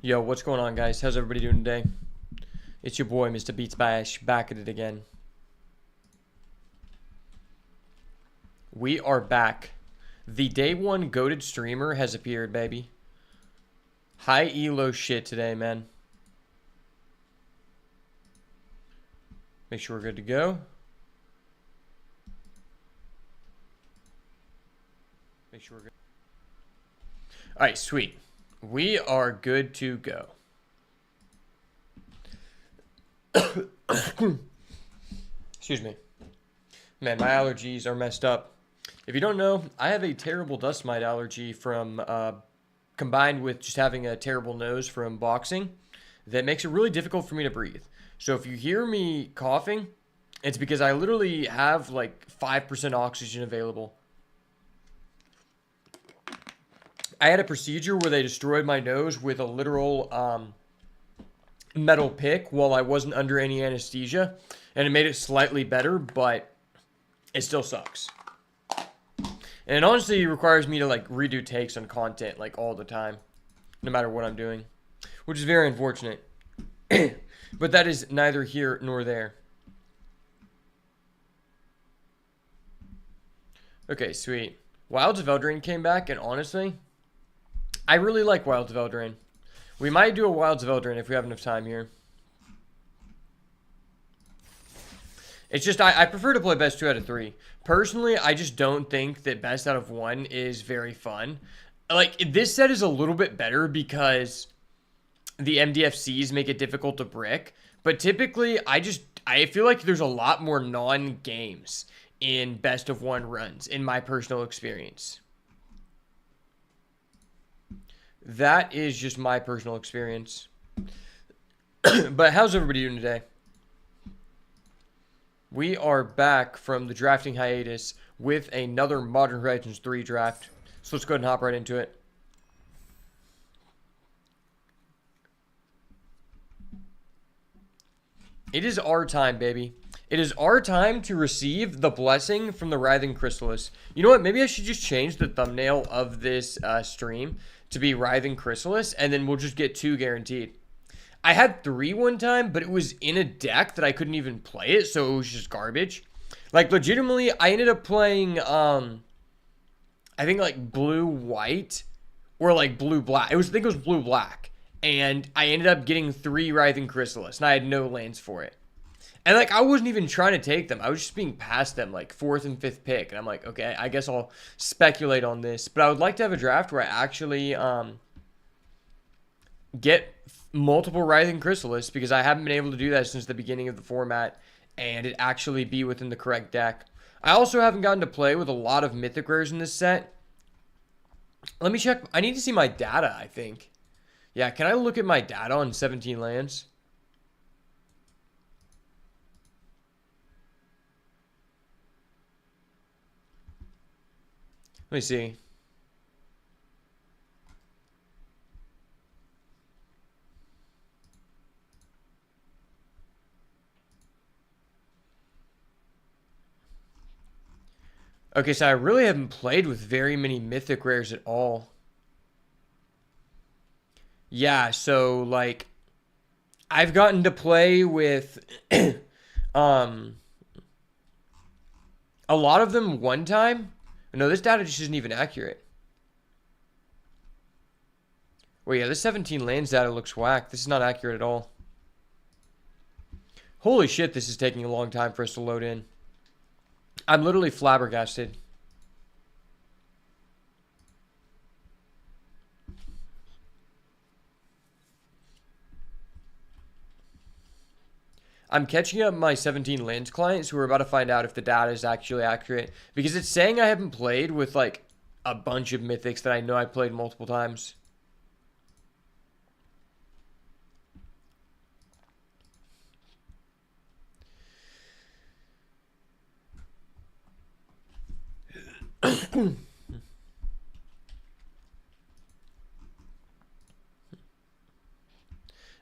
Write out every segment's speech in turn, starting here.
Yo, what's going on, guys? How's everybody doing today? It's your boy, Mr. Beats Bash, back at it again. We are back. The day one goated streamer has appeared, baby. High elo shit today, man. Make sure we're good to go. Make sure we're good. Alright, sweet. We are good to go. Excuse me. Man, my allergies are messed up. If you don't know, I have a terrible dust mite allergy from combined with just having a terrible nose from boxing that makes it really difficult for me to breathe. So if you hear me coughing, it's because I literally have like 5% oxygen available. I had a procedure where they destroyed my nose with a literal metal pick while I wasn't under any anesthesia, and it made it slightly better, but it still sucks. And it honestly requires me to like redo takes on content like all the time, no matter what I'm doing, which is very unfortunate. But that is neither here nor there. Okay, sweet. Wilds of Eldraine came back, and honestly, I really like Wilds of Eldraine. We might do a Wilds of Eldraine if we have enough time here. It's just, I prefer to play best 2 out of 3. Personally, I just don't think that best out of 1 is very fun. Like, this set is a little bit better because the MDFCs make it difficult to brick. But typically, I feel like there's a lot more non-games in best of 1 runs, in my personal experience. That is just my personal experience. But how's everybody doing today? We are back from the drafting hiatus with another Modern Horizons 3 draft. So let's go ahead and hop right into it. It is our time, baby. It is our time to receive the blessing from the Writhing Chrysalis. You know what? Maybe I should just change the thumbnail of this stream to be Writhing Chrysalis, and then we'll just get 2 guaranteed. I had 3 one time, but it was in a deck that I couldn't even play it, so it was just garbage. Like, legitimately, I ended up playing, I think, like, blue-white, or, like, blue-black. I think it was blue-black. And I ended up getting 3 Writhing Chrysalis, and I had no lands for it. And, like, I wasn't even trying to take them. I was just being passed them, like, 4th and 5th pick. And I'm like, okay, I guess I'll speculate on this. But I would like to have a draft where I actually get multiple Writhing Chrysalis, because I haven't been able to do that since the beginning of the format, and it actually be within the correct deck. I also haven't gotten to play with a lot of Mythic Rares in this set. Let me check. I need to see my data, I think. Yeah, can I look at my data on 17 lands? Let me see. Okay, so I really haven't played with very many Mythic Rares at all. Yeah, so, like, I've gotten to play with a lot of them one time. No, this data just isn't even accurate. Well, yeah, this 17 lands data looks whack. This is not accurate at all. Holy shit, this is taking a long time for us to load in. I'm literally flabbergasted. I'm catching up my 17 lands clients who are about to find out if the data is actually accurate, because it's saying I haven't played with like a bunch of mythics that I know I played multiple times.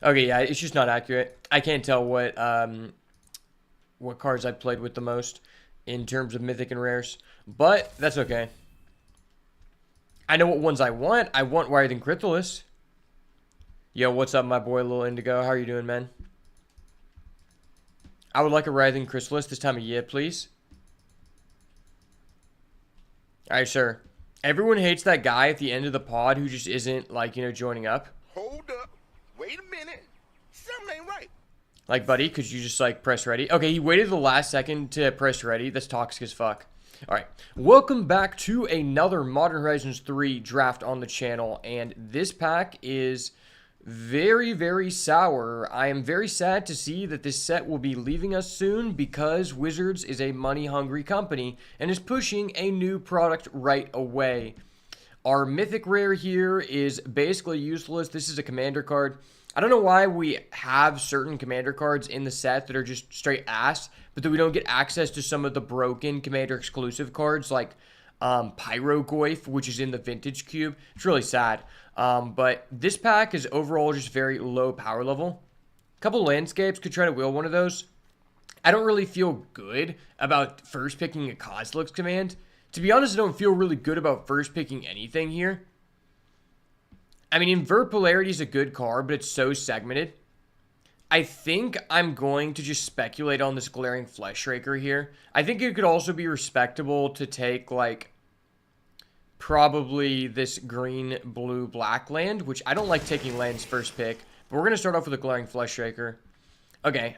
Okay, yeah, it's just not accurate. I can't tell what cards I played with the most in terms of mythic and rares, but that's okay. I know what ones I want. I want Writhing Chrysalis. Yo, what's up, my boy, Lil Indigo? How are you doing, man? I would like a Writhing Chrysalis this time of year, please. Alright, sure. Everyone hates that guy at the end of the pod who just isn't, like, joining up. Hold up. Wait a minute. Something ain't right. Like, buddy, could you just, like, press ready? Okay, he waited the last second to press ready. That's toxic as fuck. Alright, welcome back to another Modern Horizons 3 draft on the channel, and this pack is very, very sour. I am very sad to see that this set will be leaving us soon because Wizards is a money-hungry company and is pushing a new product right away. Our Mythic Rare here is basically useless. This is a commander card. I don't know why we have certain commander cards in the set that are just straight ass, but that we don't get access to some of the broken commander exclusive cards like Pyrogoyf, which is in the Vintage Cube. It's really sad. But this pack is overall just very low power level. A couple landscapes could try to wheel one of those. I don't really feel good about first picking a Kozilek's command. To be honest, I don't feel really good about first picking anything here. I mean, Invert Polarity is a good card, but it's so segmented. I think I'm going to just speculate on this Glaring Fleshraker here. I think it could also be respectable to take, like, probably this green, blue, black land, which I don't like taking lands first pick. But we're going to start off with a Glaring Fleshraker. Okay,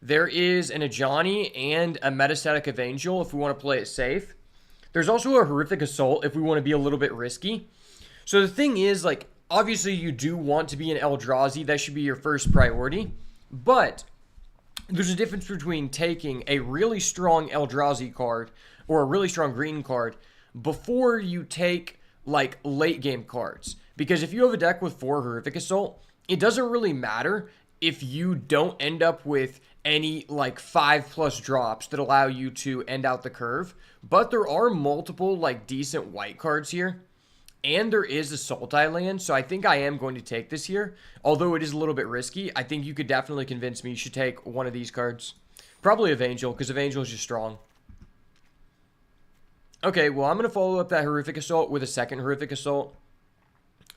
there is an Ajani and a Metastatic Evangel if we want to play it safe. There's also a Horrific Assault if we want to be a little bit risky. So the thing is, like, obviously you do want to be an Eldrazi. That should be your first priority. But there's a difference between taking a really strong Eldrazi card or a really strong green card before you take, like, late game cards. Because if you have a deck with 4 Horrific Assault, it doesn't really matter if you don't end up with any, like, 5+ drops that allow you to end out the curve. But there are multiple, like, decent white cards here. And there is a Sultai land, so I think I am going to take this here. Although it is a little bit risky, I think you could definitely convince me you should take one of these cards. Probably Evangel, because Evangel is just strong. Okay, well, I'm going to follow up that Horrific Assault with a second Horrific Assault.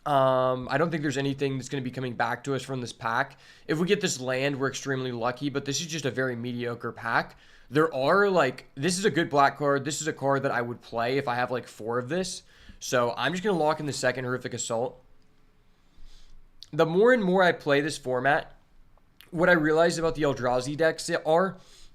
I don't think there's anything that's going to be coming back to us from this pack. If we get this land, we're extremely lucky, but this is just a very mediocre pack. There are, like, this is a good black card. This is a card that I would play if I have, like, 4 of this. So I'm just going to lock in the second Horrific Assault. The more and more I play this format, what I realize about the Eldrazi decks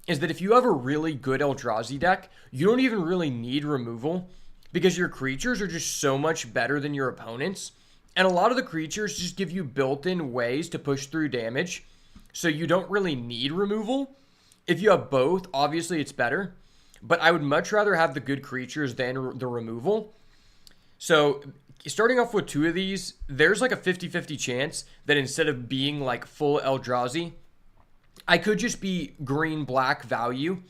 is that if you have a really good Eldrazi deck, you don't even really need removal because your creatures are just so much better than your opponents. And a lot of the creatures just give you built-in ways to push through damage, so you don't really need removal. If you have both, obviously it's better, but I would much rather have the good creatures than the removal. So, starting off with 2 of these, there's like a 50-50 chance that instead of being like full Eldrazi, I could just be green-black value.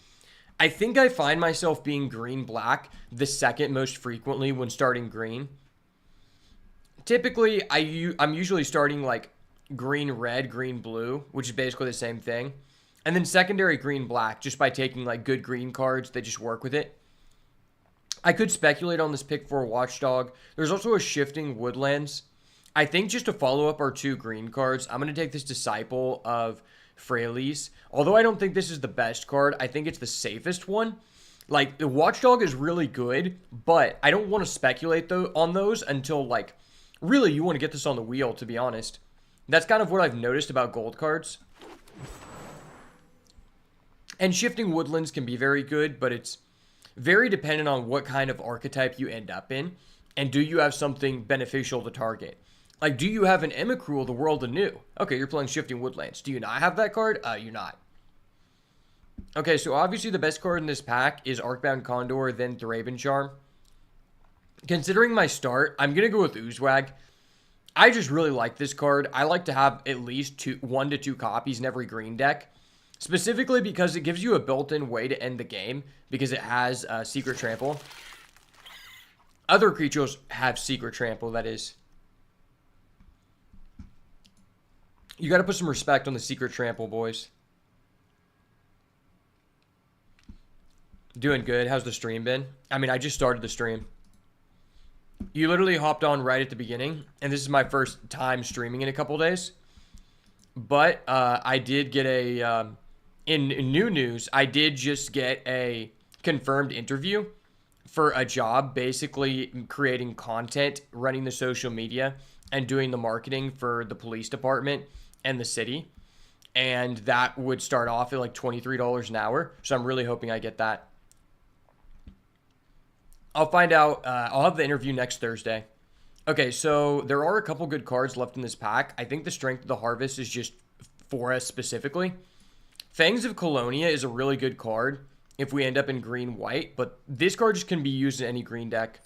I think I find myself being green-black the second most frequently when starting green. Typically, I'm usually starting like green-red, green-blue, which is basically the same thing. And then secondary green-black just by taking like good green cards that just work with it. I could speculate on this pick for a Watchdog. There's also a Shifting Woodlands. I think just to follow up our 2 green cards, I'm going to take this Disciple of Freyalise. Although I don't think this is the best card, I think it's the safest one. Like, the Watchdog is really good, but I don't want to speculate on those until, like, really you want to get this on the wheel, to be honest. That's kind of what I've noticed about gold cards. And Shifting Woodlands can be very good, but it's very dependent on what kind of archetype you end up in, and do you have something beneficial to target. Like, do you have an Emrakul, the World Anew? Okay, you're playing Shifting Woodlands. Do you not have that card? You're not. Okay, so obviously the best card in this pack is Arcbound Condor, then Thraben Charm. Considering my start, I'm going to go with Uzwag. I just really like this card. I like to have at least 1 to 2 copies in every green deck. Specifically because it gives you a built-in way to end the game because it has Secret Trample. Other creatures have Secret Trample, that is. You got to put some respect on the Secret Trample, boys. Doing good. How's the stream been? I mean, I just started the stream. You literally hopped on right at the beginning, and this is my first time streaming in a couple days. But I did get in new news, I did just get a confirmed interview for a job, basically creating content, running the social media, and doing the marketing for the police department and the city. And that would start off at like $23 an hour. So I'm really hoping I get that. I'll find out. I'll have the interview next Thursday. Okay, so there are a couple good cards left in this pack. I think the Strength of the Harvest is just for us specifically. Fangs of Colonia is a really good card if we end up in green-white, but this card just can be used in any green deck.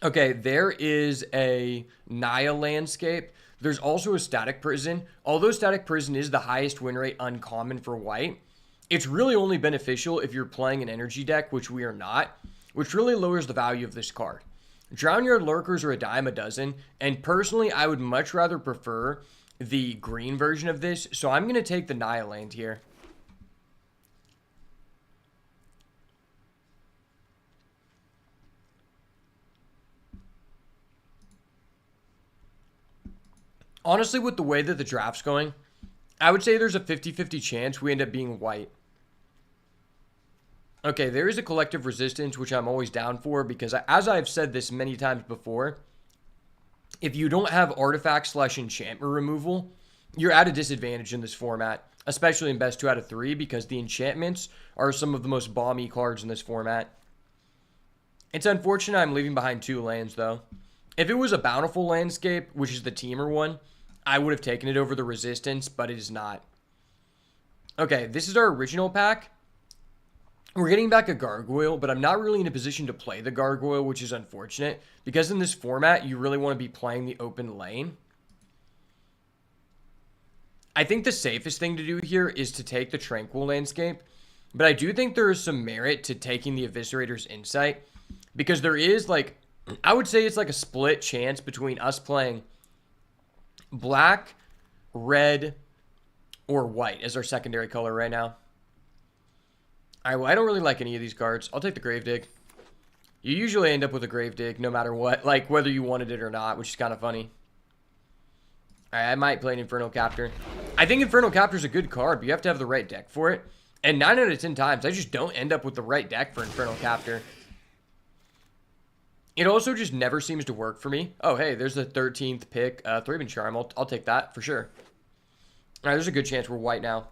Okay, there is a Naya Landscape. There's also a Static Prison. Although Static Prison is the highest win rate uncommon for white, it's really only beneficial if you're playing an energy deck, which we are not, which really lowers the value of this card. Drown Yard Lurkers are a dime a dozen, and personally, I would much rather prefer the green version of this, so I'm going to take the Naya Land here. Honestly, with the way that the draft's going, I would say there's a 50-50 chance we end up being white. Okay, there is a Collective Resistance, which I'm always down for, because as I've said this many times before, if you don't have artifact/enchantment removal, you're at a disadvantage in this format, especially in best 2 out of 3, because the enchantments are some of the most bomby cards in this format. It's unfortunate I'm leaving behind 2 lands, though. If it was a Bountiful Landscape, which is the Teamer one, I would have taken it over the Resistance, but it is not. Okay, this is our original pack. We're getting back a Gargoyle, but I'm not really in a position to play the Gargoyle, which is unfortunate, because in this format, you really want to be playing the open lane. I think the safest thing to do here is to take the Tranquil Landscape, but I do think there is some merit to taking the Eviscerator's Insight, because there is, like, I would say it's like a split chance between us playing black, red, or white as our secondary color right now. Alright, well, I don't really like any of these cards. I'll take the Gravedigg. You usually end up with a Gravedigg no matter what, like whether you wanted it or not, which is kind of funny. Alright, I might play an Infernal Captor. I think Infernal Captor is a good card, but you have to have the right deck for it. And 9 out of 10 times, I just don't end up with the right deck for Infernal Captor. It also just never seems to work for me. Oh, hey, there's the 13th pick. Thraben Charm. I'll take that for sure. Alright, there's a good chance we're white now.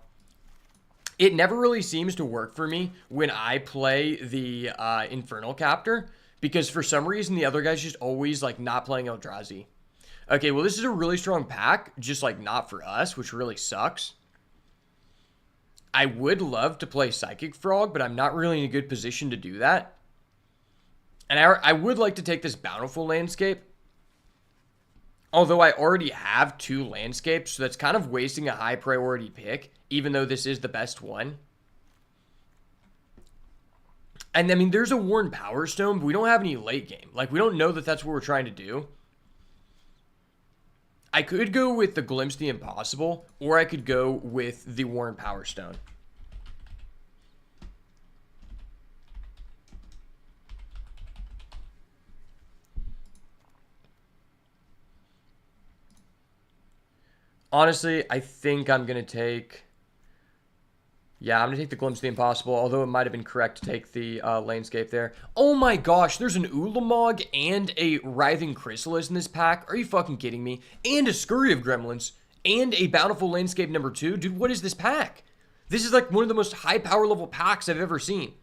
It never really seems to work for me when I play the Infernal Captor, because for some reason the other guy's just always like not playing Eldrazi. Okay, well, this is a really strong pack, just like not for us, which really sucks. I would love to play Psychic Frog, but I'm not really in a good position to do that. And I would like to take this Bountiful Landscape, although I already have 2 landscapes, so that's kind of wasting a high priority pick, even though this is the best one. And I mean, there's a Worn Power Stone, but we don't have any late game. Like, we don't know that that's what we're trying to do. I could go with the Glimpse the Impossible, or I could go with the Worn Power Stone. Honestly, I think I'm going to take... Yeah, I'm going to take the Glimpse of the Impossible, although it might have been correct to take the Landscape there. Oh my gosh, there's an Ulamog and a Writhing Chrysalis in this pack. Are you fucking kidding me? And a Scurry of Gremlins and a Bountiful Landscape number 2. Dude, what is this pack? This is like one of the most high power level packs I've ever seen.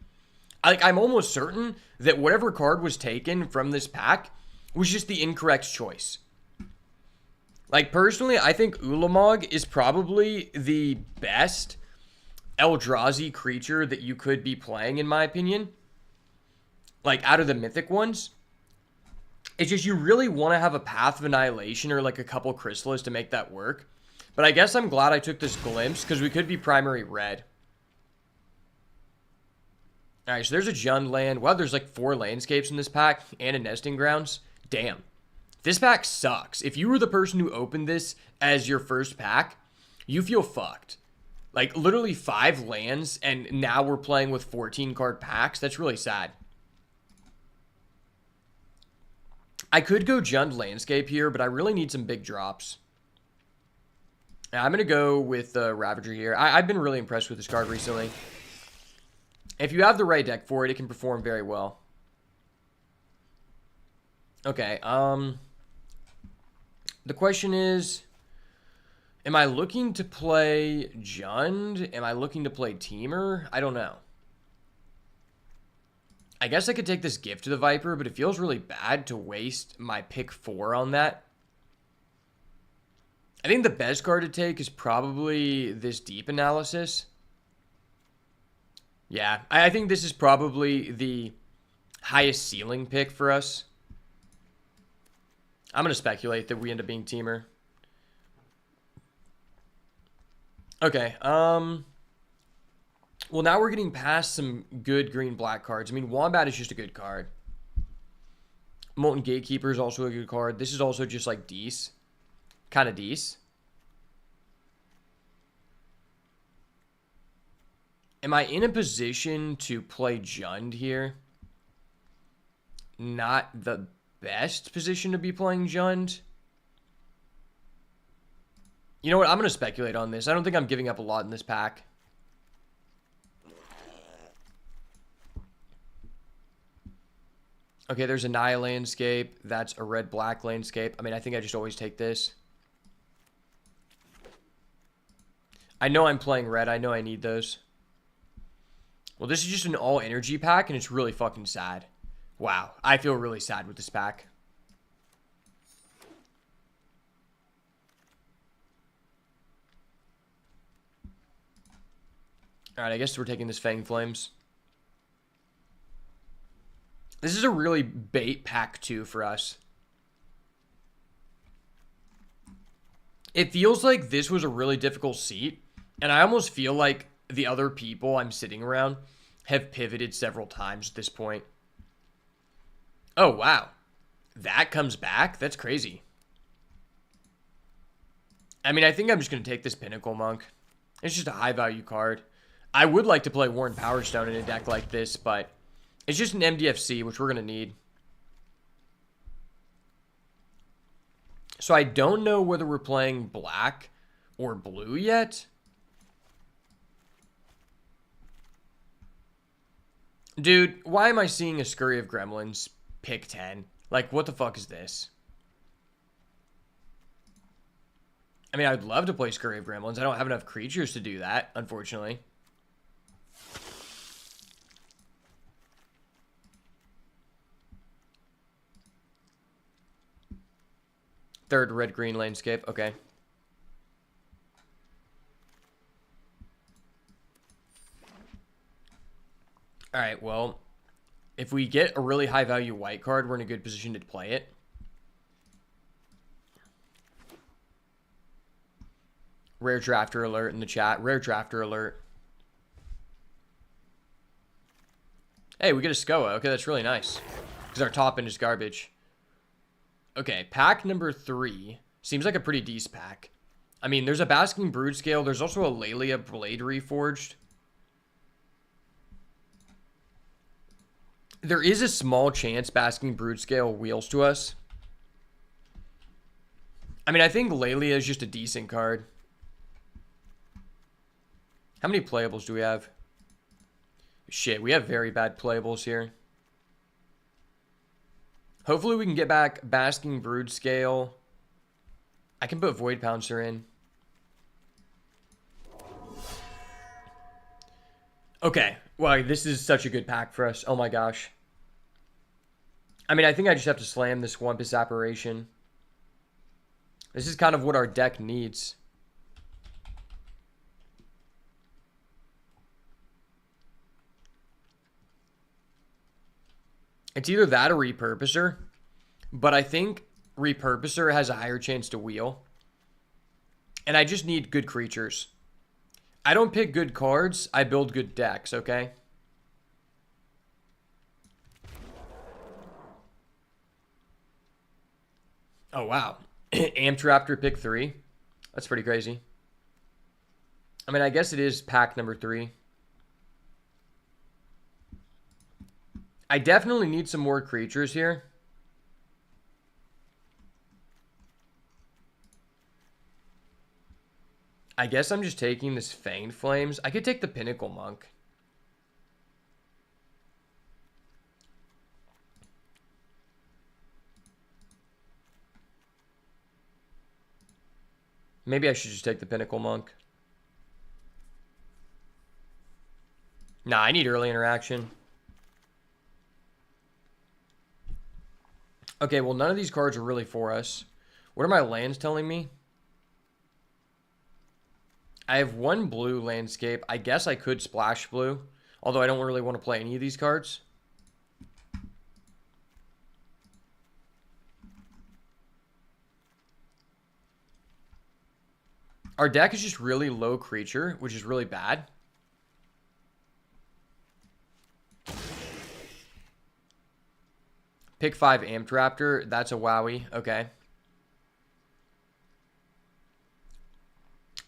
I'm almost certain that whatever card was taken from this pack was just the incorrect choice. Like, personally, I think Ulamog is probably the best Eldrazi creature that you could be playing, in my opinion. Like, out of the mythic ones. It's just you really want to have a Path of Annihilation or, like, a couple Chrysalis to make that work. But I guess I'm glad I took this Glimpse, because we could be primary red. Alright, so there's a Jund land. Wow, there's, like, 4 landscapes in this pack and a Nesting Grounds. Damn. This pack sucks. If you were the person who opened this as your first pack, you feel fucked. Like, literally 5 lands, and now we're playing with 14 card packs. That's really sad. I could go Jund Landscape here, but I really need some big drops. I'm going to go with Ravager here. I've been really impressed with this card recently. If you have the right deck for it, it can perform very well. Okay, the question is, am I looking to play Jund? Am I looking to play Temur? I don't know. I guess I could take this Gift to the Viper, but it feels really bad to waste my pick 4 on that. I think the best card to take is probably this Deep Analysis. Yeah, I think this is probably the highest ceiling pick for us. I'm going to speculate that we end up being Temur. Okay, well, now we're getting past some good green-black cards. I mean, Wombat is just a good card. Molten Gatekeeper is also a good card. This is also just like Dees. Kind of Dees. Am I in a position to play Jund here? Not the best position to be playing Jund. You know what? I'm going to speculate on this. I don't think I'm giving up a lot in this pack. Okay, there's a Naya Landscape. That's a red-black landscape. I mean, I think I just always take this. I know I'm playing red. I know I need those. Well, this is just an all-energy pack, and it's really fucking sad. Wow, I feel really sad with this pack. Alright, I guess we're taking this Fang Flames. This is a really bait pack, too, for us. It feels like this was a really difficult seat, and I almost feel like the other people I'm sitting around have pivoted several times at this point. Oh, wow. That comes back? That's crazy. I mean, I think I'm just going to take this Pinnacle Monk. It's just a high-value card. I would like to play Worn Power Stone in a deck like this, but it's just an MDFC, which we're going to need. So I don't know whether we're playing black or blue yet. Dude, why am I seeing a Scurry of Gremlins pick 10? Like, what the fuck is this? I mean, I'd love to play Scurry of Gremlins. I don't have enough creatures to do that, unfortunately. Third red-green landscape. Okay. Alright, well, if we get a really high-value white card, we're in a good position to play it. Rare Drafter alert in the chat. Rare Drafter alert. Hey, we get a Skoa. Okay, that's really nice. Because our top end is garbage. Okay, pack number 3. Seems like a pretty decent pack. I mean, there's a Basking Brood Scale. There's also a Laelia Blade Reforged. There is a small chance Basking Brood Scale wheels to us. I mean, I think Laelia is just a decent card. How many playables do we have? Shit, we have very bad playables here. Hopefully we can get back Basking Brood Scale. I can put Void Pouncer in. Okay. Wow, this is such a good pack for us. Oh my gosh. I mean, I think I just have to slam this Wumpus Apparition. This is kind of what our deck needs. It's either that or Repurposer. But I think Repurposer has a higher chance to wheel. And I just need good creatures. I don't pick good cards. I build good decks, okay? Oh, wow. Amptraptor pick 3. That's pretty crazy. I mean, I guess it is pack number 3. I definitely need some more creatures here. I guess I'm just taking this Fanged Flames. I could take the Pinnacle Monk. Maybe I should just take the Pinnacle Monk. Nah, I need early interaction. Okay, well, none of these cards are really for us. What are my lands telling me? I have one blue landscape. I guess I could splash blue, although I don't really want to play any of these cards. Our deck is just really low creature, which is really bad. Pick 5 Amped Raptor. That's a wowie. Okay.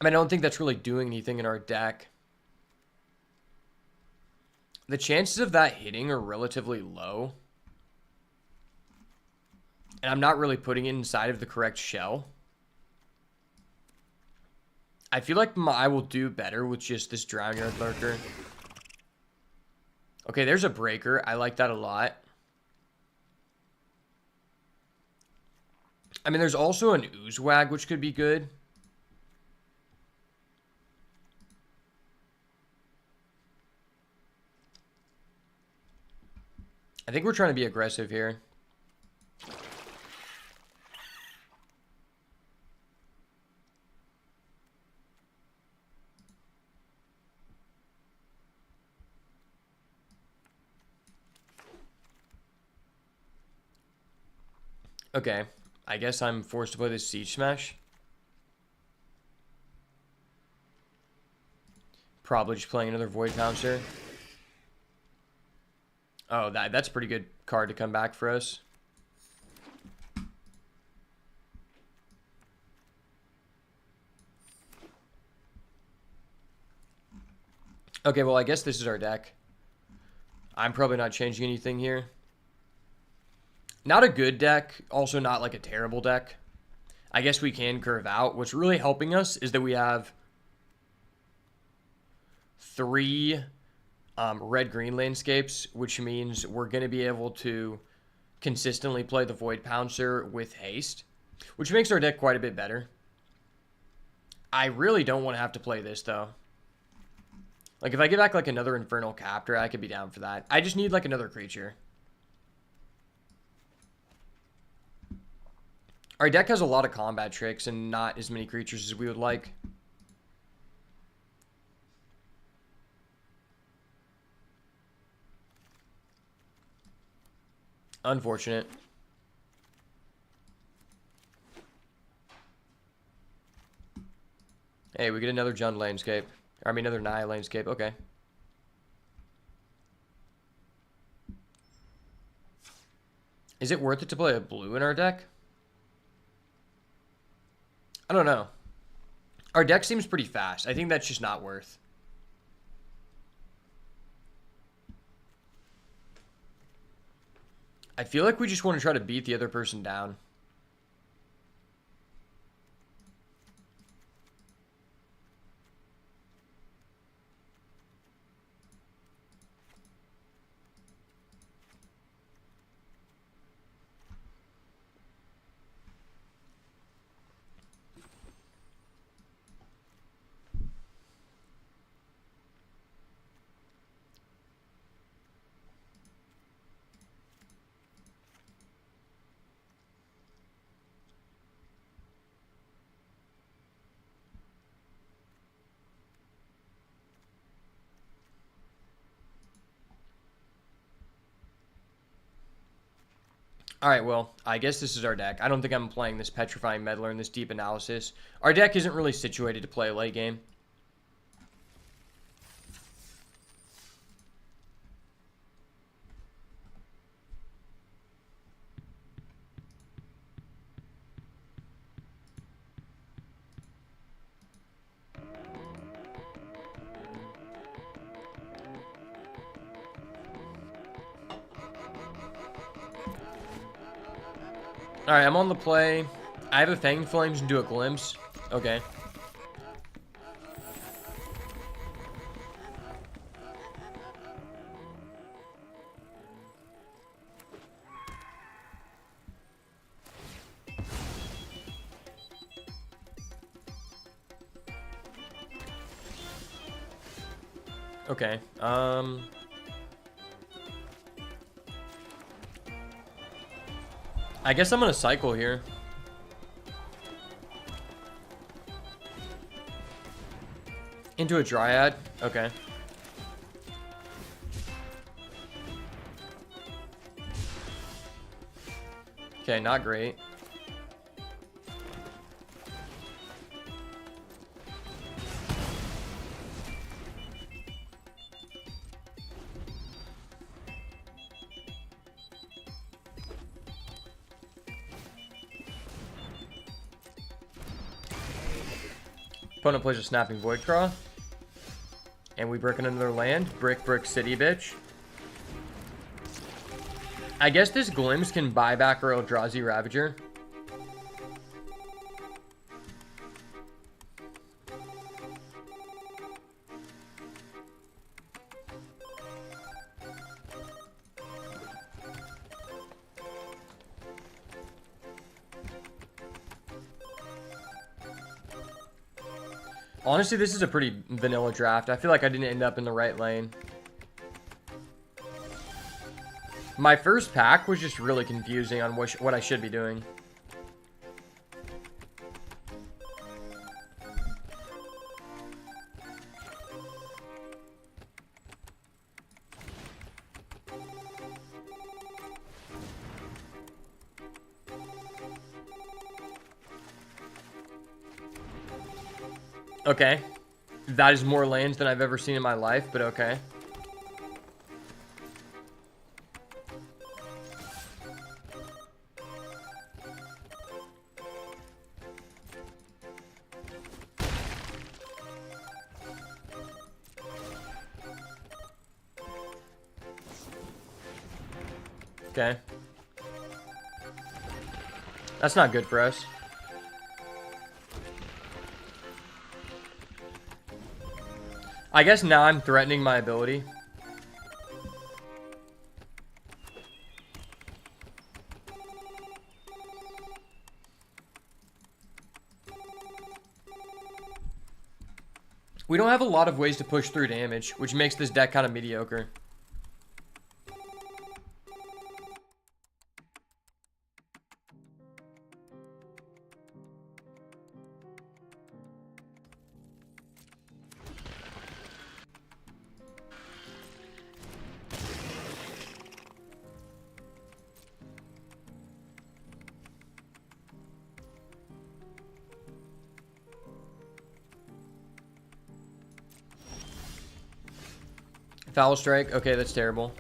I mean, I don't think that's really doing anything in our deck. The chances of that hitting are relatively low. And I'm not really putting it inside of the correct shell. I feel like I will do better with just this Drownyard Lurker. Okay, there's a Breaker. I like that a lot. I mean, there's also an Oozewag, which could be good. I think we're trying to be aggressive here. Okay, I guess I'm forced to play this Siege Smash. Probably just playing another Void Pouncer. Oh, that's a pretty good card to come back for us. Okay, well, I guess this is our deck. I'm probably not changing anything here. Not a good deck, also not like a terrible deck. I guess we can curve out. What's really helping us is that we have 3 red-green landscapes, which means we're going to be able to consistently play the Void Pouncer with haste, which makes our deck quite a bit better. I really don't want to have to play this, though. Like, if I get back, like, another Infernal Captor, I could be down for that. I just need, like, another creature. Our deck has a lot of combat tricks and not as many creatures as we would like. Unfortunate. Hey, we get another Jund landscape. I mean, another Naya landscape. Okay. Is it worth it to play a blue in our deck? I don't know. Our deck seems pretty fast. I think that's just not worth. I feel like we just want to try to beat the other person down. All right, well, I guess this is our deck. I don't think I'm playing this Petrifying Meddler and this Deep Analysis. Our deck isn't really situated to play a late game. Alright, I'm on the play. I have a Fanged Flames and do a Glimpse. Okay. Okay. I guess I'm gonna cycle here. Into a Dryad? Okay. Okay, not great. Opponent plays a Snapping Voidcraw. And we brick another land. Brick City, bitch. I guess this Glimpse can buy back our Eldrazi Ravager. Honestly, this is a pretty vanilla draft. I feel like I didn't end up in the right lane. My first pack was just really confusing on what I should be doing. Okay. That is more lands than I've ever seen in my life, but okay. Okay. That's not good for us. I guess now I'm threatening my ability. We don't have a lot of ways to push through damage, which makes this deck kind of mediocre. Foul Strike. Okay, that's terrible.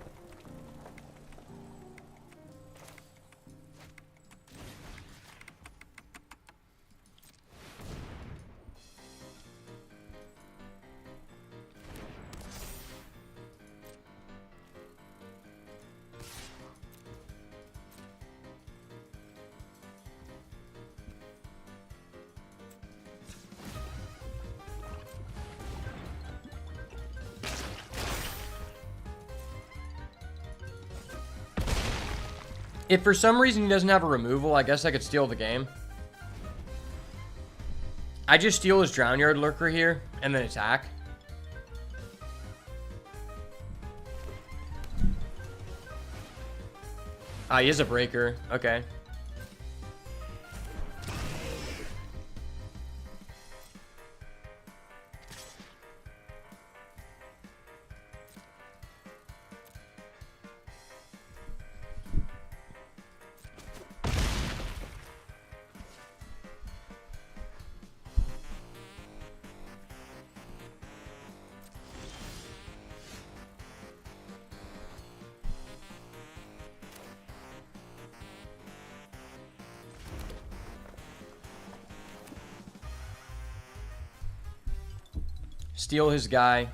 If for some reason he doesn't have a removal, I guess I could steal the game. I just steal his Drownyard Lurker here, and then attack. Ah, he is a breaker. Okay. Steal his guy.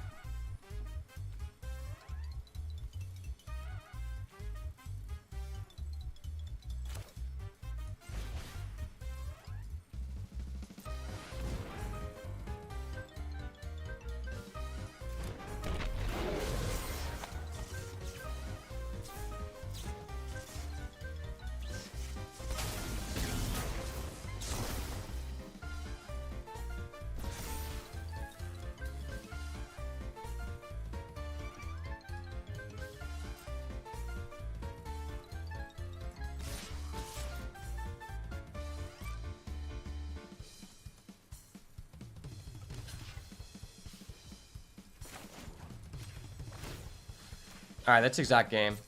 All right, that's exact game.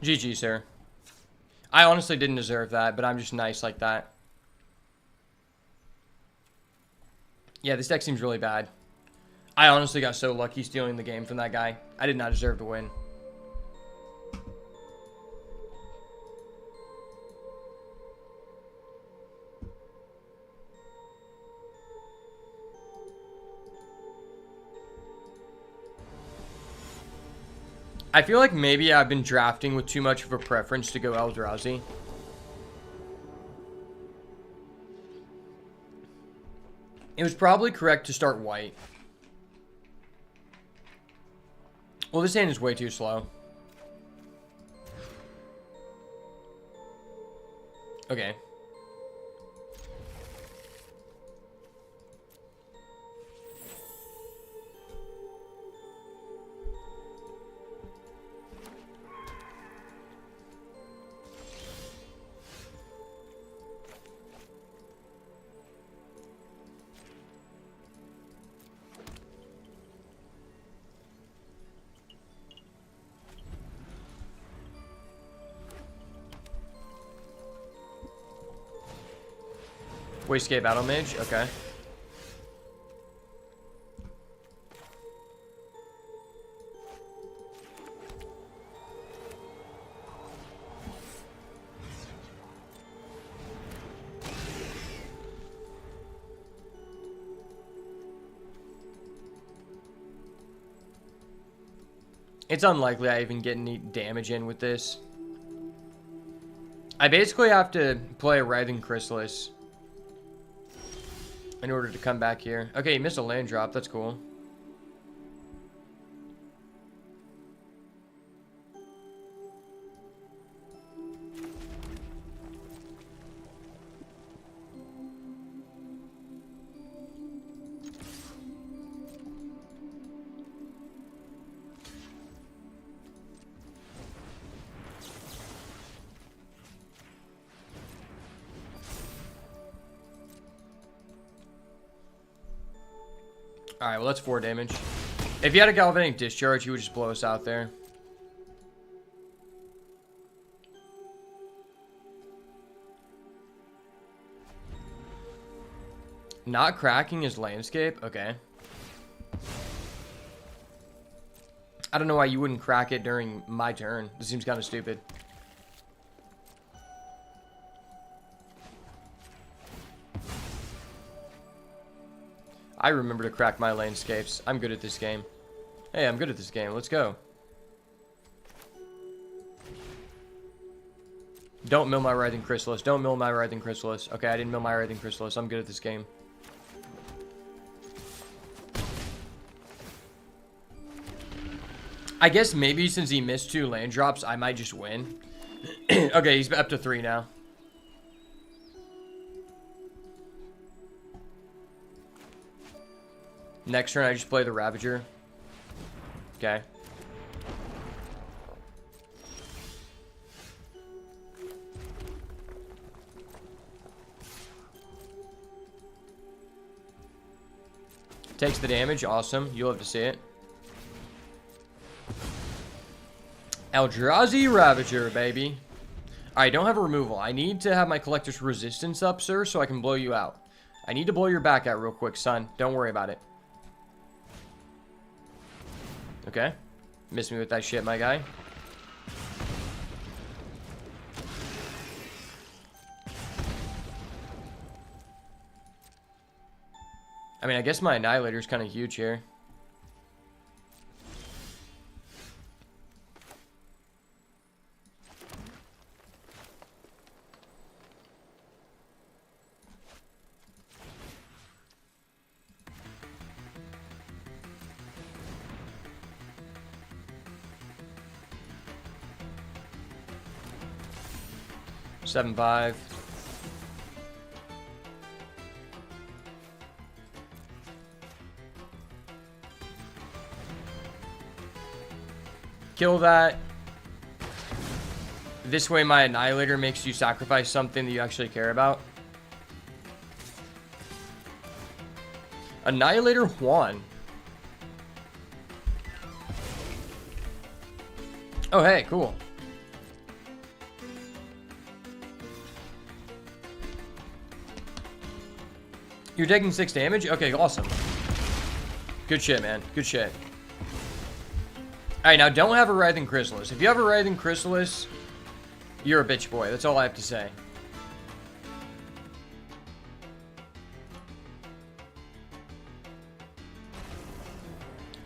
GG, sir. I honestly didn't deserve that, but I'm just nice like that. Yeah, this deck seems really bad. I honestly got so lucky stealing the game from that guy. I did not deserve to win. I feel like maybe I've been drafting with too much of a preference to go Eldrazi. It was probably correct to start white. Well, this hand is way too slow. Okay. Wastegate Battle Mage, okay. It's unlikely I even get any damage in with this. I basically have to play a Writhing Chrysalis in order to come back here. Okay, you missed a land drop. That's cool. Alright, well, that's 4 damage. If you had a Galvanic Discharge, he would just blow us out there. Not cracking his landscape? Okay. I don't know why you wouldn't crack it during my turn. This seems kind of stupid. I remember to crack my landscapes. I'm good at this game. Hey, I'm good at this game. Let's go. Don't mill my Writhing Chrysalis. Don't mill my Writhing Chrysalis. Okay, I didn't mill my Writhing Chrysalis. I'm good at this game. I guess maybe since he missed 2 land drops, I might just win. Okay, he's up to 3 now. Next turn, I just play the Ravager. Okay. Takes the damage. Awesome. You'll have to see it. Eldrazi Ravager, baby. I don't have a removal. I need to have my Collector's Resistance up, sir, so I can blow you out. I need to blow your back out real quick, son. Don't worry about it. Okay. Miss me with that shit, my guy. I mean, I guess my Annihilator is kind of huge here. Seven, 5. Kill that. This way my Annihilator makes you sacrifice something that you actually care about. Annihilator Juan. Oh, hey, cool. You're taking 6 damage? Okay, awesome. Good shit, man. Good shit. Alright, now don't have a Writhing Chrysalis. If you have a Writhing Chrysalis, you're a bitch boy. That's all I have to say.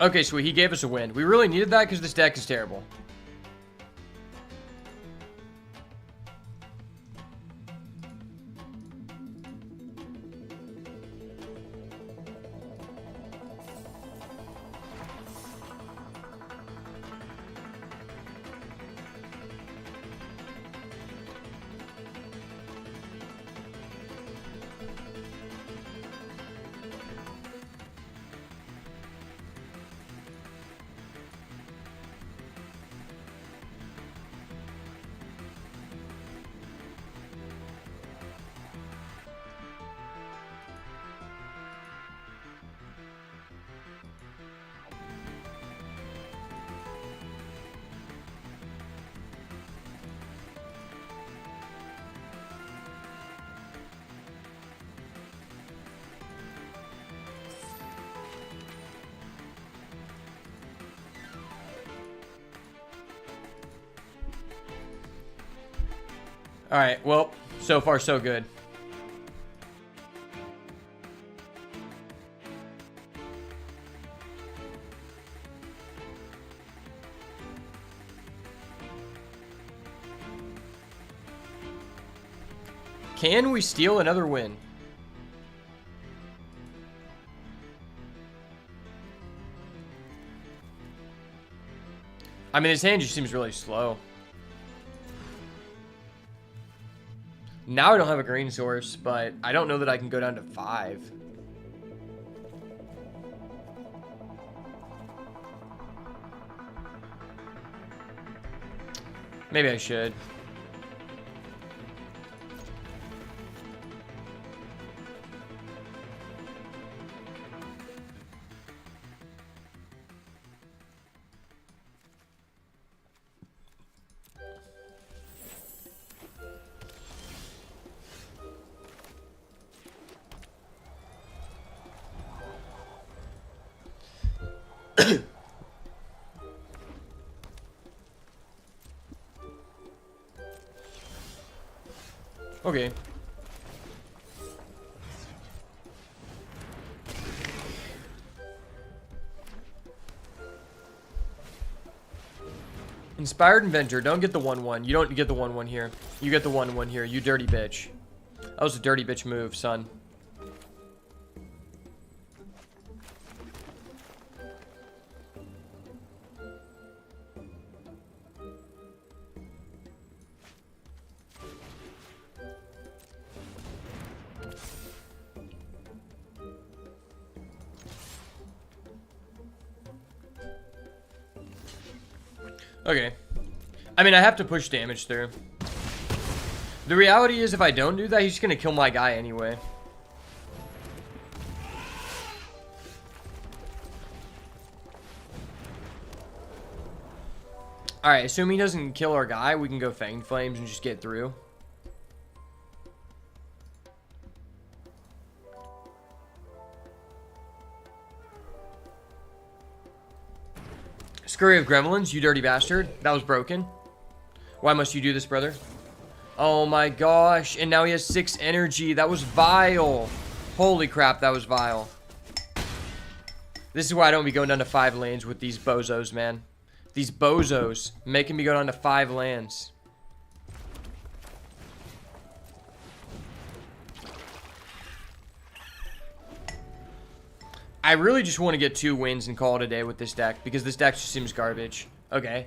Okay, sweet. He gave us a win. We really needed that because this deck is terrible. Alright, well, so far so good. Can we steal another win? I mean, his hand just seems really slow. Now I don't have a green source, but I don't know that I can go down to 5. Maybe I should. Okay. Inspired Inventor. Don't get the 1/1. You don't get the 1/1 here. You get the 1/1 here. You dirty bitch. That was a dirty bitch move, son. Okay. I mean, I have to push damage through. The reality is, if I don't do that, he's just gonna kill my guy anyway. Alright, assuming he doesn't kill our guy, we can go Fanged Flames and just get through. Scurry of Gremlins, you dirty bastard. That was broken. Why must you do this, brother? Oh my gosh. And now he has 6 energy. That was vile. Holy crap, that was vile. This is why I don't be going down to 5 lanes with these bozos, man. These bozos making me go down to 5 lands. I really just want to get 2 wins and call it a day with this deck, because this deck just seems garbage. Okay.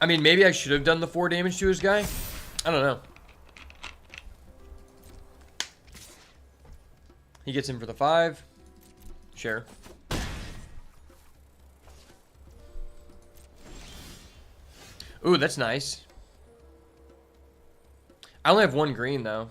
I mean, maybe I should have done the 4 damage to his guy. I don't know. He gets in for the 5. Sure. Ooh, that's nice. I only have 1 green, though.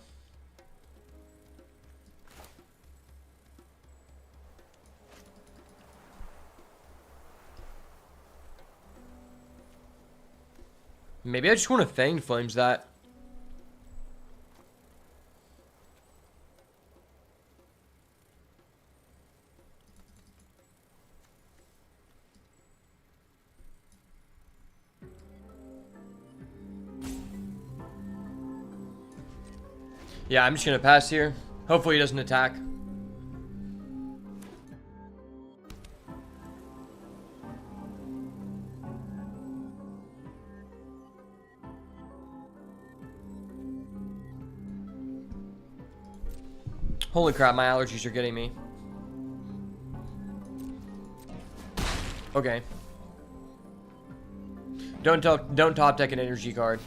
Maybe I just want to Fanged Flames that. Yeah, I'm just going to pass here. Hopefully he doesn't attack. Holy crap, my allergies are getting me. Okay. Don't top deck an energy card.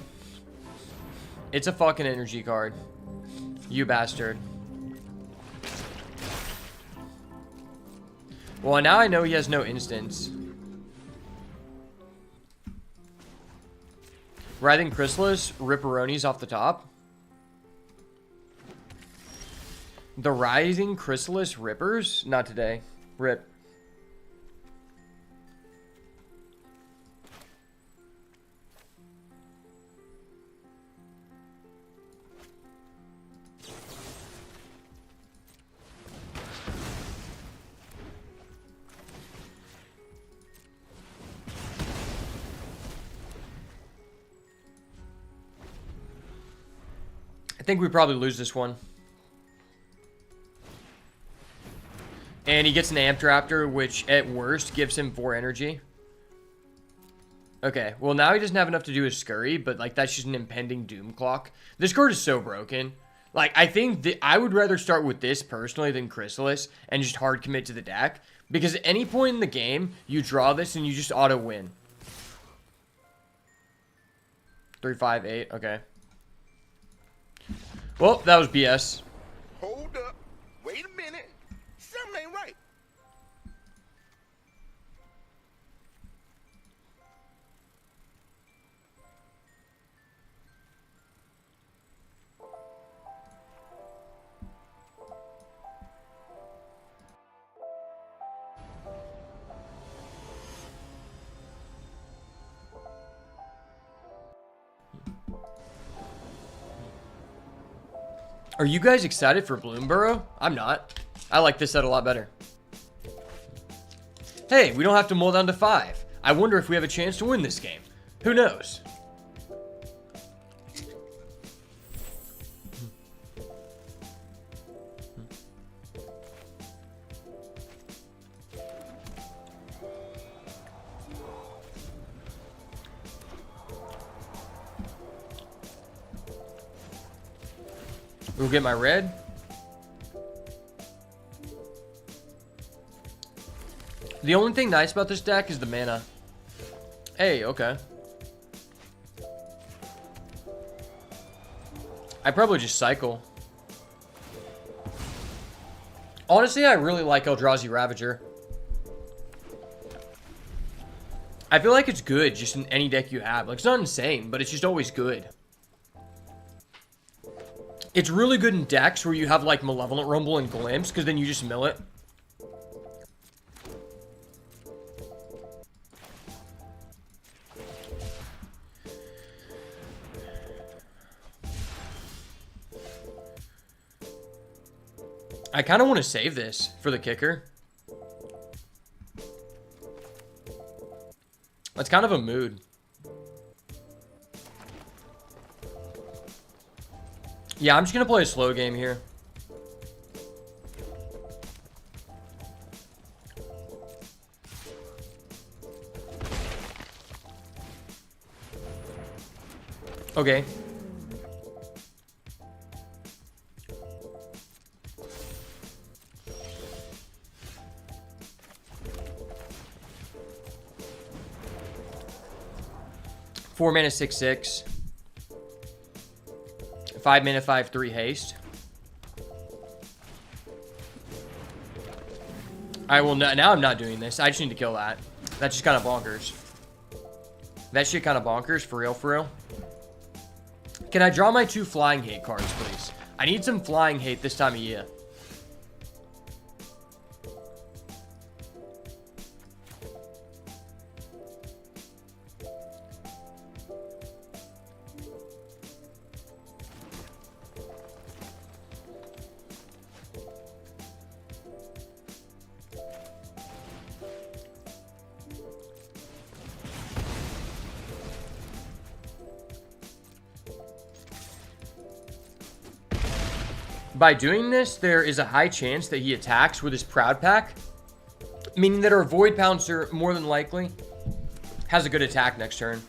It's a fucking energy card. You bastard. Well, now I know he has no instants. Writhing Chrysalis, Ripperonis off the top. The Rising Chrysalis Rippers? Not today. Rip. I think we probably lose this one. And he gets an Amped Raptor, which at worst gives him 4 energy. Okay, well now he doesn't have enough to do his Scurry, but like that's just an impending Doom Clock. This card is so broken. Like I think that I would rather start with this personally than Chrysalis and just hard commit to the deck. Because at any point in the game, you draw this and you just auto win. 3, 5, 8, okay. Well, that was BS. Hold up. Wait a minute. Something ain't right. Are you guys excited for Bloomborough? I'm not. I like this set a lot better. Hey, we don't have to mull down to 5. I wonder if we have a chance to win this game. Who knows? We'll get my red. The only thing nice about this deck is the mana. Hey, okay. I probably just cycle. Honestly, I really like Eldrazi Ravager. I feel like it's good just in any deck you have. Like, it's not insane, but it's just always good. It's really good in decks where you have like Malevolent Rumble and Glimpse, because then you just mill it. I kind of want to save this for the kicker. That's kind of a mood. Yeah, I'm just going to play a slow game here. Okay. Four mana, 6/6. 5 mana, 5/3 haste. Alright, well, now I'm not doing this. I just need to kill that. That's just kind of bonkers. That shit kind of bonkers, for real, for real. Can I draw my 2 flying hate cards, please? I need some flying hate this time of year. By doing this, there is a high chance that he attacks with his Proud Pack, meaning that our Void Pouncer, more than likely, has a good attack next turn.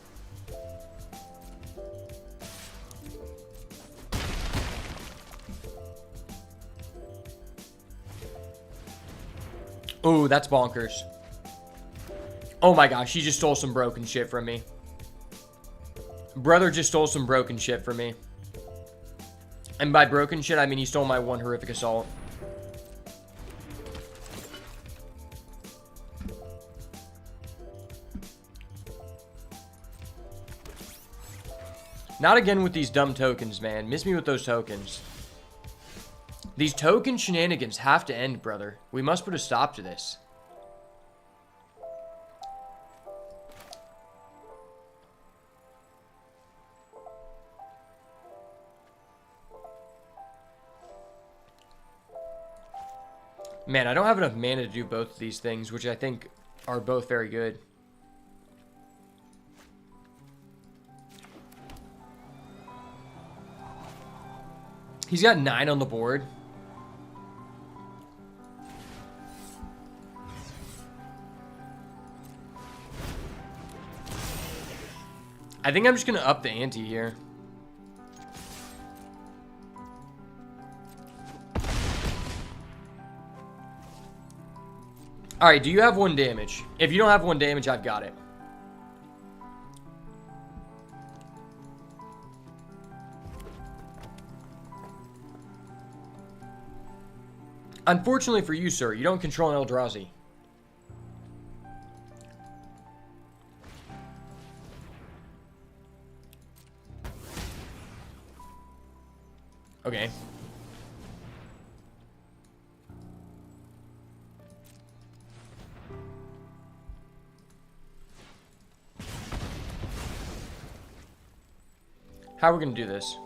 Ooh, that's bonkers. Oh my gosh, he just stole some broken shit from me. Brother just stole some broken shit from me. And by broken shit, I mean he stole my 1 horrific assault. Not again with these dumb tokens, man. Miss me with those tokens. These token shenanigans have to end, brother. We must put a stop to this. Man, I don't have enough mana to do both of these things, which I think are both very good. He's got 9 on the board. I think I'm just going to up the ante here. Alright, do you have 1 damage? If you don't have 1 damage, I've got it. Unfortunately for you, sir, you don't control an Eldrazi. Okay. How are we going to do this?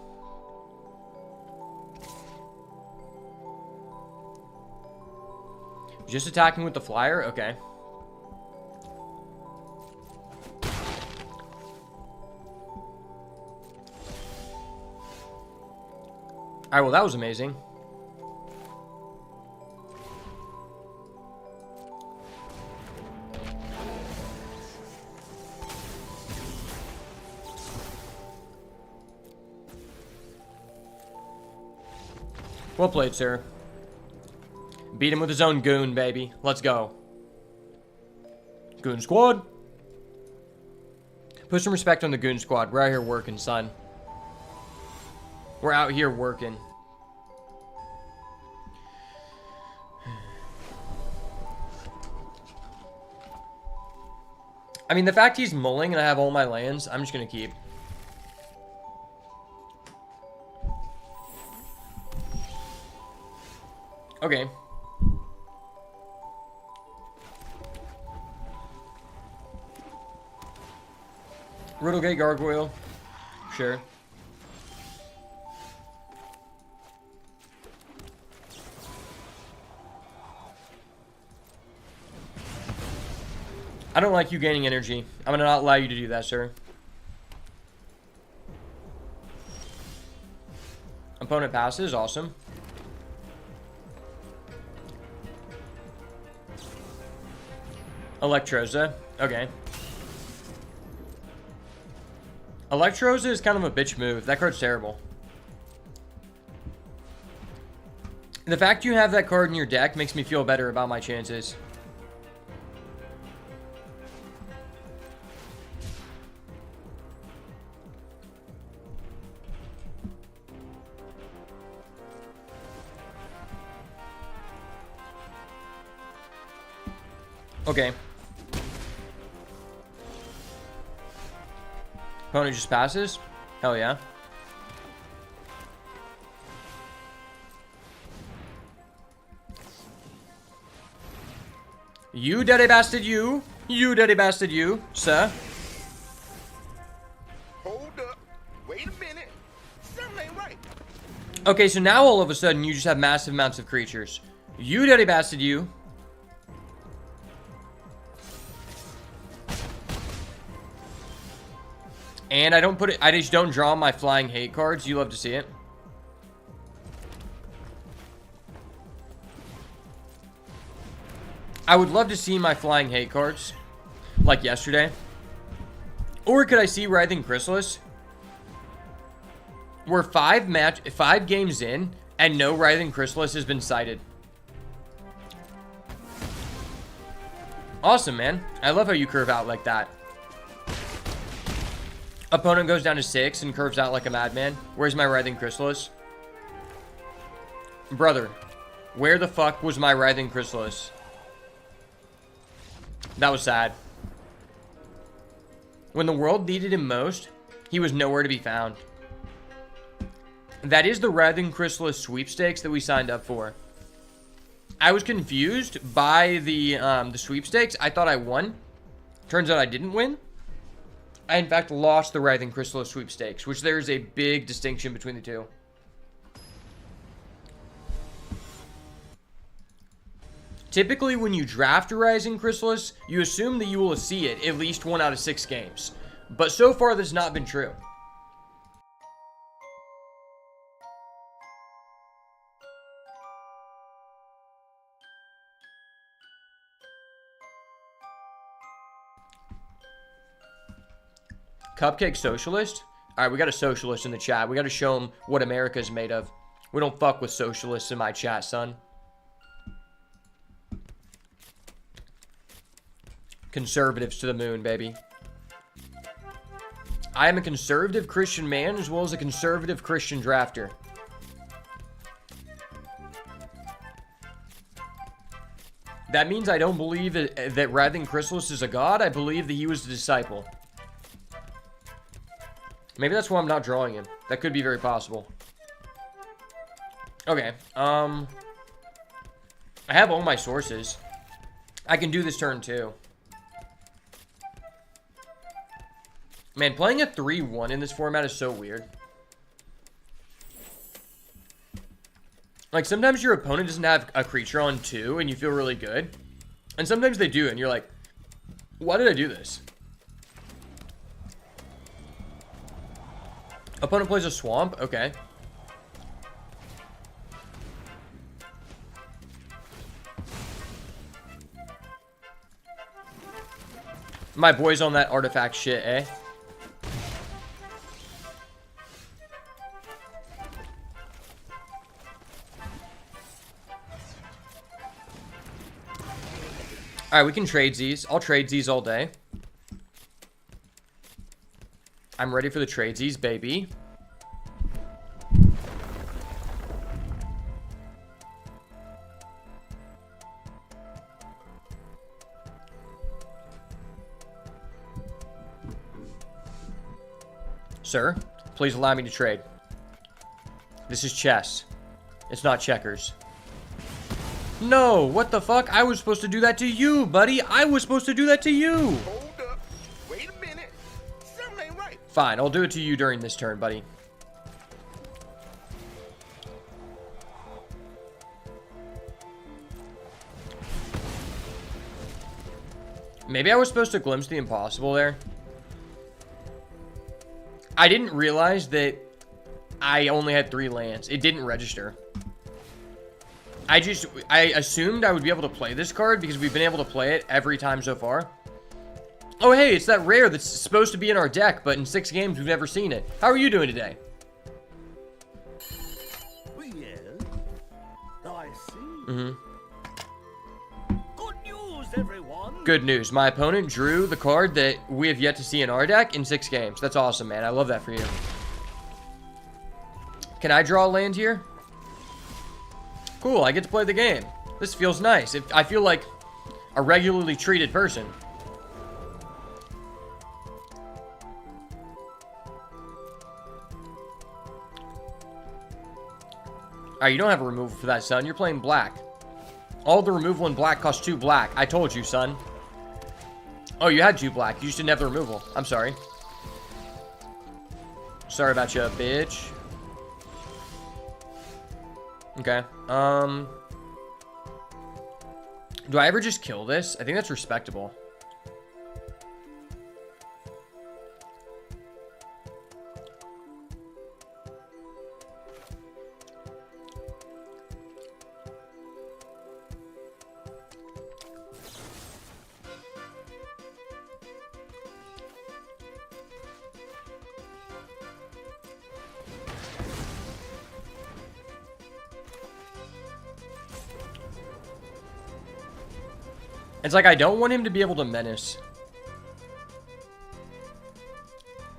Just attacking with the flyer? Okay. Alright, well that was amazing. Well played, sir. Beat him with his own goon, baby. Let's go. Goon squad. Put some respect on the goon squad. We're out here working, son. We're out here working. I mean, the fact he's mulling and I have all my lands, I'm just going to keep. Okay. Riddlegate Gargoyle. Sure. I don't like you gaining energy. I'm gonna not allow you to do that, sir. Opponent passes. Awesome. Electroza. Okay. Electroza is kind of a bitch move. That card's terrible. The fact you have that card in your deck makes me feel better about my chances. Okay. Opponent just passes? Hell yeah. You dirty bastard, you. You dirty bastard, you, sir. Hold up. Wait a minute. Something ain't right. Okay, so now all of a sudden you just have massive amounts of creatures. You dirty bastard, you. And I just don't draw my flying hate cards. You love to see it. I would love to see my flying hate cards, like yesterday. Or could I see Writhing Chrysalis? We're 5 games in, and no Writhing Chrysalis has been sighted. Awesome, man. I love how you curve out like that. Opponent goes down to 6 and curves out like a madman. Where's my Writhing Chrysalis? Brother, where the fuck was my Writhing Chrysalis? That was sad. When the world needed him most, he was nowhere to be found. That is the Writhing Chrysalis sweepstakes that we signed up for. I was confused by the sweepstakes. I thought I won. Turns out I didn't win. I, in fact, lost the Writhing Chrysalis sweepstakes, which there is a big distinction between the two. Typically, when you draft a Writhing Chrysalis, you assume that you will see it at least 1 out of 6 games. But so far, this has not been true. Cupcake Socialist? Alright, we got a socialist in the chat. We got to show him what America is made of. We don't fuck with socialists in my chat, son. Conservatives to the moon, baby. I am a conservative Christian man as well as a conservative Christian drafter. That means I don't believe that Writhing Chrysalis is a god. I believe that he was a disciple. Maybe that's why I'm not drawing him. That could be very possible. Okay. I have all my sources. I can do this turn too. Man, playing a 3-1 in this format is so weird. Like, sometimes your opponent doesn't have a creature on 2 and you feel really good. And sometimes they do and you're like, why did I do this? Opponent plays a swamp? Okay. My boy's on that artifact shit, eh? Alright, we can trade these. I'll trade these all day. I'm ready for the tradesies, baby. Sir, please allow me to trade. This is chess. It's not checkers. No, what the fuck? I was supposed to do that to you, buddy. I was supposed to do that to you. Hold up. Wait a minute. Something ain't right. Fine, I'll do it to you during this turn, buddy. Maybe I was supposed to glimpse the impossible there. I didn't realize that I only had 3 lands. It didn't register. I assumed I would be able to play this card because we've been able to play it every time so far. Oh, hey, it's that rare that's supposed to be in our deck, but in 6 games we've never seen it. How are you doing today? Yes, I see. Mm-hmm. Good news, everyone. Good news. My opponent drew the card that we have yet to see in our deck in 6 games. That's awesome, man. I love that for you. Can I draw a land here? Cool, I get to play the game. This feels nice. I feel like a regularly treated person. Alright, you don't have a removal for that, son. You're playing black. All the removal in black costs 2 black. I told you, son. Oh, you had 2 black. You just didn't have the removal. I'm sorry. Sorry about you, bitch. Okay. Do I ever just kill this? I think that's respectable. It's like I don't want him to be able to menace.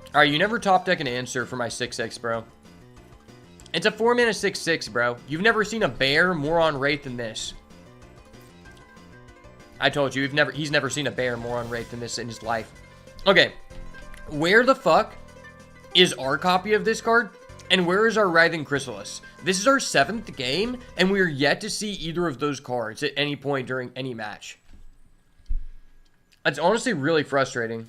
Alright, you never top deck an answer for my 6-6, bro. It's a 4-mana 6-6, bro. You've never seen a bear more on rate than this. I told you, he's never seen a bear more on rate than this in his life. Okay. Where the fuck is our copy of this card? And where is our Writhing Chrysalis? This is our 7th game, and we are yet to see either of those cards at any point during any match. It's honestly really frustrating.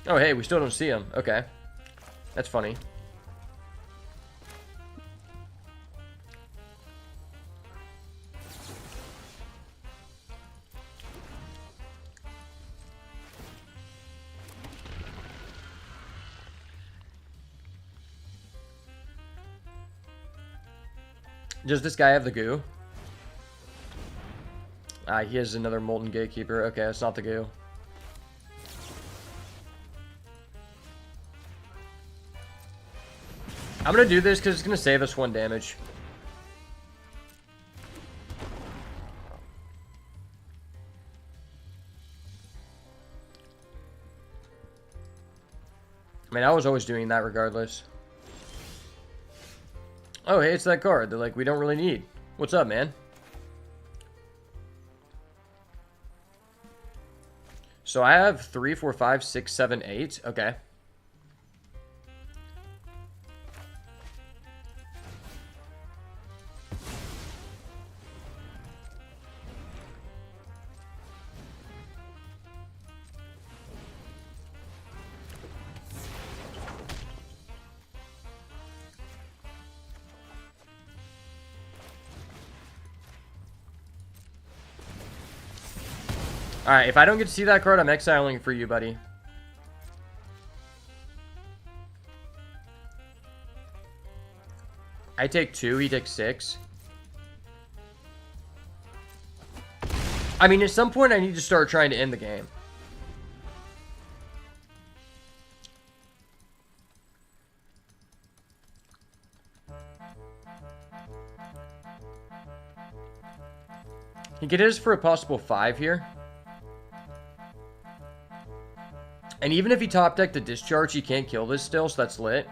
Oh, hey, we still don't see him. Okay. That's funny. Does this guy have the goo? He has another Molten Gatekeeper. Okay, that's not the goo. I'm gonna do this because it's gonna save us 1 damage. I mean, I was always doing that regardless. Oh, hey, it's that card that, like, we don't really need. What's up, man? So I have 3, 4, 5, 6, 7, 8. Okay. Alright, if I don't get to see that card, I'm exiling for you, buddy. I take 2, he takes 6. I mean, at some point I need to start trying to end the game. He could hit us for a possible 5 here. And even if he top decked the discharge, he can't kill this still, so that's lit.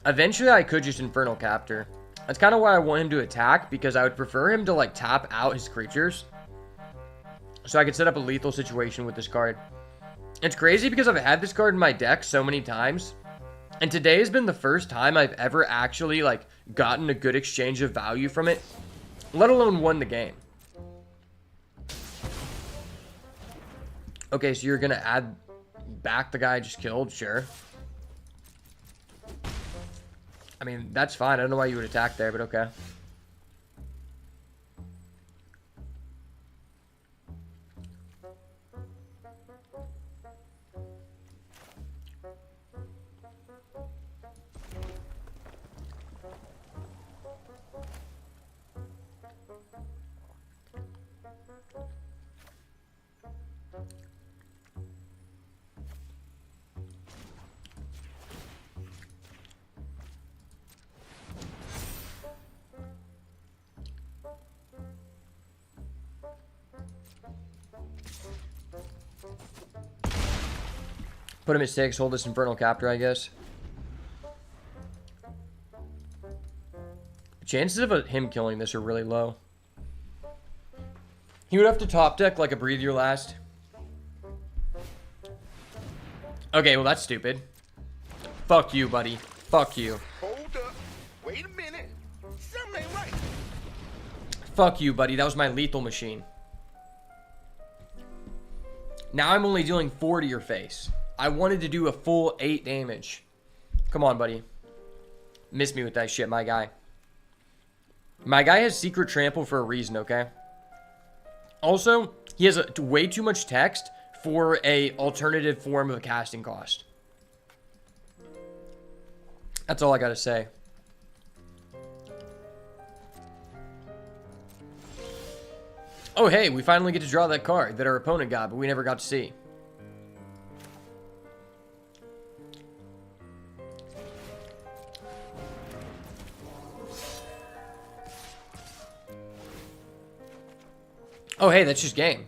Eventually, I could just Infernal Captor. That's kind of why I want him to attack, because I would prefer him to, like, tap out his creatures. So I could set up a lethal situation with this card. It's crazy because I've had this card in my deck so many times. And today has been the first time I've ever actually, like, gotten a good exchange of value from it. Let alone won the game. Okay, so you're going to add back the guy I just killed? Sure. I mean, that's fine. I don't know why you would attack there, but okay. Put him at 6. Hold this Infernal Captor, I guess. Chances of him killing this are really low. He would have to top deck like a Breathe Your Last. Okay, well that's stupid. Fuck you, buddy. Fuck you. Hold up. Wait a minute. Something ain't right. Fuck you, buddy. That was my lethal machine. Now I'm only dealing 4 to your face. I wanted to do a full 8 damage. Come on, buddy. Miss me with that shit, my guy. My guy has Secret Trample for a reason, okay? Also, he has way too much text for a alternative form of a casting cost. That's all I gotta say. Oh, hey, we finally get to draw that card that our opponent got, but we never got to see. Oh, hey, that's just game.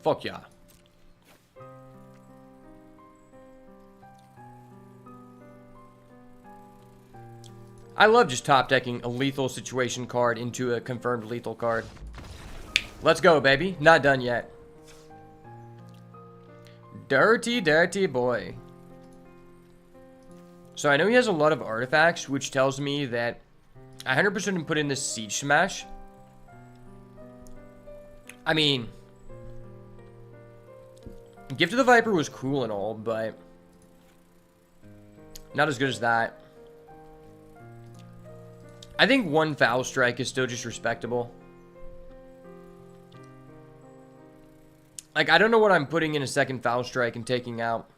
Fuck yeah. I love just top decking a lethal situation card into a confirmed lethal card. Let's go, baby. Not done yet. Dirty, dirty boy. So I know he has a lot of artifacts, which tells me that I 100% put in this Siege Smash. I mean, Gift of the Viper was cool and all, but not as good as that. I think 1 Foul Strike is still just respectable. Like, I don't know what I'm putting in a second Foul Strike and taking out.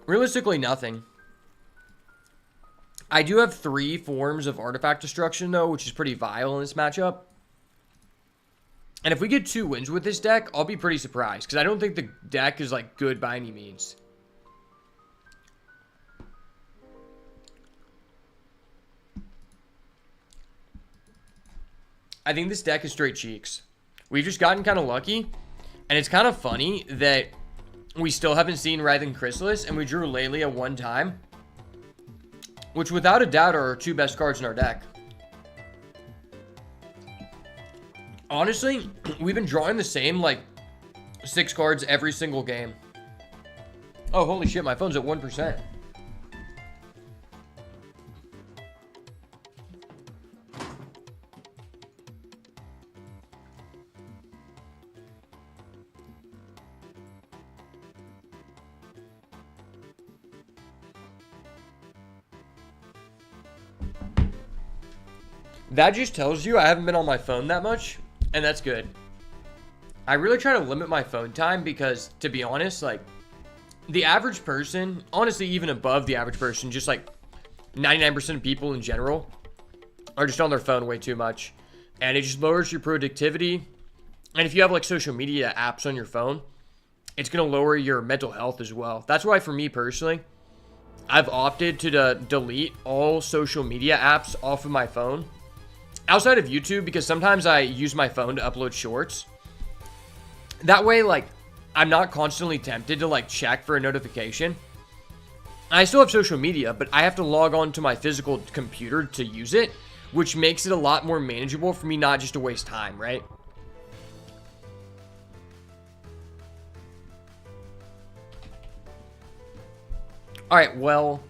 Realistically, nothing. I do have 3 forms of Artifact Destruction, though, which is pretty vile in this matchup. And if we get 2 wins with this deck, I'll be pretty surprised, because I don't think the deck is, like, good by any means. I think this deck is straight cheeks. We've just gotten kind of lucky, and it's kind of funny that we still haven't seen Writhing Chrysalis, and we drew Lelia 1 time, which without a doubt are our 2 best cards in our deck. Honestly, we've been drawing the same, like, 6 cards every single game. Oh, holy shit, my phone's at 1%. That just tells you I haven't been on my phone that much. And that's good. I really try to limit my phone time because, to be honest, like, the average person, honestly, even above the average person, just like 99% of people in general are just on their phone way too much. And it just lowers your productivity. And if you have like social media apps on your phone, it's going to lower your mental health as well. That's why for me personally, I've opted to delete all social media apps off of my phone. Outside of YouTube, because sometimes I use my phone to upload shorts. That way, like, I'm not constantly tempted to, like, check for a notification. I still have social media, but I have to log on to my physical computer to use it, which makes it a lot more manageable for me not just to waste time, right? Alright, well,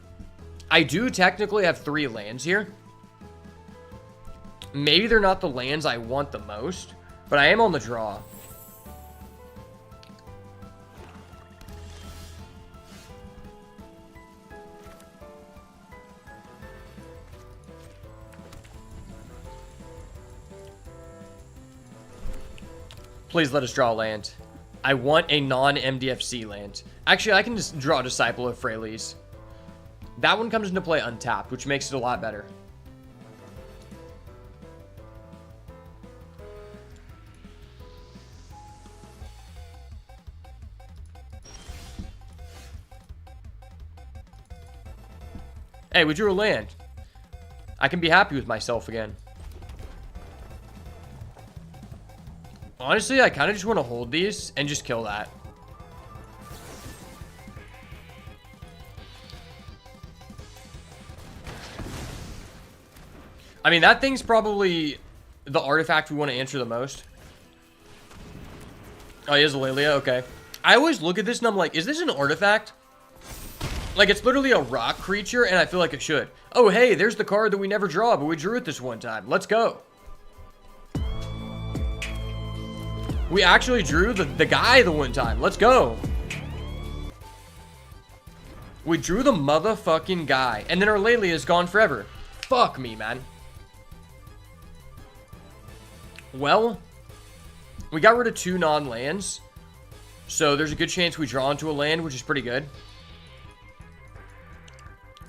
I do technically have 3 lands here. Maybe they're not the lands I want the most, but I am on the draw. Please let us draw a land. I want a non-MDFC land. Actually, I can just draw Disciple of Freyalise. That one comes into play untapped, which makes it a lot better. Hey, we drew a land. I can be happy with myself again. Honestly, I kind of just want to hold these and just kill that. I mean, that thing's probably the artifact we want to answer the most. Oh, he has a Lelia? Okay. I always look at this and I'm like, is this an artifact? Like, it's literally a rock creature, and I feel like it should. Oh, hey, there's the card that we never draw, but we drew it this one time. Let's go. We actually drew the guy the one time. Let's go. We drew the motherfucking guy. And then our Lelia is gone forever. Fuck me, man. Well, we got rid of 2 non-lands. So there's a good chance we draw into a land, which is pretty good.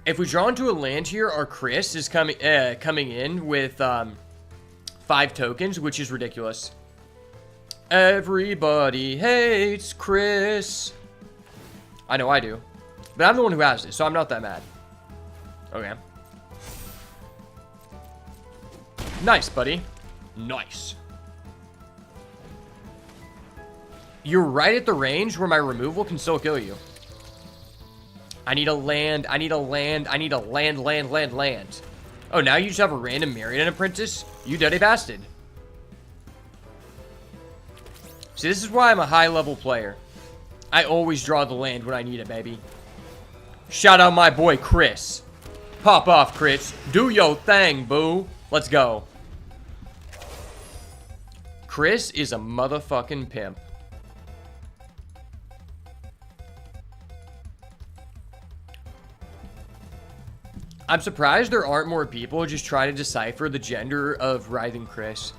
If we draw into a land here, our Chris is coming in with 5 tokens, which is ridiculous. Everybody hates Chris. I know I do. But I'm the one who has this, so I'm not that mad. Okay. Nice, buddy. Nice. You're right at the range where my removal can still kill you. I need a land. I need a land. I need a land. Oh, now you just have a random Marion Apprentice? You dirty bastard. See, this is why I'm a high-level player. I always draw the land when I need it, baby. Shout out my boy, Chris. Pop off, Chris. Do your thing, boo. Let's go. Chris is a motherfucking pimp. I'm surprised there aren't more people just trying to decipher the gender of Writhing Chris.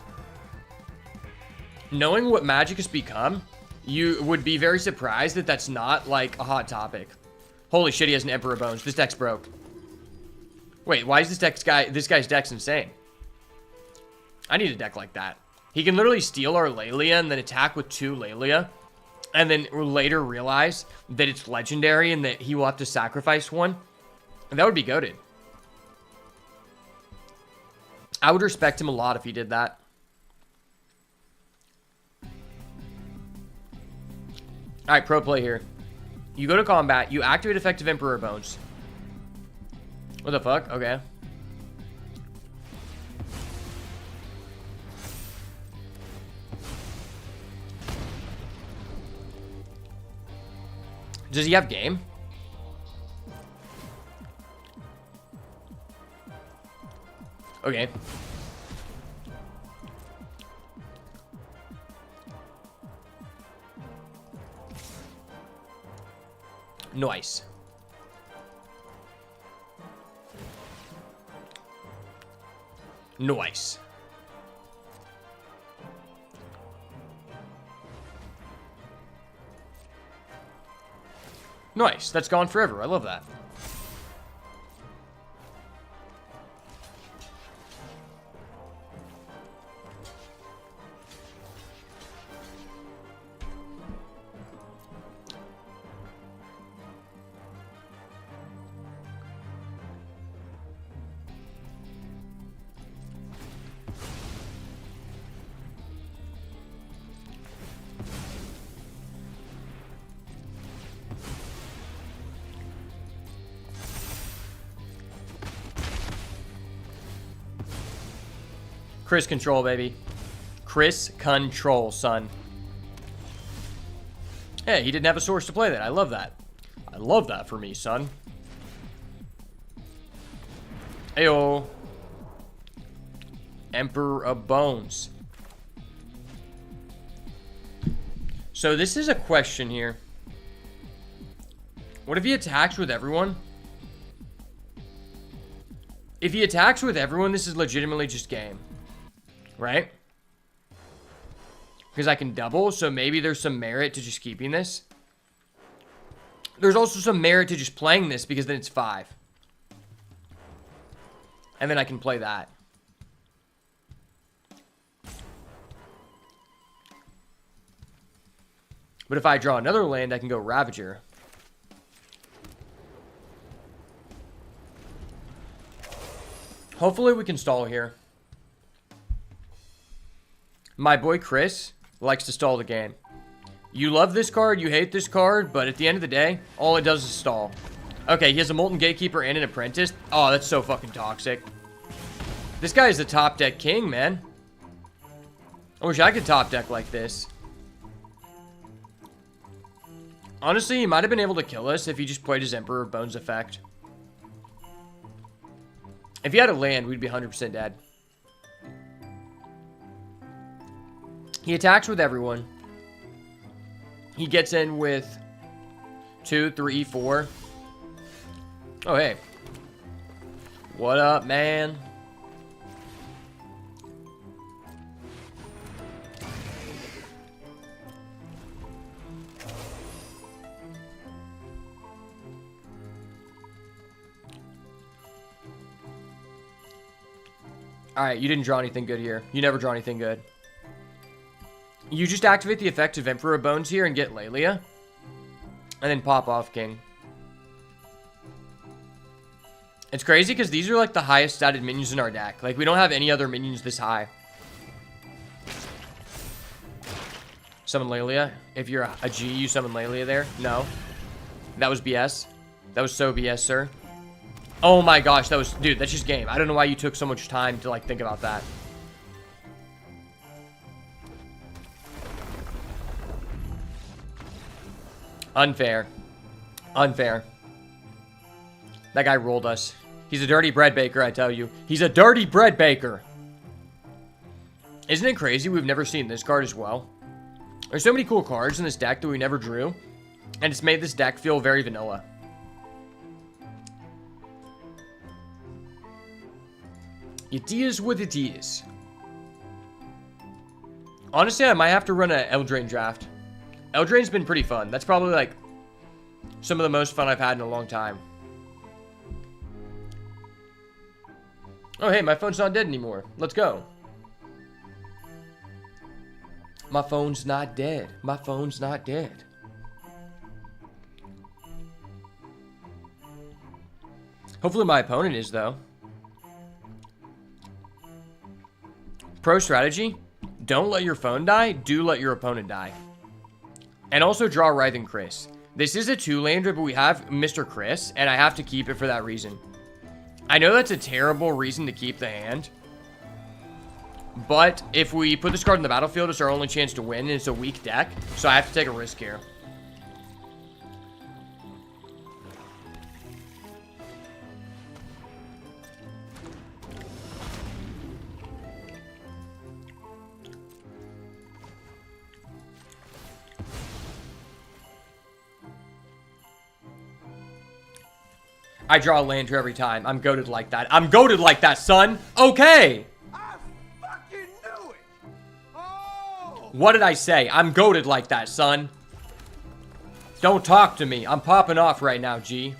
Knowing what Magic has become, you would be very surprised that that's not, like, a hot topic. Holy shit, he has an Emperor Bones. This deck's broke. Wait, why is this guy's deck's insane? I need a deck like that. He can literally steal our Lelia and then attack with 2 Lelia. And then later realize that it's legendary and that he will have to sacrifice one. And that would be goated. I would respect him a lot if he did that. Alright, pro play here. You go to combat, you activate effective Emperor Bones. What the fuck? Okay. Does he have game? Okay. Nice. Nice. Nice. That's gone forever. I love that. Chris control, baby. Chris control, son. Hey, he didn't have a source to play that. I love that. I love that for me, son. Ayo. Emperor of Bones. So this is a question here. What if he attacks with everyone? If he attacks with everyone, this is legitimately just game. Right? Because I can double, so maybe there's some merit to just keeping this. There's also some merit to just playing this, because then it's 5. And then I can play that. But if I draw another land, I can go Ravager. Hopefully we can stall here. My boy Chris likes to stall the game. You love this card, you hate this card, but at the end of the day, all it does is stall. Okay, he has a Molten Gatekeeper and an Apprentice. Oh, that's so fucking toxic. This guy is a top deck king, man. I wish I could top deck like this. Honestly, he might have been able to kill us if he just played his Emperor of Bones effect. If he had a land, we'd be 100% dead. He attacks with everyone. He gets in with 2, 3, 4. Oh, hey. What up, man? Alright, you didn't draw anything good here. You never draw anything good. You just activate the effect of Emperor of Bones here and get Lelia. And then pop off King. It's crazy because these are like the highest statted minions in our deck. Like, we don't have any other minions this high. Summon Lelia. If you're a G, you summon Lelia there. No. That was BS. That was so BS, sir. Oh my gosh, that was... Dude, that's just game. I don't know why you took so much time to, like, think about that. Unfair. Unfair. That guy rolled us. He's a dirty bread baker, I tell you. He's a dirty bread baker. Isn't it crazy we've never seen this card as well? There's so many cool cards in this deck that we never drew. And it's made this deck feel very vanilla. It is what it is. Honestly, I might have to run an Eldraine draft. Eldraine's been pretty fun. That's probably like some of the most fun I've had in a long time. Oh, hey, my phone's not dead anymore. Let's go. My phone's not dead. My phone's not dead. Hopefully my opponent is, though. Pro strategy, don't let your phone die, do let your opponent die. And also draw Writhing Chris. This is a 2-lander, but we have Mr. Chris, and I have to keep it for that reason. I know that's a terrible reason to keep the hand, but if we put this card in the battlefield, it's our only chance to win, and it's a weak deck, so I have to take a risk here. I draw a Landry every time. I'm goated like that. I'm goated like that, son. Okay. I fucking knew it. Oh. What did I say? I'm goated like that, son. Don't talk to me. I'm popping off right now, G.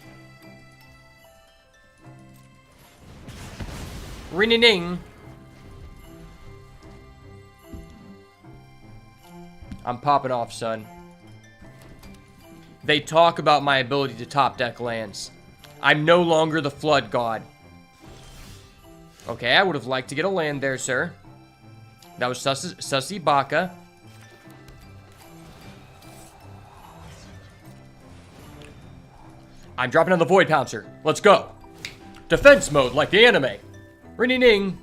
Ring-a-ding. I'm popping off, son. They talk about my ability to top deck lands. I'm no longer the Flood God. Okay, I would have liked to get a land there, sir. That was Sussy Baka. I'm dropping on the Void Pouncer. Let's go. Defense mode like the anime. Ring-a-ding.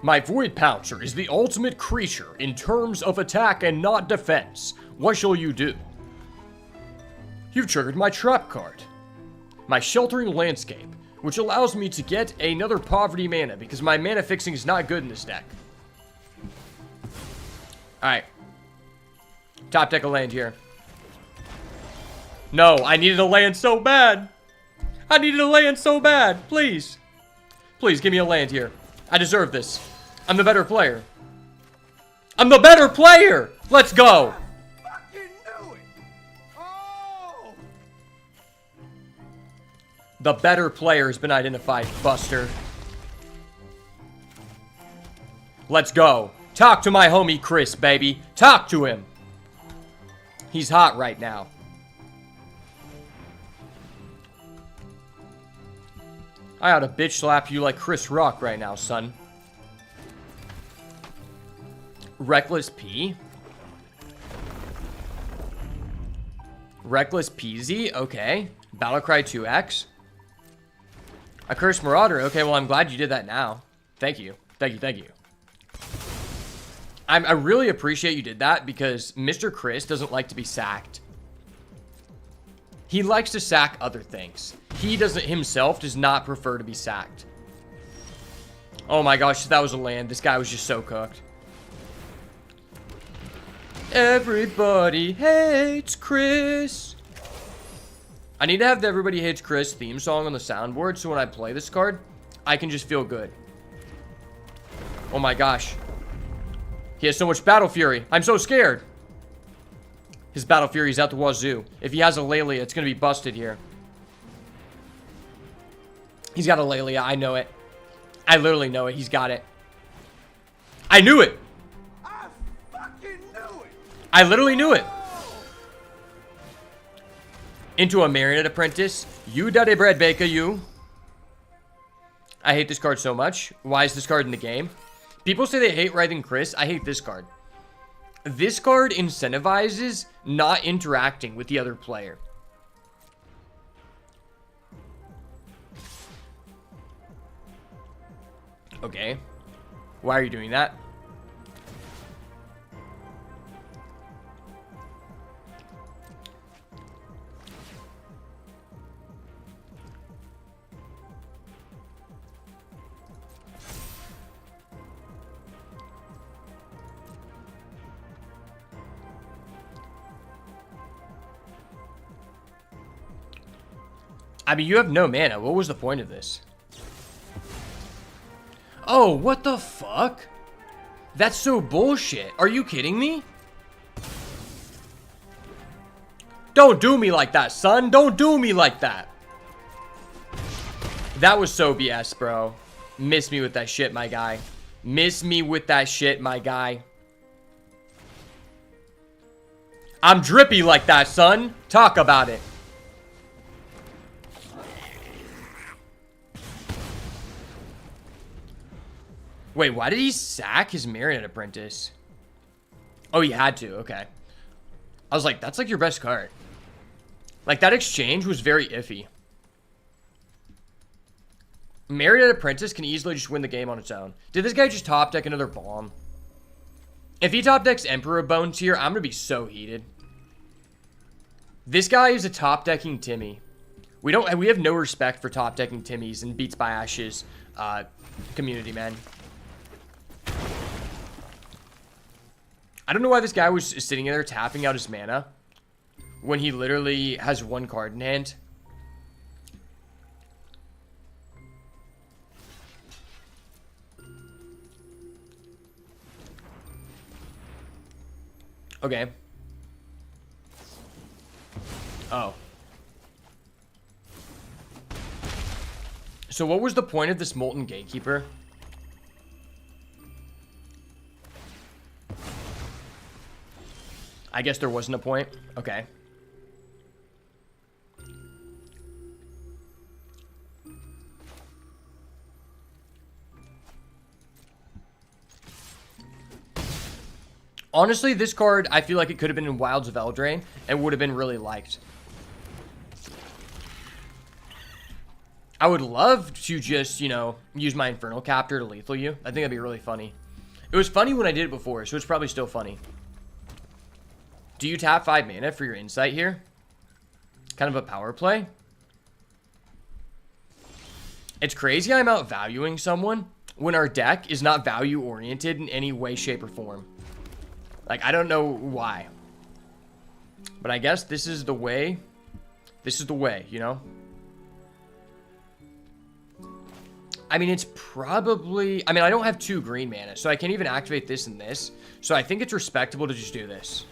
My Void Pouncer is the ultimate creature in terms of attack and not defense. What shall you do? You've triggered my trap card. My Sheltering Landscape, which allows me to get another Poverty mana because my mana fixing is not good in this deck. Alright. Top deck a land here. No, I needed a land so bad. I needed a land so bad. Please. Please, give me a land here. I deserve this. I'm the better player. I'm the better player! Let's go! I fucking knew it. Oh. The better player has been identified, Buster. Let's go. Talk to my homie Chris, baby. Talk to him. He's hot right now. I ought to bitch slap you like Chris Rock right now, son. Reckless P? Reckless Peasy? Okay. Battlecry 2x. A Cursed Marauder. Okay, well, I'm glad you did that now. Thank you. Thank you, thank you. I really appreciate you did that because Mr. Chris doesn't like to be sacked. He likes to sack other things. He doesn't, himself does not prefer to be sacked. Oh my gosh, that was a land. This guy was just so cooked. Everybody hates Chris. I need to have the Everybody Hates Chris theme song on the soundboard so when I play this card, I can just feel good. Oh my gosh. He has so much Battle Fury. I'm so scared. His Battle Fury is out the wazoo. If he has a Lelia, it's going to be busted here. He's got a Lelia. I know it. I literally know it. He's got it. I knew it. I fucking knew it. I literally knew it. Into a Marionette Apprentice. You daddy bread baker, you. I hate this card so much. Why is this card in the game? People say they hate Writhing Chris. I hate this card. This card incentivizes not interacting with the other player. Okay. Why are you doing that? I mean, you have no mana. What was the point of this? Oh, what the fuck? That's so bullshit. Are you kidding me? Don't do me like that, son. Don't do me like that. That was so BS, bro. Miss me with that shit, my guy. Miss me with that shit, my guy. I'm drippy like that, son. Talk about it. Wait, why did he sack his Marionette Apprentice? Oh, he had to. Okay. I was like, that's like your best card. Like, that exchange was very iffy. Marionette Apprentice can easily just win the game on its own. Did this guy just top deck another bomb? If he top decks Emperor Bones here, I'm going to be so heated. This guy is a top decking Timmy. We have no respect for top decking Timmys and Beats by Ashes community, man. I don't know why this guy was sitting there tapping out his mana when he literally has one card in hand. Okay. Oh. So what was the point of this Molten Gatekeeper? I guess there wasn't a point. Okay. Honestly, this card, I feel like it could have been in Wilds of Eldraine and would have been really liked. I would love to just, you know, use my Infernal Captor to lethal you. I think that'd be really funny. It was funny when I did it before, so it's probably still funny. Do you tap 5 mana for your insight here? Kind of a power play. It's crazy I'm outvaluing someone when our deck is not value oriented in any way, shape, or form. Like, I don't know why. But I guess this is the way. This is the way, you know? I mean, it's probably... I mean, I don't have 2 green mana, so I can't even activate this and this. So I think it's respectable to just do this.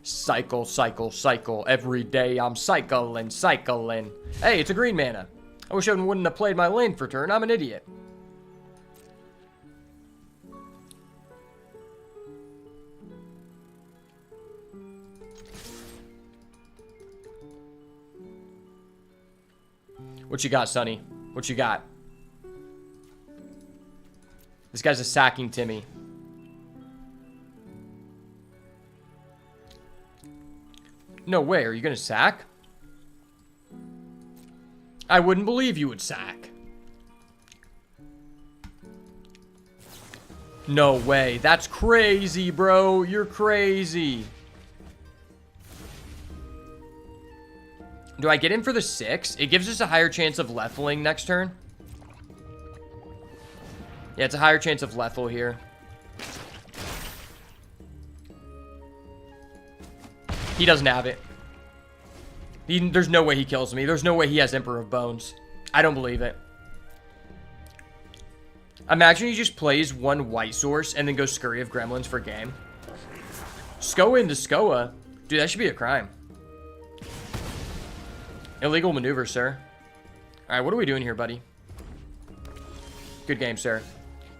Cycle, cycle, cycle. Every day I'm cycling, cycling. Hey, it's a green mana. I wish I wouldn't have played my lane for turn. I'm an idiot. What you got, Sonny? What you got? This guy's a sacking Timmy. No way. Are you going to sack? I wouldn't believe you would sack. No way. That's crazy, bro. You're crazy. Do I get in for the 6? It gives us a higher chance of leveling next turn. Yeah, it's a higher chance of lethal here. He doesn't have it. There's no way he kills me. There's no way he has Emperor of Bones. I don't believe it. Imagine he just plays one white source and then goes Scurry of Gremlins for game. Skoa into Skoa. Dude, that should be a crime. Illegal maneuver, sir. Alright, what are we doing here, buddy? Good game, sir.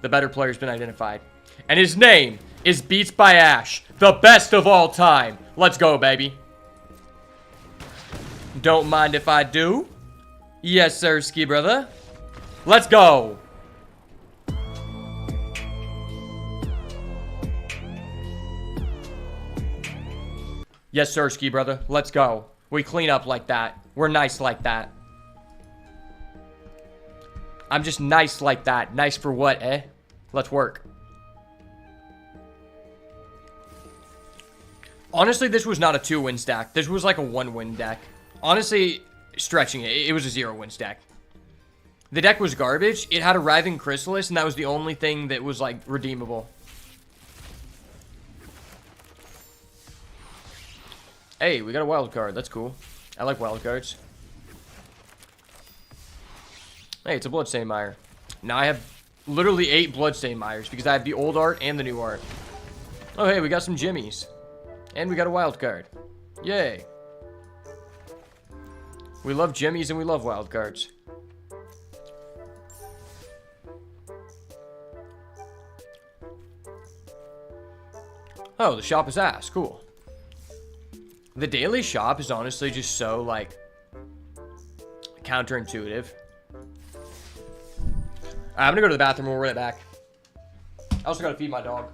The better player's been identified. And his name is Beats by Ash. The best of all time. Let's go, baby. Don't mind if I do. Yes, sir, ski brother. Let's go. Yes, sir, ski brother. Let's go. We clean up like that. We're nice like that. I'm just nice like that. Nice for what, eh? Let's work. Honestly, this was not a 2-win stack. This was like a 1-win deck. Honestly, stretching it, it was a 0-win stack. The deck was garbage. It had a Writhing Chrysalis, and that was the only thing that was, like, redeemable. Hey, we got a wild card. That's cool. I like wild cards. Hey, it's a Bloodstained Mire. Now I have literally 8 Bloodstained Mires because I have the old art and the new art. Oh, hey, we got some Jimmies. And we got a wild card. Yay. We love Jimmies and we love wild cards. Oh, the shop is ass. Cool. The daily shop is honestly just so, like, counterintuitive. I'm gonna go to the bathroom. We'll be right back. I also gotta feed my dog.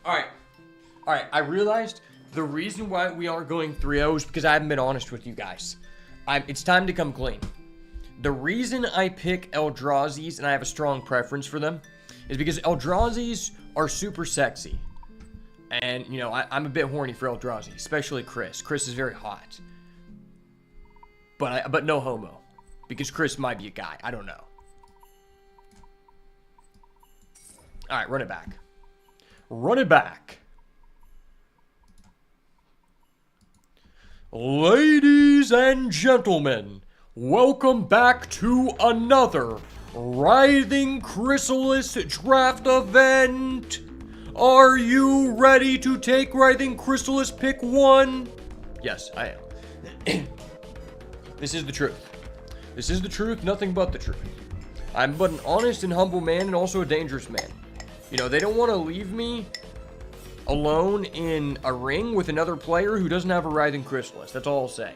Alright. Alright, I realized the reason why we aren't going 3-0 is because I haven't been honest with you guys. It's time to come clean. The reason I pick Eldrazi's, and I have a strong preference for them, is because Eldrazi's are super sexy. And, you know, I'm a bit horny for Eldrazi, especially Chris. Chris is very hot. But no homo. Because Chris might be a guy. I don't know. Alright, run it back. Run it back. Ladies and gentlemen, welcome back to another Writhing Chrysalis draft event. Are you ready to take Writhing Chrysalis pick 1? Yes, I am. This is the truth. This is the truth, nothing but the truth. I'm but an honest and humble man and also a dangerous man. You know, they don't want to leave me alone in a ring with another player who doesn't have a Writhing Chrysalis. That's all I'll say.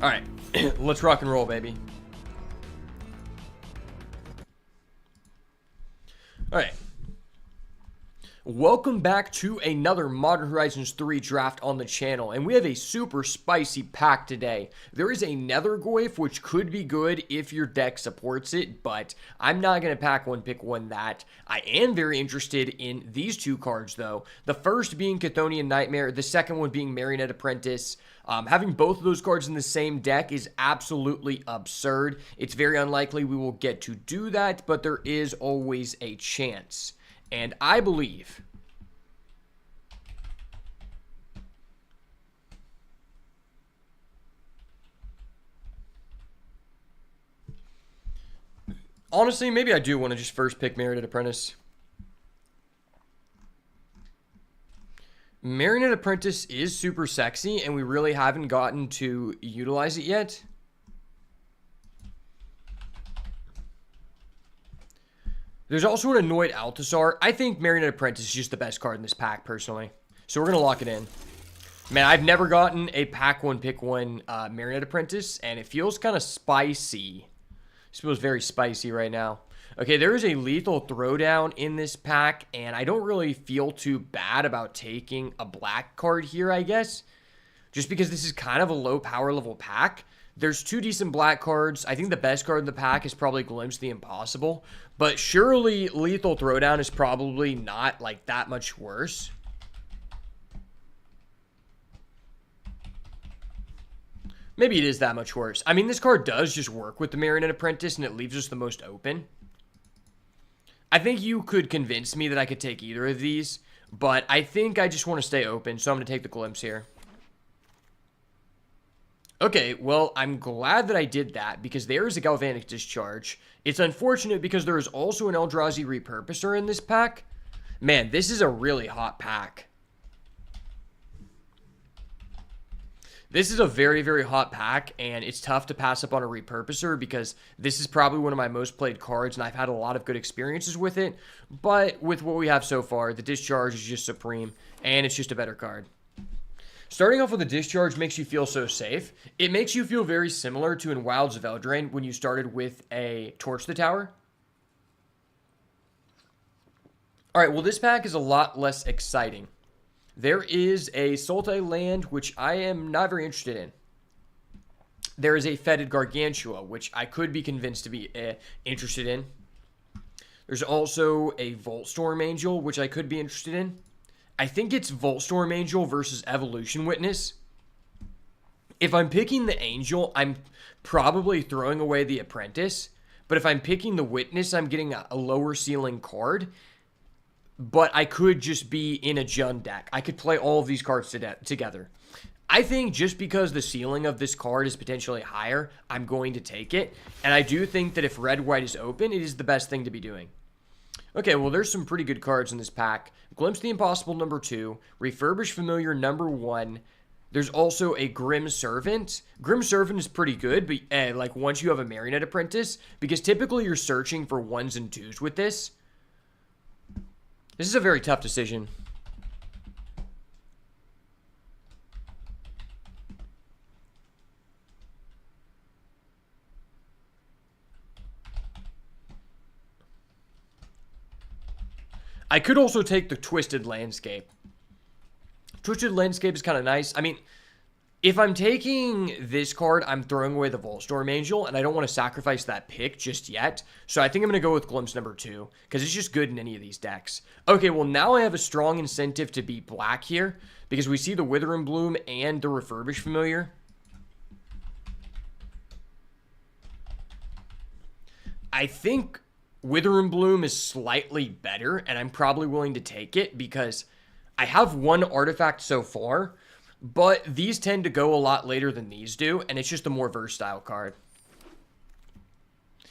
Alright, let's rock and roll, baby. Alright. Welcome back to another Modern Horizons 3 draft on the channel, and we have a super spicy pack today. There is a Nethergoyf, which could be good if your deck supports it, but I'm not going to pick one that. I am very interested in these two cards, though. The first being Chthonian Nightmare, the second one being Marionette Apprentice. Having both of those cards in the same deck is absolutely absurd. It's very unlikely we will get to do that, but there is always a chance. And I believe honestly, maybe I do want to just first pick Marionette Apprentice. Marionette Apprentice is super sexy, and we really haven't gotten to utilize it yet. There's also an Annoyed Althazar. I think Marionette Apprentice is just the best card in this pack, personally. So we're going to lock it in. Man, I've never gotten a pack 1, pick 1 Marionette Apprentice, and it feels kind of spicy. It feels very spicy right now. Okay, there is a Lethal Throwdown in this pack, and I don't really feel too bad about taking a black card here, I guess. Just because this is kind of a low power level pack. There's two decent black cards. I think the best card in the pack is probably Glimpse the Impossible. But surely Lethal Throwdown is probably not like that much worse. Maybe it is that much worse. I mean, this card does just work with the Marionette Apprentice, and it leaves us the most open. I think you could convince me that I could take either of these, but I think I just want to stay open, so I'm going to take the Glimpse here. Okay, well, I'm glad that I did that, because there is a Galvanic Discharge. It's unfortunate because there is also an Eldrazi Repurposer in this pack. Man, this is a really hot pack. This is a very, very hot pack, and it's tough to pass up on a Repurposer because this is probably one of my most played cards, and I've had a lot of good experiences with it. But with what we have so far, the Discharge is just supreme, and it's just a better card. Starting off with a Discharge makes you feel so safe. It makes you feel very similar to in Wilds of Eldraine when you started with a Torch the Tower. Alright, well this pack is a lot less exciting. There is a Sultai land, which I am not very interested in. There is a Fetid Gargantua, which I could be convinced to be interested in. There's also a Voltstorm Angel, which I could be interested in. I think it's Voltstorm Angel versus Evolution Witness. If I'm picking the Angel, I'm probably throwing away the Apprentice. But if I'm picking the Witness, I'm getting a lower ceiling card. But I could just be in a Jund deck. I could play all of these cards together. I think just because the ceiling of this card is potentially higher, I'm going to take it. And I do think that if red-white is open, it is the best thing to be doing. Okay, well, there's some pretty good cards in this pack. Glimpse the Impossible, number 2. Refurbish Familiar, number 1. There's also a Grim Servant. Grim Servant is pretty good, but like once you have a Marionette Apprentice, because typically you're searching for 1s and 2s with this. This is a very tough decision. I could also take the Twisted Landscape. Twisted Landscape is kind of nice. I mean, if I'm taking this card, I'm throwing away the Volstorm Angel, and I don't want to sacrifice that pick just yet. So I think I'm going to go with Glimpse number 2, because it's just good in any of these decks. Okay, well, now I have a strong incentive to beat black here, because we see the Wither and Bloom and the Refurbished Familiar. I think Wither and Bloom is slightly better, and I'm probably willing to take it because I have one artifact so far, but these tend to go a lot later than these do, and it's just a more versatile card.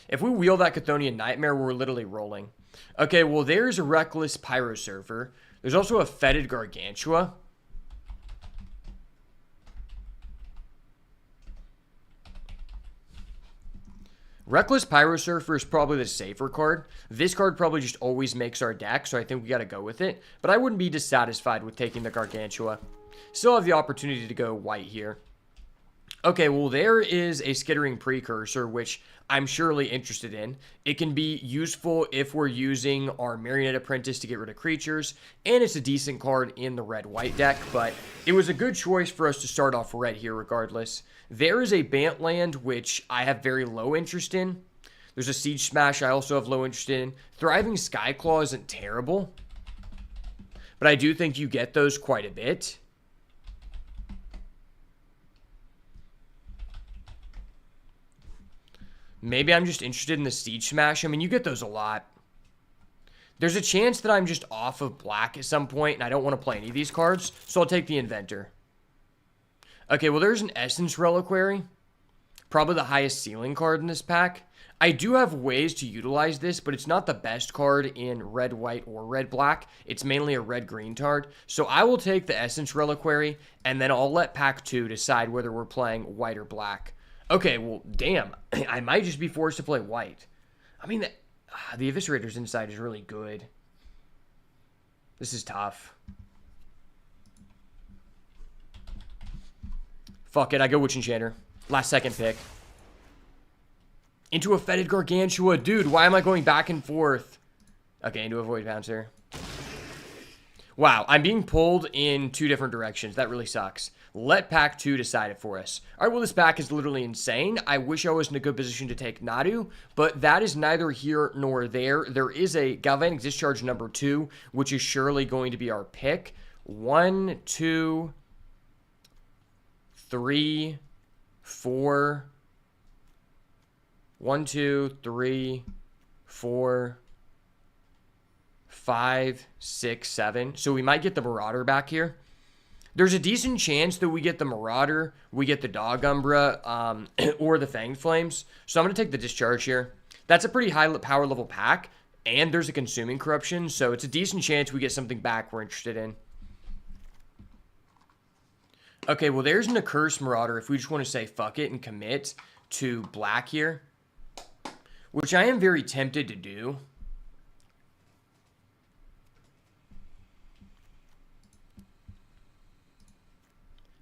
If we wheel that Chthonian Nightmare, we're literally rolling. Okay, well, there's a Reckless Pyrosurfer. There's also a Fetid Gargantua. Reckless Pyrosurfer is probably the safer card. This card probably just always makes our deck, so I think we got to go with it. But I wouldn't be dissatisfied with taking the Gargantua. Still have the opportunity to go white here. Okay, well, there is a Skittering Precursor, which I'm surely interested in. It can be useful if we're using our Marionette Apprentice to get rid of creatures, and it's a decent card in the red-white deck, but it was a good choice for us to start off red here regardless. There is a Bantland, which I have very low interest in. There's a Siege Smash I also have low interest in. Thriving Skyclaw isn't terrible, but I do think you get those quite a bit. Maybe I'm just interested in the Siege Smash. I mean, you get those a lot. There's a chance that I'm just off of black at some point, and I don't want to play any of these cards, so I'll take the Inventor. Okay, well, there's an Essence Reliquary. Probably the highest ceiling card in this pack. I do have ways to utilize this, but it's not the best card in red-white or red-black. It's mainly a red-green card. So I will take the Essence Reliquary, and then I'll let pack 2 decide whether we're playing white or black. Okay, well, damn. I might just be forced to play white. I mean, the Eviscerator's Insight is really good. This is tough. Fuck it, I go Witch Enchanter. Last second pick. Into a Fetid Gargantua. Dude, why am I going back and forth? Okay, into a Void Bouncer. Wow, I'm being pulled in 2 different directions. That really sucks. Let pack 2 decide it for us. All right, well, this pack is literally insane. I wish I was in a good position to take Nadu, but that is neither here nor there. There is a Galvanic Discharge number 2, which is surely going to be our pick. 1, 2, 3, 4. 1, 2, 3, 4, 5, 6, 7. So we might get the Marauder back here. There's a decent chance that we get the Marauder, we get the Dog Umbra, or the Fanged Flames. So I'm going to take the Discharge here. That's a pretty high power level pack, and there's a Consuming Corruption, so it's a decent chance we get something back we're interested in. Okay, well, there's an Accursed Marauder if we just want to say fuck it and commit to black here, which I am very tempted to do.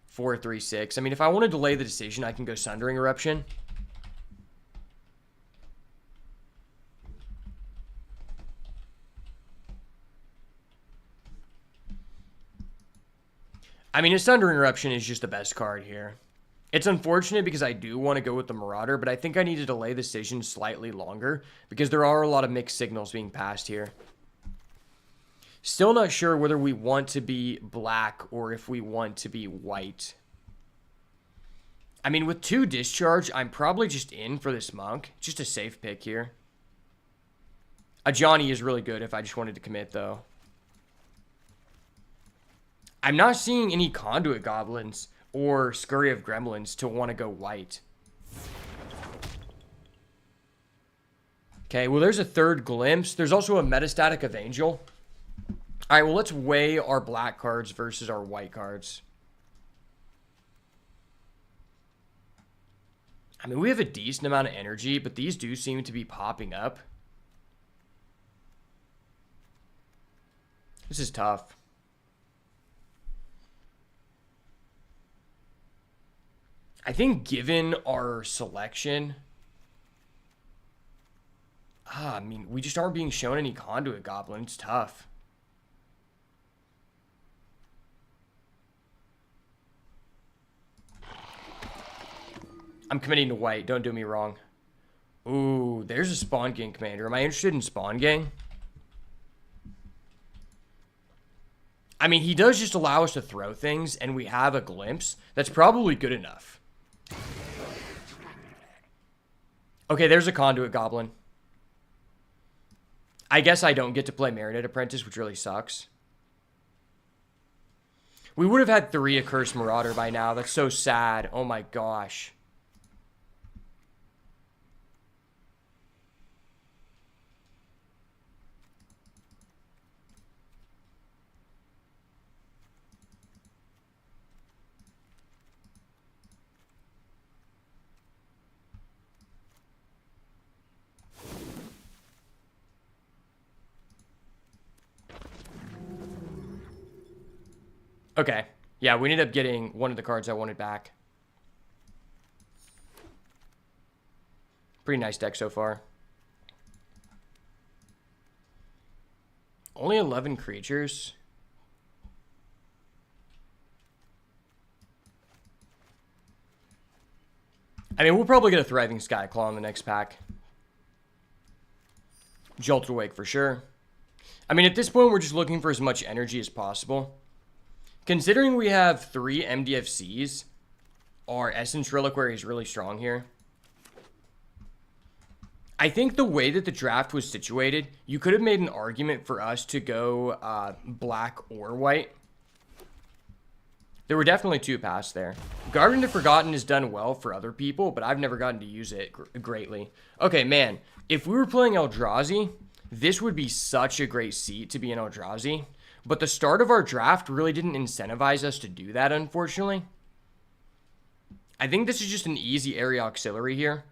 Four, 3, 6. I mean, if I want to delay the decision, I can go Sundering Eruption. I mean, a Sundering Eruption is just the best card here. It's unfortunate because I do want to go with the Marauder, but I think I need to delay the decision slightly longer because there are a lot of mixed signals being passed here. Still not sure whether we want to be black or if we want to be white. I mean, with 2 Discharge, I'm probably just in for this Monk. Just a safe pick here. A Johnny is really good if I just wanted to commit, though. I'm not seeing any Conduit Goblins or Scurry of Gremlins to want to go white. Okay, well, there's a 3rd Glimpse. There's also a Metastatic of Angel. All right, well, let's weigh our black cards versus our white cards. I mean, we have a decent amount of energy, but these do seem to be popping up. This is tough. I think given our selection... I mean, we just aren't being shown any Conduit Goblin. It's tough. I'm committing to white. Don't do me wrong. Ooh, there's a Spawn Gang commander. Am I interested in Spawn Gang? I mean, he does just allow us to throw things, and we have a glimpse. That's probably good enough. Okay, there's a Conduit Goblin. I guess I don't get to play Marinette Apprentice, which really sucks. We would have had 3 Accursed Marauder by now. That's so sad. Oh my gosh. Okay. Yeah, we ended up getting one of the cards I wanted back. Pretty nice deck so far. Only 11 creatures. I mean, we'll probably get a Thriving Skyclaw in the next pack. Jolted Awake for sure. I mean, at this point, we're just looking for as much energy as possible. Considering we have 3 MDFCs, our Essence Reliquary is really strong here. I think the way that the draft was situated, you could have made an argument for us to go black or white. There were definitely 2 paths there. Garden to Forgotten has done well for other people, but I've never gotten to use it greatly. Okay, man, if we were playing Eldrazi, this would be such a great seat to be in Eldrazi. But the start of our draft really didn't incentivize us to do that, unfortunately. I think this is just an easy area auxiliary here.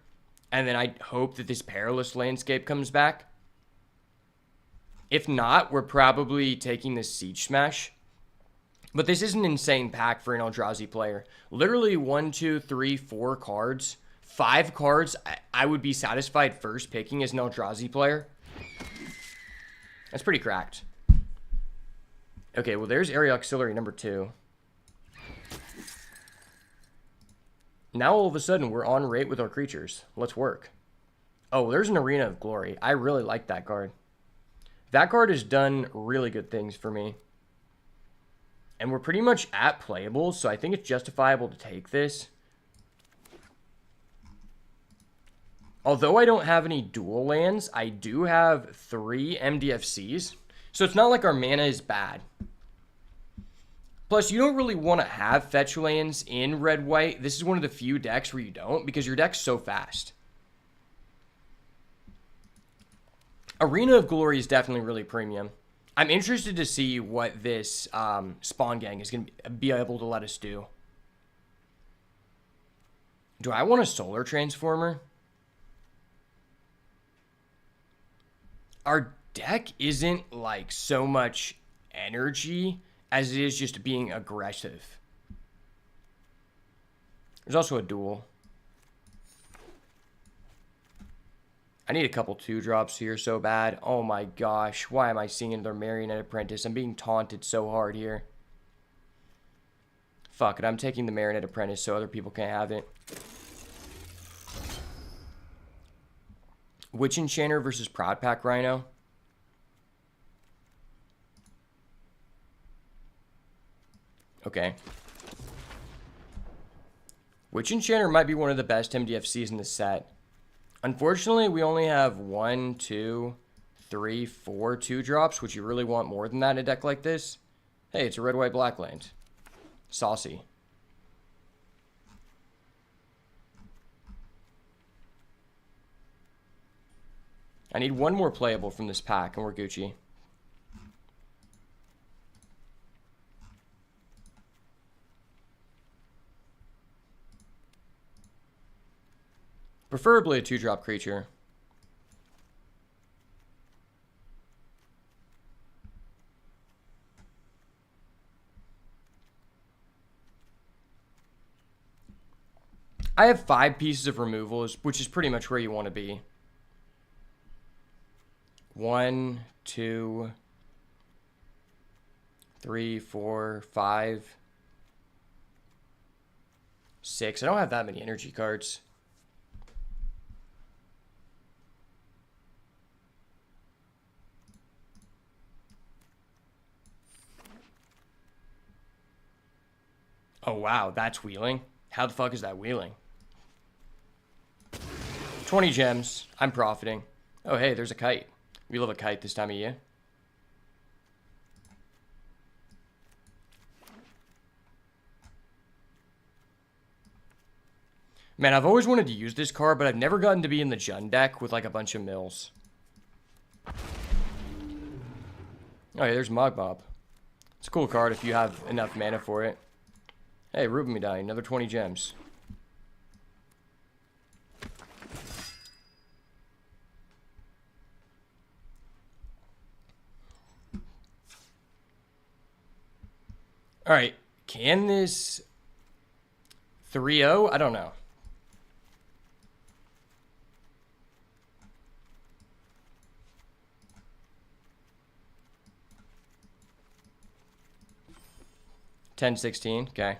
And then I hope that this Perilous Landscape comes back. If not, we're probably taking this Siege Smash. But this is an insane pack for an Eldrazi player. Literally 1, 2, 3, 4 cards. 5 cards I would be satisfied first picking as an Eldrazi player. That's pretty cracked. Okay, well, there's Area Auxiliary number 2. Now, all of a sudden, we're on rate with our creatures. Let's work. Oh, there's an Arena of Glory. I really like that card. That card has done really good things for me. And we're pretty much at playable, so I think it's justifiable to take this. Although I don't have any dual lands, I do have 3 MDFCs. So it's not like our mana is bad. Plus, you don't really want to have fetch lands in red-white. This is one of the few decks where you don't, because your deck's so fast. Arena of Glory is definitely really premium. I'm interested to see what this Spawn Gang is going to be able to let us do. Do I want a Solar Transformer? Our deck isn't like so much energy as it is just being aggressive. There's also a duel. I need a couple 2-drops here so bad. Oh my gosh. Why am I seeing another Marionette Apprentice? I'm being taunted so hard here. Fuck it. I'm taking the Marionette Apprentice so other people can't have it. Witch Enchanter versus Proud Pack Rhino. Okay. Witch Enchanter might be one of the best MDFCs in the set. Unfortunately, we only have 1, 2, 3, 4 2-drops, which you really want more than that in a deck like this. Hey, it's a red, white, black land. Saucy. I need 1 more playable from this pack, and we're Gucci. Preferably a 2-drop creature. I have 5 pieces of removals, which is pretty much where you want to be. 1, 2, 3, 4, 5, 6. I don't have that many energy cards. Oh, wow, that's wheeling. How the fuck is that wheeling? 20 gems. I'm profiting. Oh, hey, there's a kite. We love a kite this time of year. Man, I've always wanted to use this card, but I've never gotten to be in the Jund deck with like a bunch of mills. Oh, yeah, there's Mogmob. It's a cool card if you have enough mana for it. Hey, Ruben Medai, another 20 gems. Alright, can this 3-0? I don't know. $10-16, okay.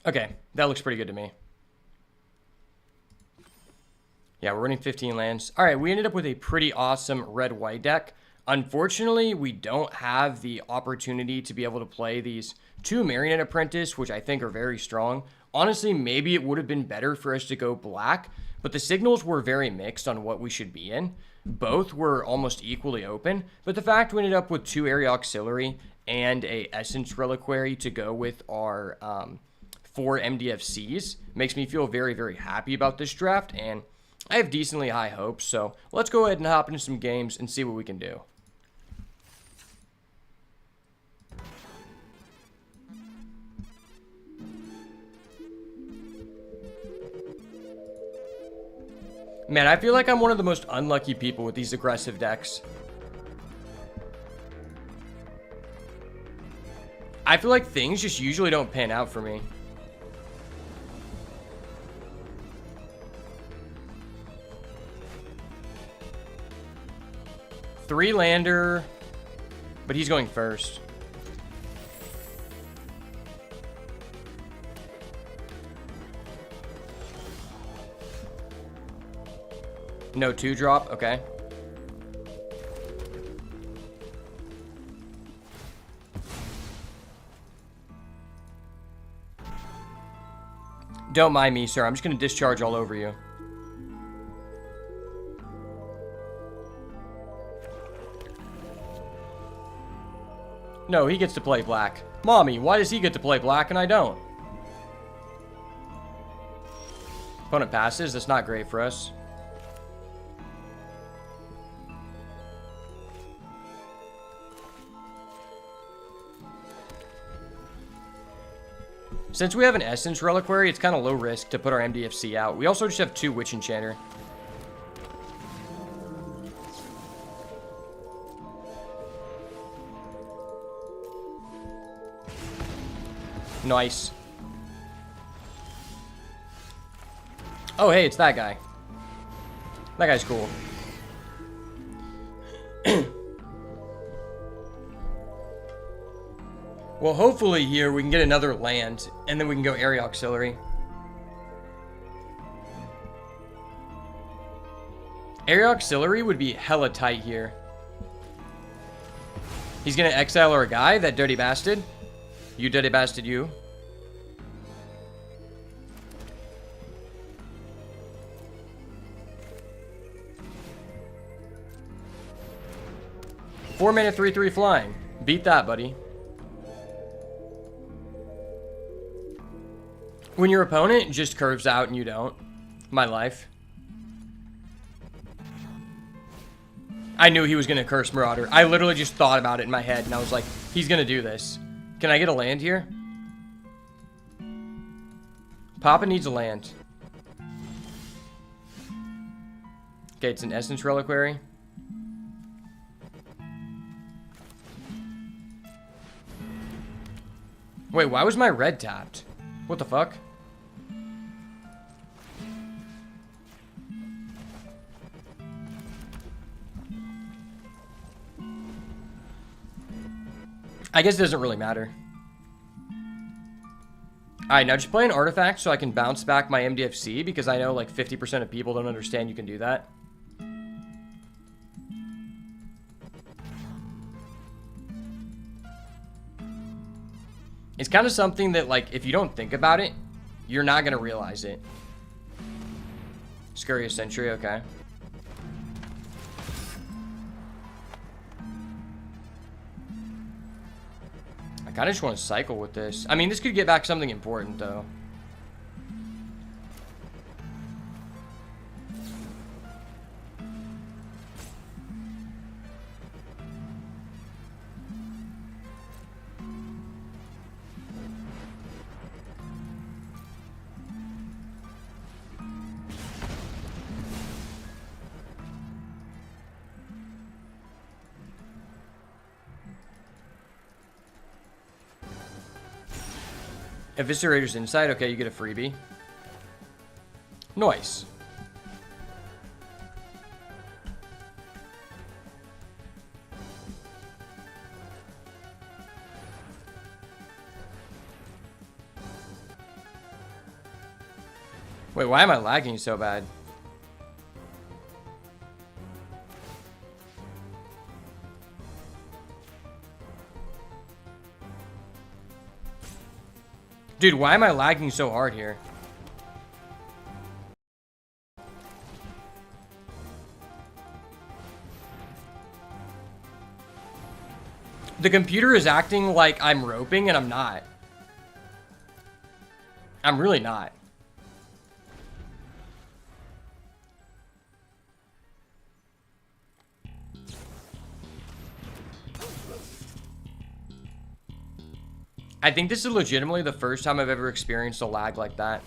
Okay, that looks pretty good to me. Yeah, we're running 15 lands. All right, we ended up with a pretty awesome red-white deck. Unfortunately, we don't have the opportunity to be able to play these 2 Marionette Apprentice, which I think are very strong. Honestly, maybe it would have been better for us to go black, but the signals were very mixed on what we should be in. Both were almost equally open, but the fact we ended up with 2 Area Auxiliary and a Essence Reliquary to go with our 4 MDFCs makes me feel very, very happy about this draft, and I have decently high hopes, so let's go ahead and hop into some games and see what we can do. Man, I feel like I'm one of the most unlucky people with these aggressive decks. I feel like things just usually don't pan out for me. Three lander, but he's going first. No 2-drop, okay. Don't mind me, sir. I'm just going to discharge all over you. No, he gets to play black. Mommy, why does he get to play black and I don't? Opponent passes. That's not great for us. Since we have an Essence Reliquary, it's kind of low risk to put our MDFC out. We also just have 2 Witch Enchanter. Nice. Oh, hey, it's that guy. That guy's cool. Well, hopefully here we can get another land, and then we can go Area Auxiliary. Area Auxiliary would be hella tight here. He's gonna exile our guy, that dirty bastard. You dirty bastard, you. 4 mana 3/3 flying. Beat that, buddy. When your opponent just curves out and you don't. My life. I knew he was going to curse Marauder. I literally just thought about it in my head and I was like, he's going to do this. Can I get a land here? Papa needs a land. Okay, it's an Essence Reliquary. Wait, why was my red tapped? What the fuck? I guess it doesn't really matter. Alright, now just play an artifact so I can bounce back my MDFC because I know like 50% of people don't understand you can do that. It's kind of something that, like, if you don't think about it, you're not going to realize it. Scurrious Sentry, okay. I kind of just want to cycle with this. I mean, this could get back something important, though. Eviscerator's Insight. Okay, you get a freebie. Nice. Wait, why am I lagging so bad? Dude, why am I lagging so hard here? The computer is acting like I'm roping and I'm not. I'm really not. I think this is legitimately the first time I've ever experienced a lag like that.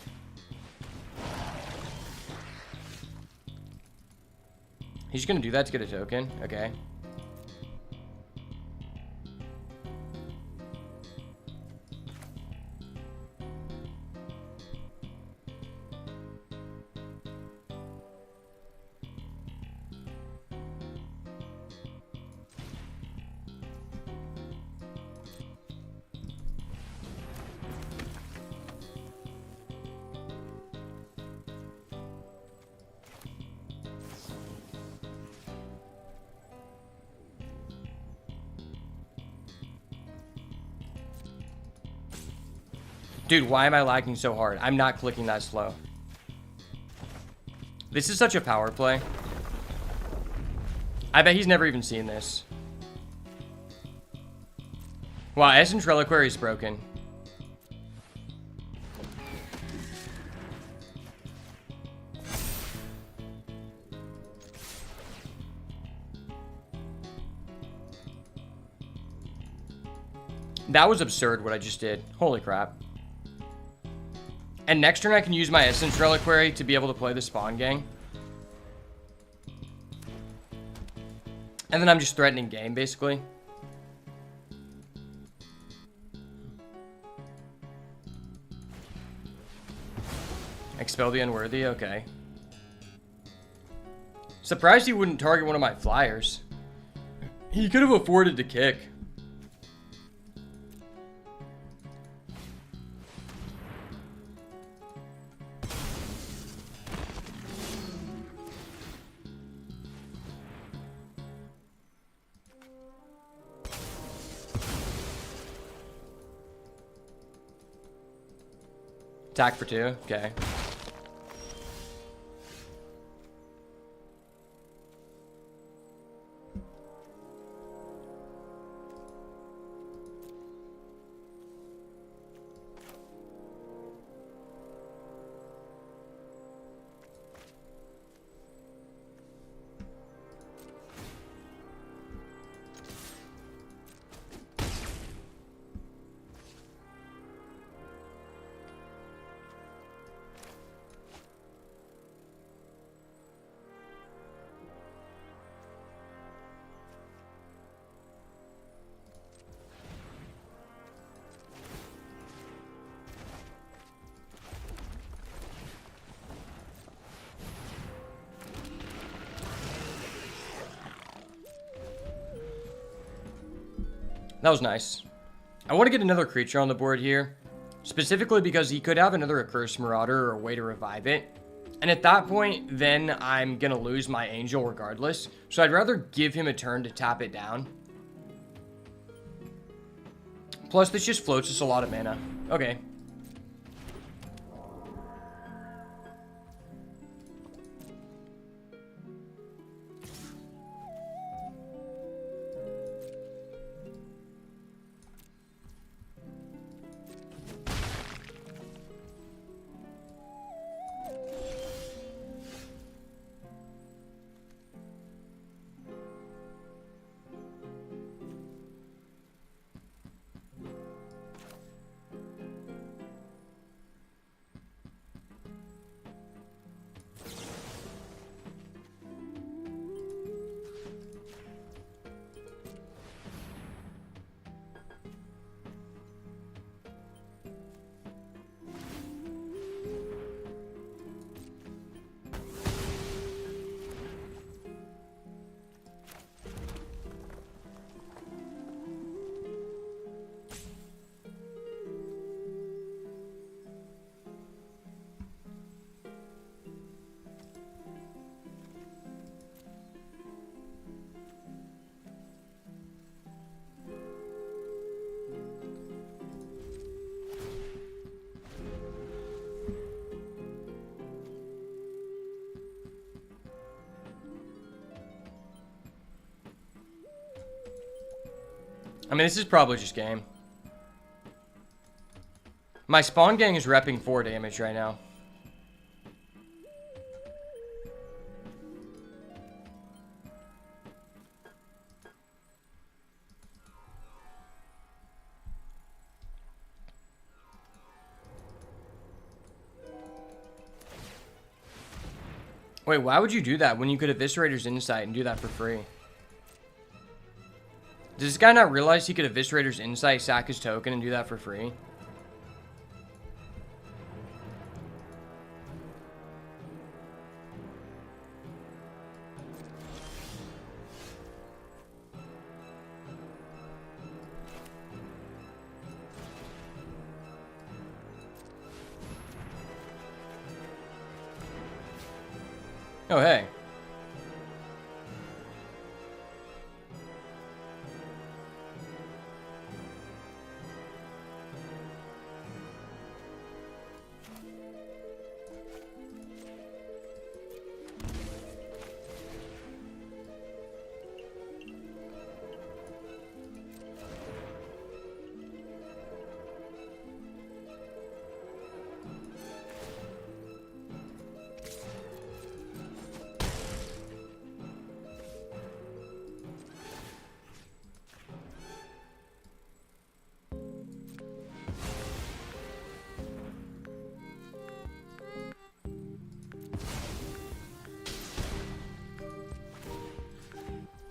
He's just gonna do that to get a token? Okay. Dude, why am I lagging so hard? I'm not clicking that slow. This is such a power play. I bet he's never even seen this. Wow, Essence Reliquary is broken. That was absurd what I just did. Holy crap. And next turn I can use my Essence Reliquary to be able to play the Spawn Gang. And then I'm just threatening game, basically. Expel the Unworthy, okay. Surprised he wouldn't target one of my flyers. He could have afforded to kick. Attack for 2, okay. That was nice. I want to get another creature on the board here. Specifically because he could have another Accursed Marauder or a way to revive it. And at that point, then I'm going to lose my Angel regardless. So I'd rather give him a turn to tap it down. Plus, this just floats us a lot of mana. Okay. I mean, this is probably just game. My spawn gang is repping 4 damage right now. Wait, why would you do that when you could Eviscerator's Insight and do that for free? Does this guy not realize he could Eviscerator's Insight, sack his token, and do that for free? Oh, hey.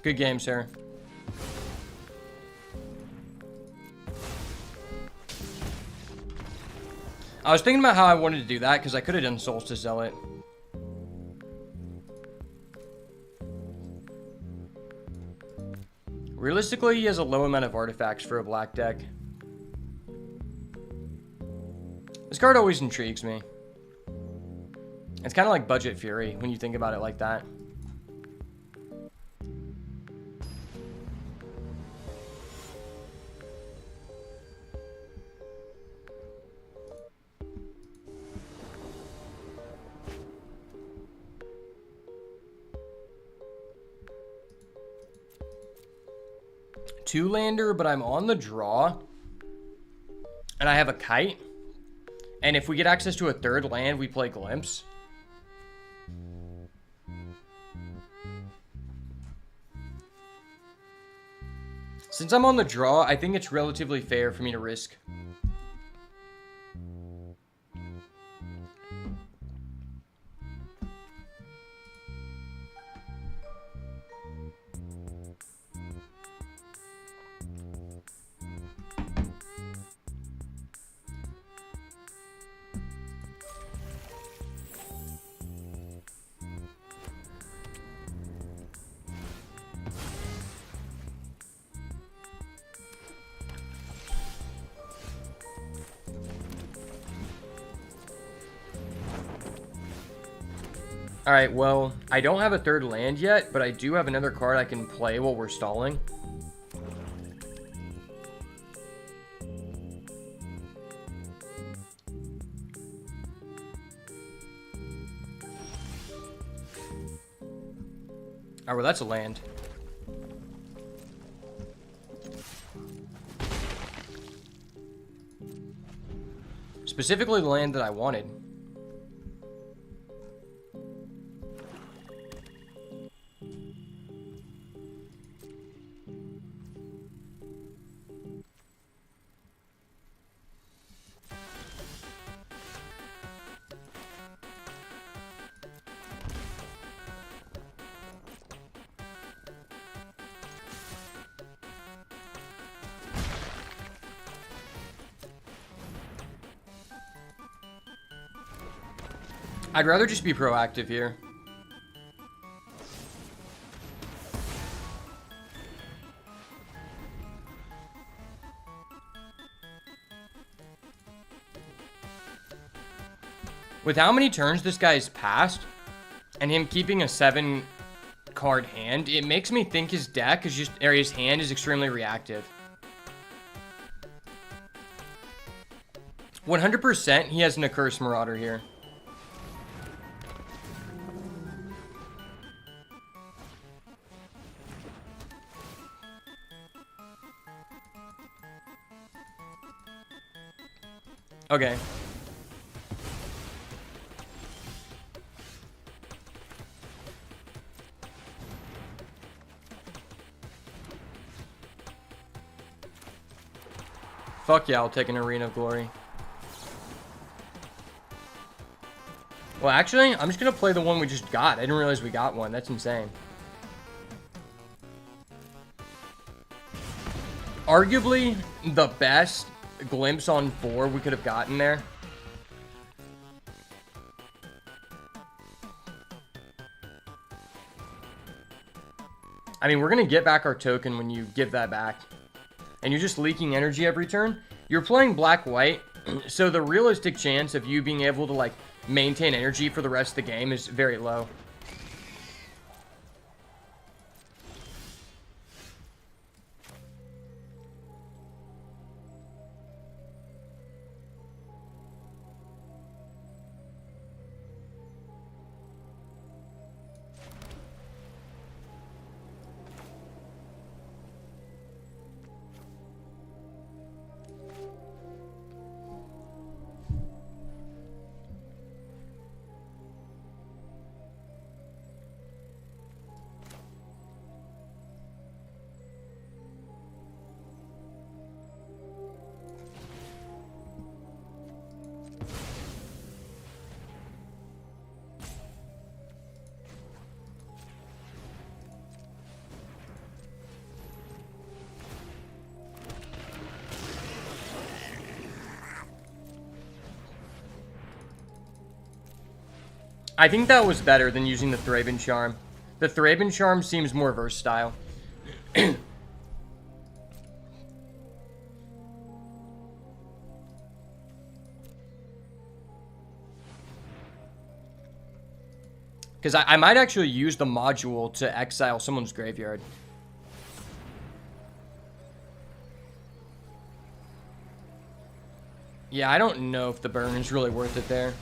Good game, sir. I was thinking about how I wanted to do that because I could have done Solstice Zealot. Realistically, he has a low amount of artifacts for a black deck. This card always intrigues me. It's kind of like Budget Fury when you think about it like that. Two-lander, but I'm on the draw. And I have a Kite. And if we get access to a third land, we play Glimpse. Since I'm on the draw, I think it's relatively fair for me to risk. Alright, well, I don't have a third land yet, but I do have another card I can play while we're stalling. Alright, well, that's a land. Specifically the land that I wanted. I'd rather just be proactive here. With how many turns this guy's passed, and him keeping a 7-card hand, it makes me think his deck is just, or his hand is extremely reactive. 100% he has an Accursed Marauder here. Okay. Fuck yeah, I'll take an Arena of Glory. Well, actually, I'm just gonna play the one we just got. I didn't realize we got one. That's insane. Arguably, the best glimpse on 4 we could have gotten there. I mean, we're gonna get back our token when you give that back. And you're just leaking energy every turn. You're playing black-white, so the realistic chance of you being able to, like, maintain energy for the rest of the game is very low. I think that was better than using the Thraben Charm. The Thraben Charm seems more versatile. Because I might actually use the module to exile someone's graveyard. Yeah, I don't know if the burn is really worth it there.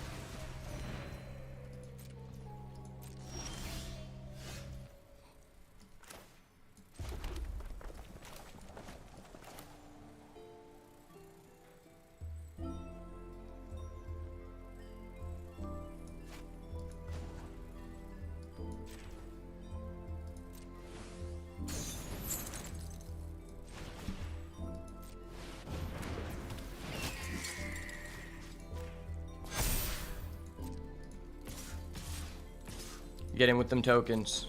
Get in with them tokens.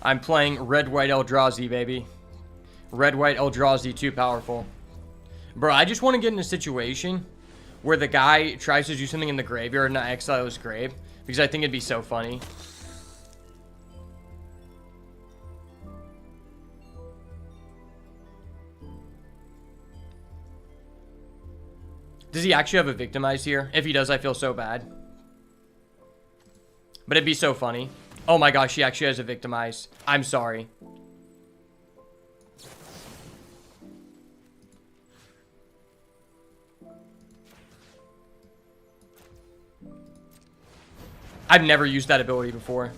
I'm playing Red-White Eldrazi, baby. Red-White Eldrazi, too powerful. Bro, I just want to get in a situation where the guy tries to do something in the graveyard and I exile his grave. Because I think it'd be so funny. Does he actually have a Victimize here? If he does, I feel so bad. But it'd be so funny. Oh my gosh, she actually has a victimize. I'm sorry. I've never used that ability before.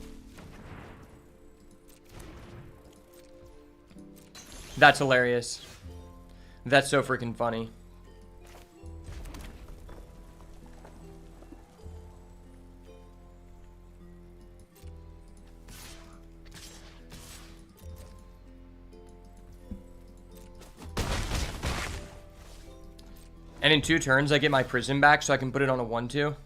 That's hilarious. That's so freaking funny. And in 2 turns, I get my prison back so I can put it on a 1-2.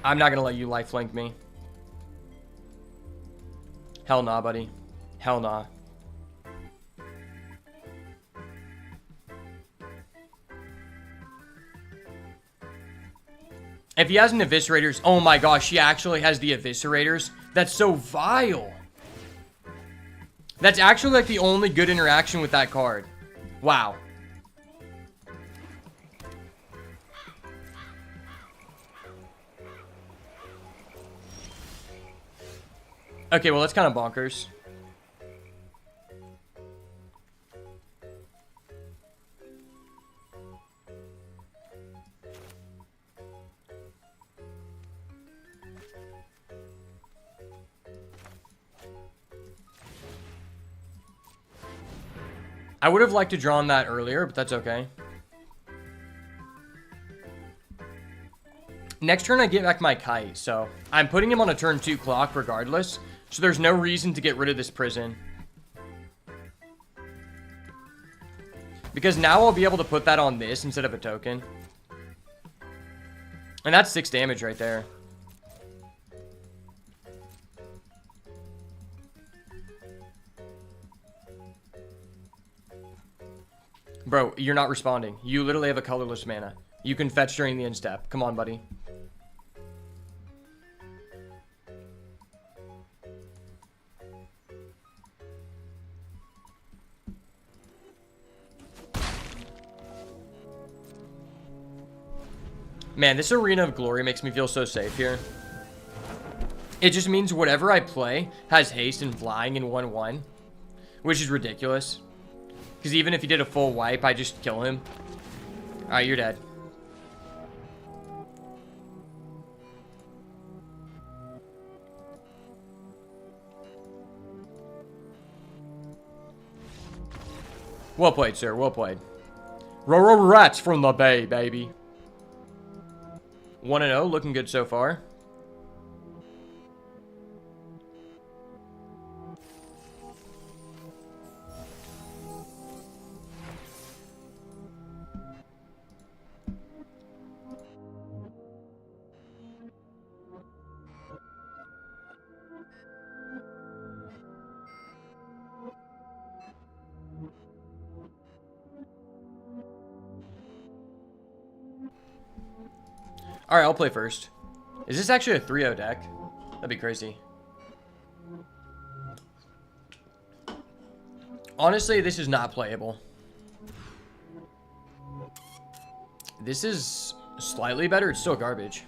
I'm not gonna let you lifelink me. Hell nah, buddy. Hell nah. If he has an Eviscerators, oh my gosh, he actually has the Eviscerators. That's so vile. That's actually like the only good interaction with that card. Wow. Okay, well, that's kind of bonkers. I would have liked to draw on that earlier, but that's okay. Next turn, I get back my kite, so I'm putting him on a turn 2 clock regardless. So there's no reason to get rid of this prison. Because now I'll be able to put that on this instead of a token. And that's 6 damage right there. Bro, you're not responding. You literally have a colorless mana. You can fetch during the end step. Come on, buddy. Man, this Arena of Glory makes me feel so safe here. It just means whatever I play has haste and flying in 1-1. Which is ridiculous. Because even if he did a full wipe, I just kill him. Alright, you're dead. Well played, sir. Well played. Rats from the Bay, baby. 1-0, looking good so far. Alright, I'll play first. Is this actually a 3-0 deck? That'd be crazy. Honestly, this is not playable. This is slightly better. It's still garbage.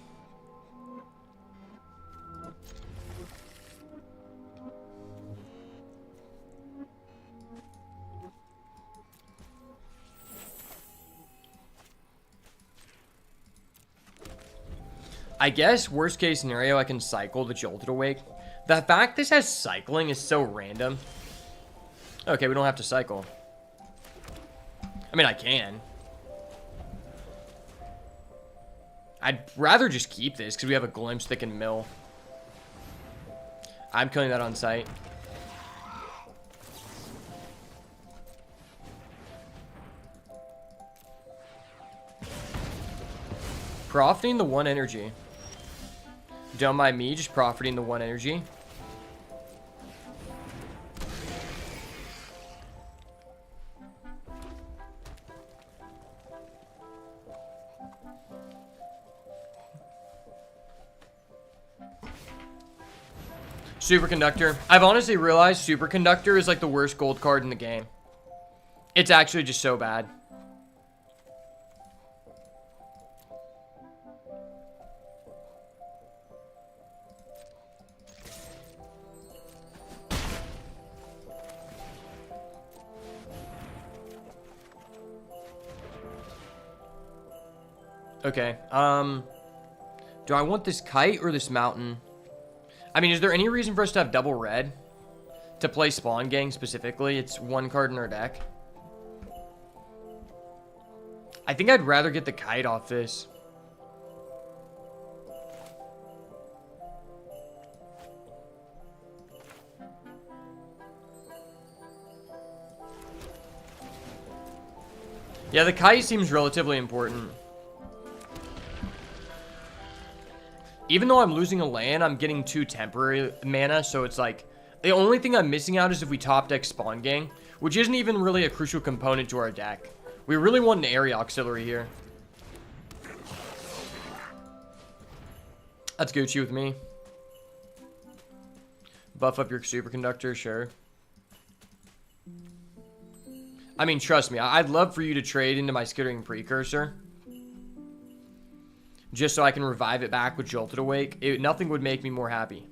I guess, worst case scenario, I can cycle the Jolted Awake. The fact this has cycling is so random. Okay, we don't have to cycle. I mean, I can. I'd rather just keep this because we have a Glimpse that can mill. I'm killing that on sight. Profiting the 1 energy. Don't mind me, just profiting the 1 energy. Superconductor. I've honestly realized Superconductor is like the worst gold card in the game. It's actually just so bad. Okay, do I want this kite or this mountain? I mean, is there any reason for us to have double red? To play Spawn Gang specifically? It's one card in our deck. I think I'd rather get the kite off this. Yeah, the kite seems relatively important. Even though I'm losing a land, I'm getting 2 temporary mana, so it's like... The only thing I'm missing out is if we top deck Spawn Gang, which isn't even really a crucial component to our deck. We really want an area auxiliary here. That's Gucci with me. Buff up your superconductor, sure. I mean, trust me, I'd love for you to trade into my Skittering Precursor. Just so I can revive it back with Jolted Awake. Nothing would make me more happy.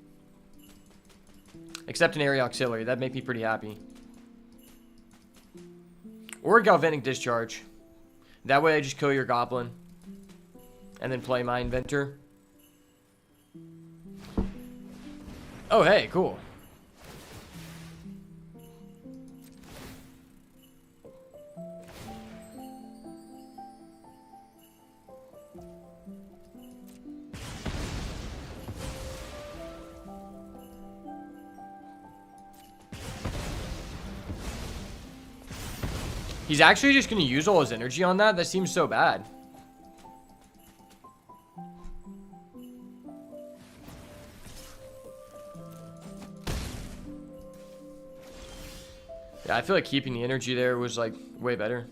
Except an area auxiliary. That'd make me pretty happy. Or a Galvanic Discharge. That way I just kill your Goblin. And then play my Inventor. Oh, hey, cool. He's actually just going to use all his energy on that? That seems so bad. Yeah, I feel like keeping the energy there was, like, way better.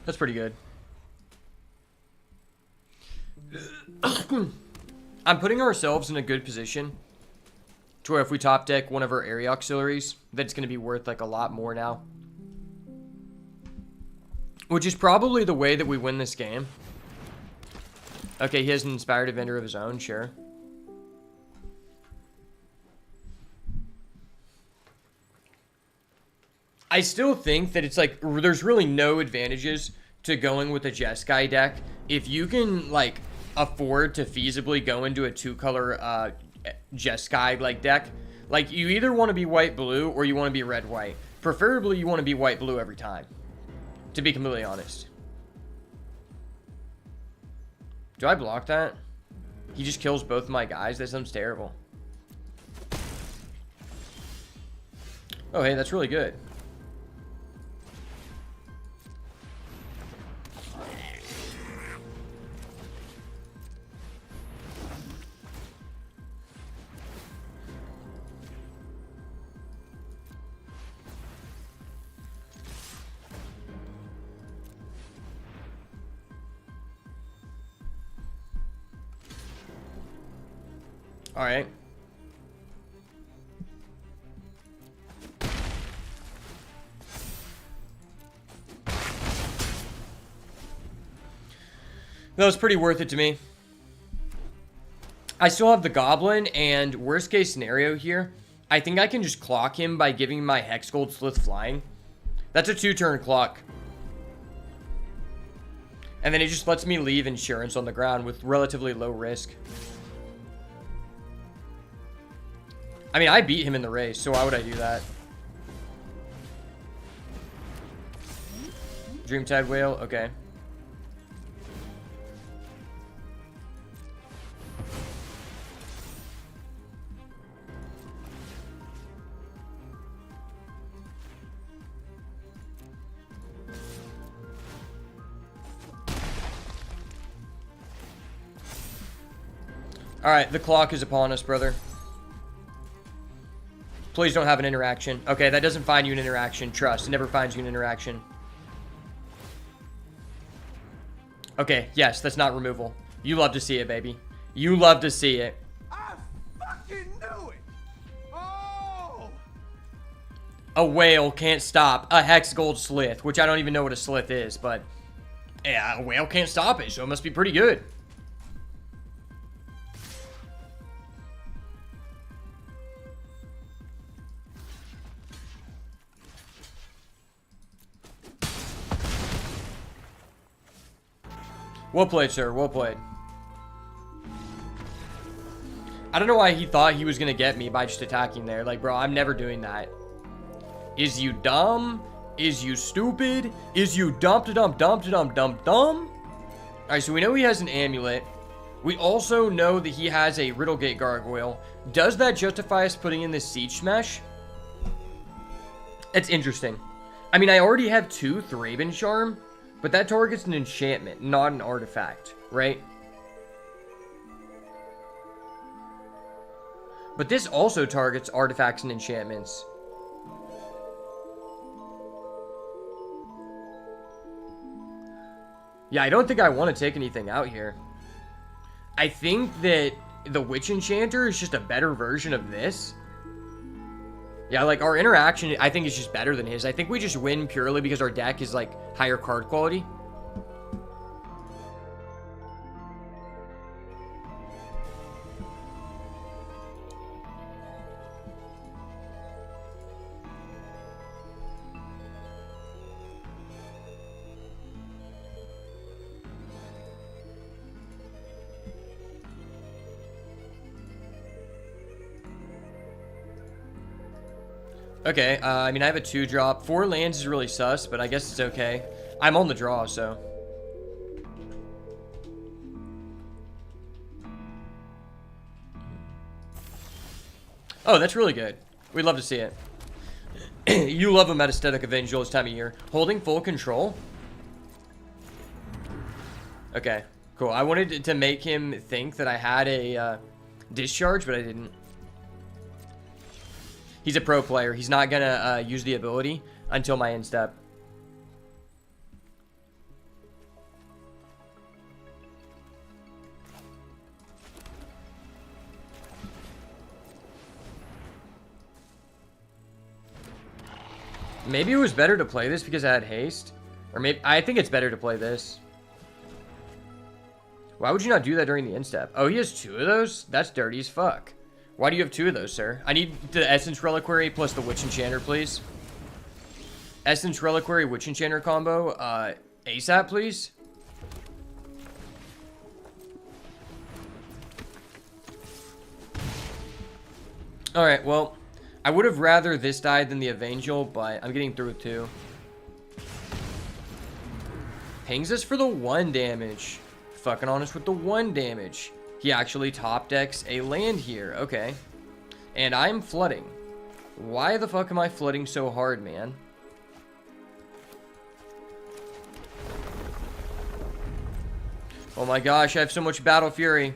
That's pretty good. I'm putting ourselves in a good position to where if we top deck one of our area auxiliaries, that's going to be worth like a lot more now. Which is probably the way that we win this game. Okay, he has an Inspired Avenger of his own, sure. I still think that it's like, there's really no advantages to going with a Jeskai deck. If you can, like, afford to feasibly go into a 2-color Jeskai, like, deck, like, you either want to be white-blue or you want to be red-white. Preferably, you want to be white-blue every time, to be completely honest. Do I block that? He just kills both my guys? That sounds terrible. Oh, hey, that's really good. All right. That was pretty worth it to me. I still have the Goblin, and worst case scenario here, I think I can just clock him by giving my Hex Gold Slith Flying. That's a 2-turn clock. And then it just lets me leave insurance on the ground with relatively low risk. I mean, I beat him in the race, so why would I do that? Dreamtide Whale, okay. Alright, the clock is upon us, brother. Please don't have an interaction. Okay, that doesn't find you an interaction. Trust, it never finds you an interaction. Okay, yes, that's not removal. You love to see it, baby. You love to see it. I fucking knew it. Oh. A whale can't stop a hex gold slith, which I don't even know what a slith is, but yeah, a whale can't stop it, so it must be pretty good. Well played, sir. Well played. I don't know why he thought he was going to get me by just attacking there. Like, bro, I'm never doing that. Is you dumb? Is you stupid? Is you dump-to-dump-dump-to-dump-dump-dump? Alright, so we know he has an amulet. We also know that he has a Riddlegate Gargoyle. Does that justify us putting in this Siege Smash? It's interesting. I mean, I already have 2 Thraben Charm, but that targets an enchantment, not an artifact, right? But this also targets artifacts and enchantments. Yeah, I don't think I want to take anything out here. I think that the Witch Enchanter is just a better version of this. Yeah, like, our interaction, I think, is just better than his. I think we just win purely because our deck is, like, higher card quality. Okay, I mean, I have a 2-drop. 4 lands is really sus, but I guess it's okay. I'm on the draw, so. Oh, that's really good. We'd love to see it. You love a Metastatic Avenger this time of year. Holding full control? Okay, cool. I wanted to make him think that I had a discharge, but I didn't. He's a pro player. He's not gonna use the ability until my end step. Maybe it was better to play this because I had haste. Or maybe I think it's better to play this. Why would you not do that during the end step? Oh, he has 2 of those? That's dirty as fuck. Why do you have 2 of those, sir? I need the Essence Reliquary plus the Witch Enchanter, please. Essence Reliquary, Witch Enchanter combo. ASAP, please. Alright, well, I would have rather this died than the Evangel, but I'm getting through with 2. Pings us for the 1 damage. Fucking honest with the 1 damage. He actually top decks a land here. Okay. And I'm flooding. Why the fuck am I flooding so hard, man? Oh my gosh, I have so much Battle Fury.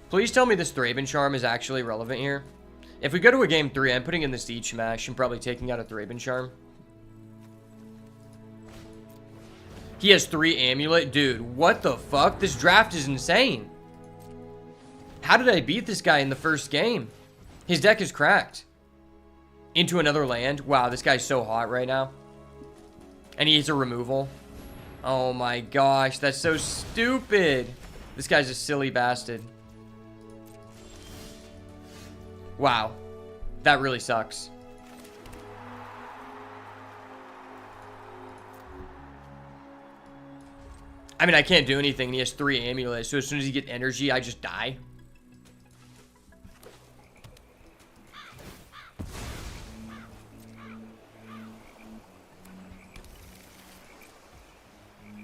Please tell me this Thraben Charm is actually relevant here. If we go to a game 3, I'm putting in the Siege Smash and probably taking out a Thraben Charm. He has 3 Amulet. Dude, what the fuck? This draft is insane. How did I beat this guy in the first game? His deck is cracked. Into another land. Wow, this guy's so hot right now. And he has a removal. Oh my gosh, that's so stupid. This guy's a silly bastard. Wow. That really sucks. I mean, I can't do anything, and he has 3 amulets, so as soon as he gets energy, I just die.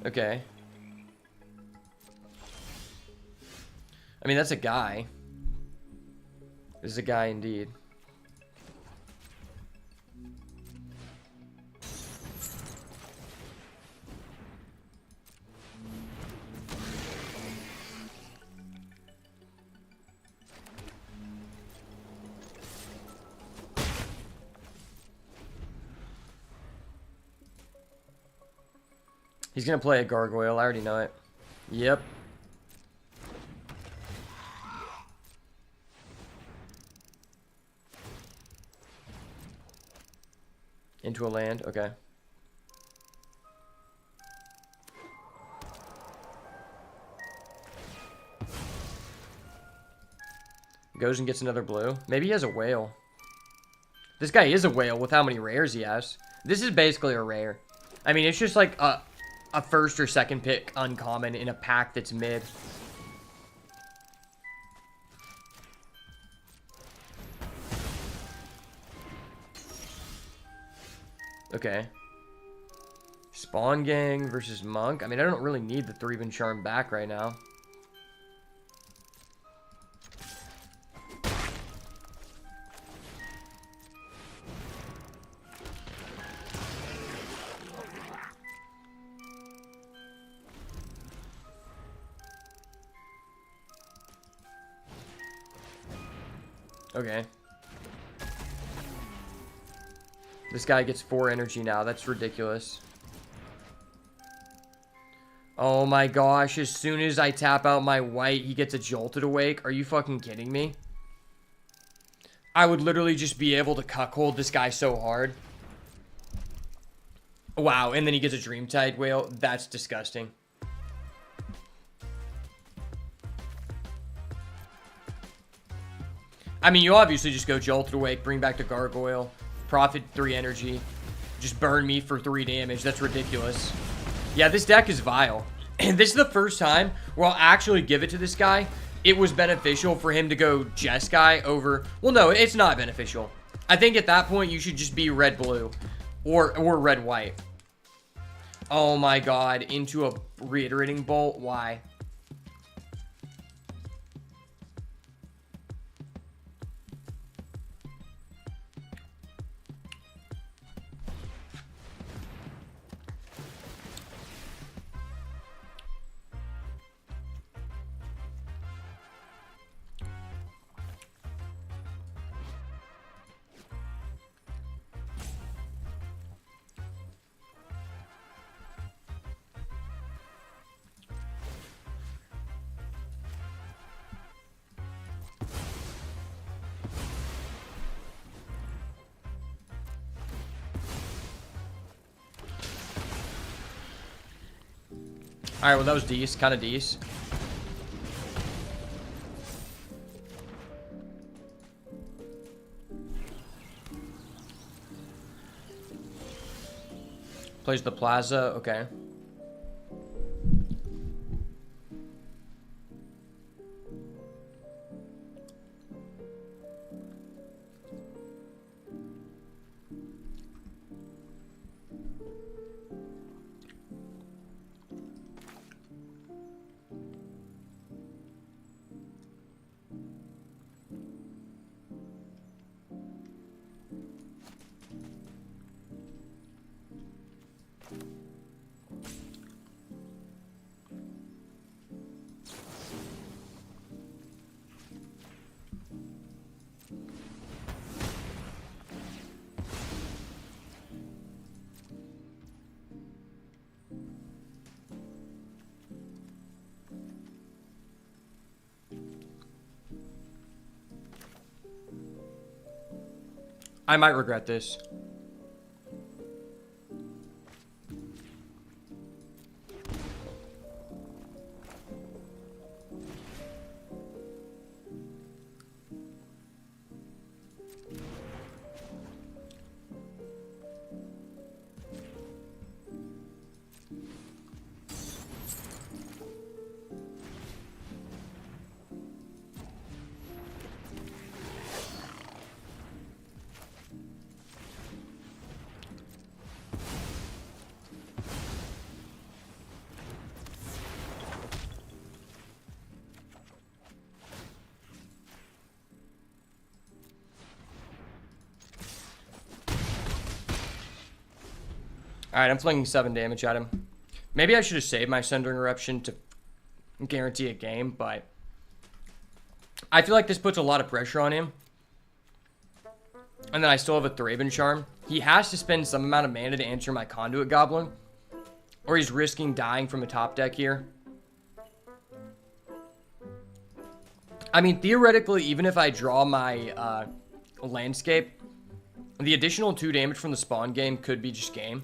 Okay. I mean, that's a guy. This is a guy indeed. He's gonna play a gargoyle. I already know it. Yep. Into a land. Okay. Goes and gets another blue. Maybe he has a whale. This guy is a whale with how many rares he has. This is basically a rare. I mean, it's just like a first or second pick uncommon in a pack that's mid. Okay. Spawn Gang versus Monk. I mean, I don't really need the Threeben Charm back right now. Okay. This guy gets 4 energy now. That's ridiculous. Oh my gosh. As soon as I tap out my white, he gets a Jolted Awake. Are you fucking kidding me? I would literally just be able to cuckold this guy so hard. Wow. And then he gets a Dreamtide Whale. That's disgusting. I mean, you obviously just go Jolted Awake, bring back the Gargoyle, profit 3 energy, just burn me for 3 damage. That's ridiculous. Yeah, this deck is vile. And this is the first time where I'll actually give it to this guy. It was beneficial for him to go Jeskai over... Well, no, it's not beneficial. I think at that point, you should just be red-blue or red-white. Oh my god, into a Reiterating Bolt? Why? Alright, well that was decent, kind of decent. Plays the Plaza, okay. I might regret this. Alright, I'm flinging 7 damage at him. Maybe I should have saved my Sundering Eruption to guarantee a game, but I feel like this puts a lot of pressure on him. And then I still have a Thraben Charm. He has to spend some amount of mana to answer my Conduit Goblin. Or he's risking dying from a top deck here. I mean, theoretically, even if I draw my landscape, the additional 2 damage from the spawn game could be just game.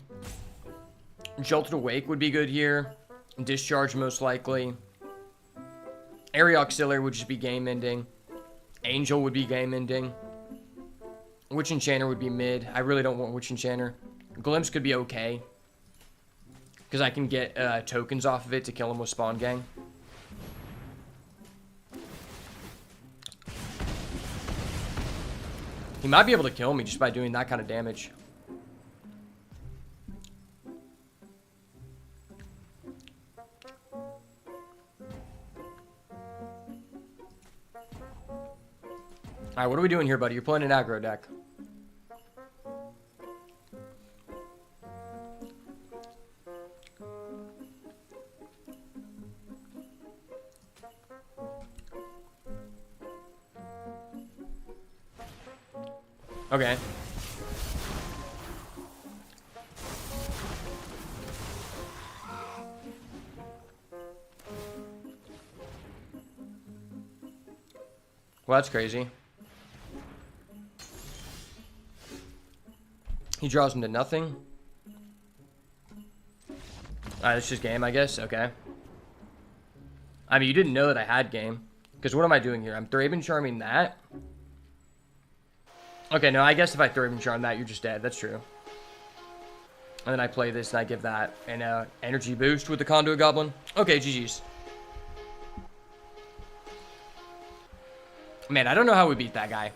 Jolted Awake would be good here. Discharge most likely. Area Auxiliary would just be game ending. Angel would be game ending. Witch Enchanter would be mid. I really don't want Witch Enchanter. Glimpse could be okay, because I can get tokens off of it to kill him with Spawn Gang. He might be able to kill me just by doing that kind of damage. Alright, what are we doing here, buddy? You're playing an aggro deck. Okay. Well, that's crazy. He draws into nothing. Alright, it's just game, I guess. Okay. I mean, you didn't know that I had game. Because what am I doing here? I'm Thraben Charming that. Okay, no, I guess if I Thraben Charm that, you're just dead. That's true. And then I play this and I give that an energy boost with the Conduit Goblin. Okay, GG's. Man, I don't know how we beat that guy.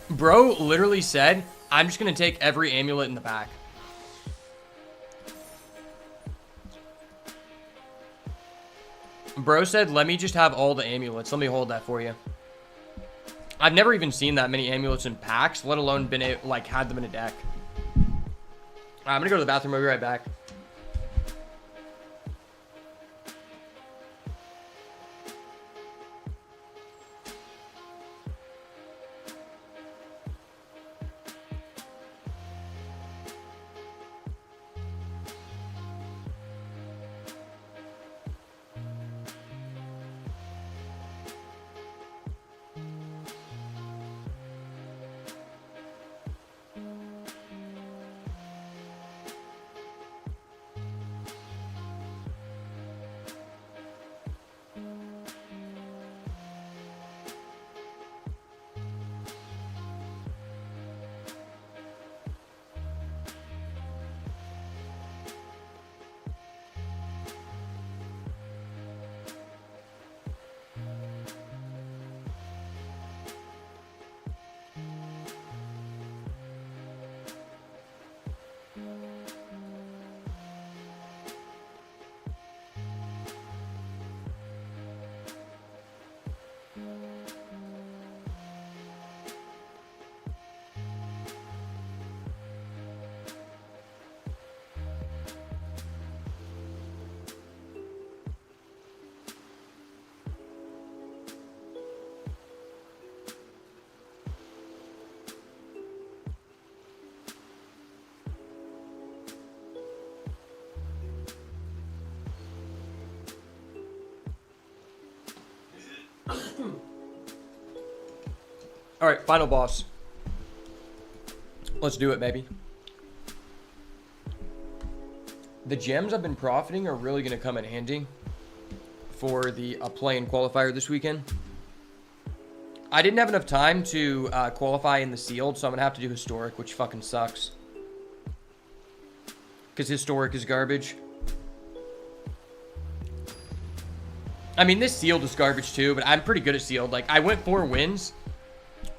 Bro literally said, I'm just going to take every amulet in the back. Bro said, let me just have all the amulets. Let me hold that for you. I've never even seen that many amulets in packs, let alone been like had them in a deck. I'm going to go to the bathroom. I'll be right back. All right, final boss. Let's do it, baby. The gems I've been profiting are really going to come in handy for the play-in qualifier this weekend. I didn't have enough time to qualify in the sealed, so I'm going to have to do historic, which fucking sucks. Because historic is garbage. I mean, this sealed is garbage too, but I'm pretty good at sealed. Like, I went 4 wins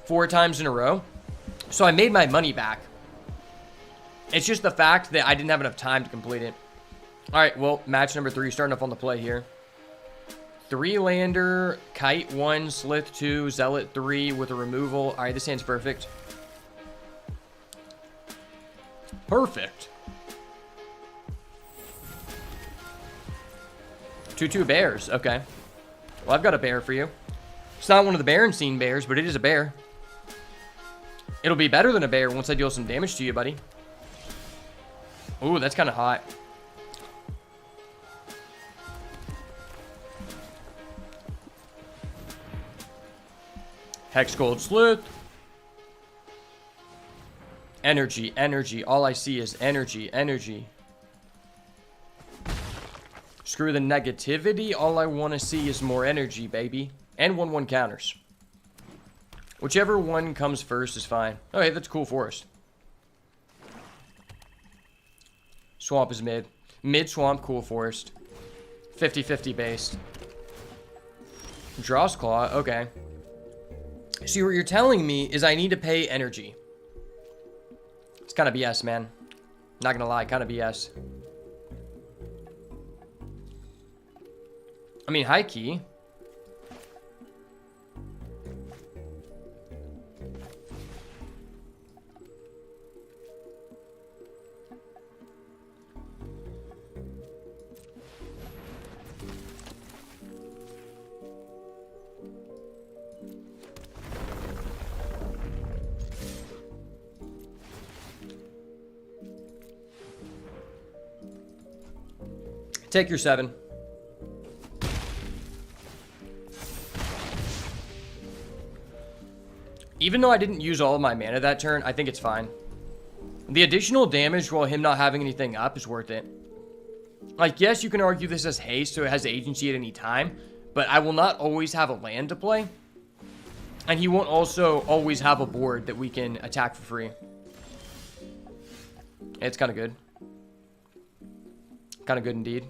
4 times in a row, so I made my money back. It's just the fact that I didn't have enough time to complete it. All right, well, match number 3, starting off on the play here. 3-lander, Kite 1, Slith 2, Zealot 3 with a removal. All right, this hand's perfect. Perfect. 2/2 bears. Okay. Well, I've got a bear for you. It's not one of the Berenstain bears, but it is a bear. It'll be better than a bear once I deal some damage to you, buddy. Ooh, that's kind of hot. Hex Gold Sleuth. Energy, energy. All I see is energy, energy. Screw the negativity. All I want to see is more energy, baby. And 1/1 counters. Whichever one comes first is fine. Okay, that's cool forest. Swamp is mid. Mid swamp, cool forest. 50-50 based. Dross Claw, okay. See, what you're telling me is I need to pay energy. It's kind of BS, man. Not gonna lie, kind of BS. I mean, high key. Take your 7. Even though I didn't use all of my mana that turn, I think it's fine. The additional damage while him not having anything up is worth it. Like, yes, you can argue this as haste, so it has agency at any time, but I will not always have a land to play. And he won't also always have a board that we can attack for free. It's kind of good. Kind of good indeed.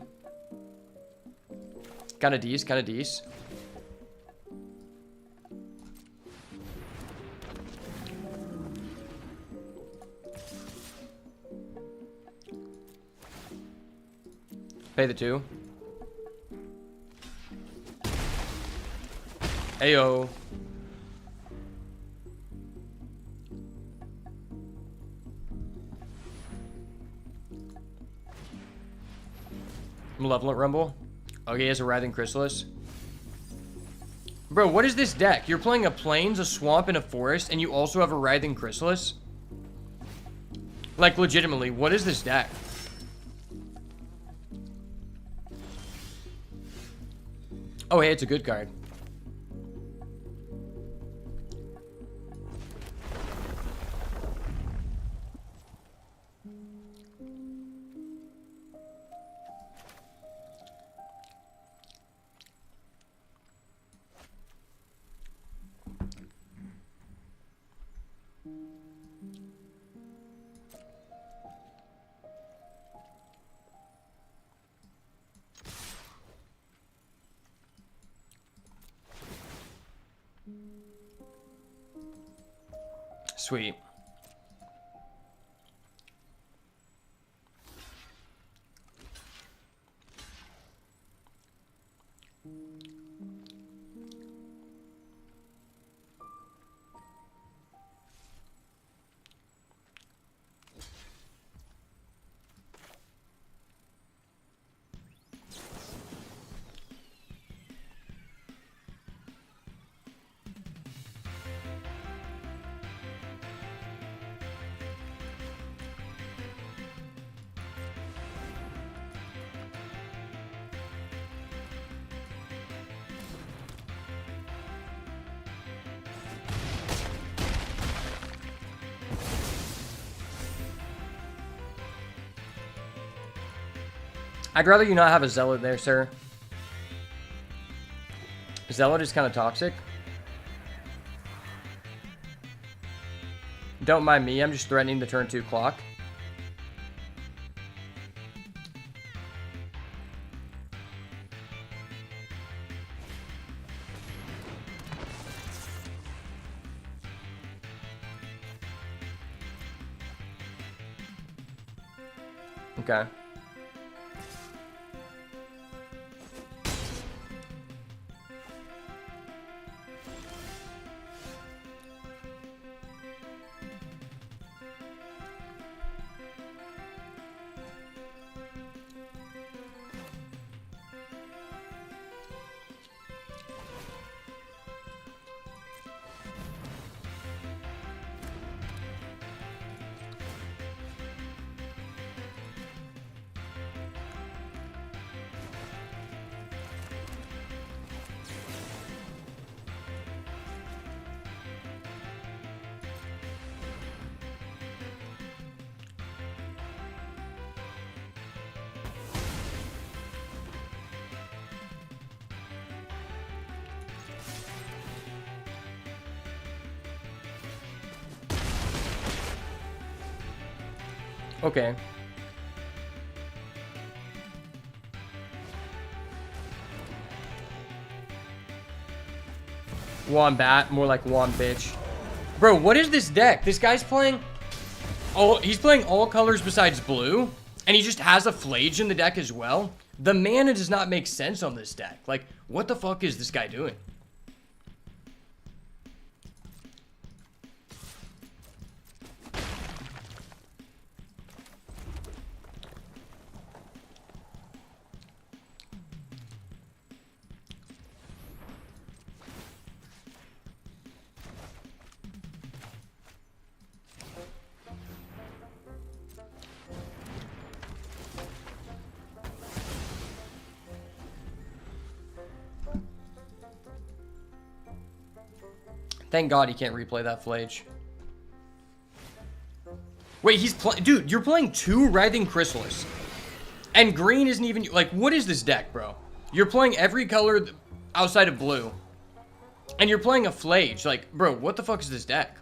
Kind of decent, kind of decent. Pay the 2. Ayo. Malevolent Rumble. Okay, he has a Writhing Chrysalis. Bro, what is this deck? You're playing a Plains, a Swamp, and a Forest, and you also have a Writhing Chrysalis? Like, legitimately, what is this deck? Oh, hey, it's a good card. Sweet. I'd rather you not have a Zealot there, sir. Zealot is kind of toxic. Don't mind me, I'm just threatening the turn 2 clock. Okay. Okay. Wombat, more like Wombitch. Bro, what is this deck? This guy's playing he's playing all colors besides blue, and he just has a Flage in the deck as well. The mana does not make sense on this deck. Like, what the fuck is this guy doing? Thank God he can't replay that Flage. Wait, he's playing... Dude, you're playing 2 Writhing Chrysalis. And green isn't even... Like, what is this deck, bro? You're playing every color outside of blue. And you're playing a Flage. Like, bro, what the fuck is this deck?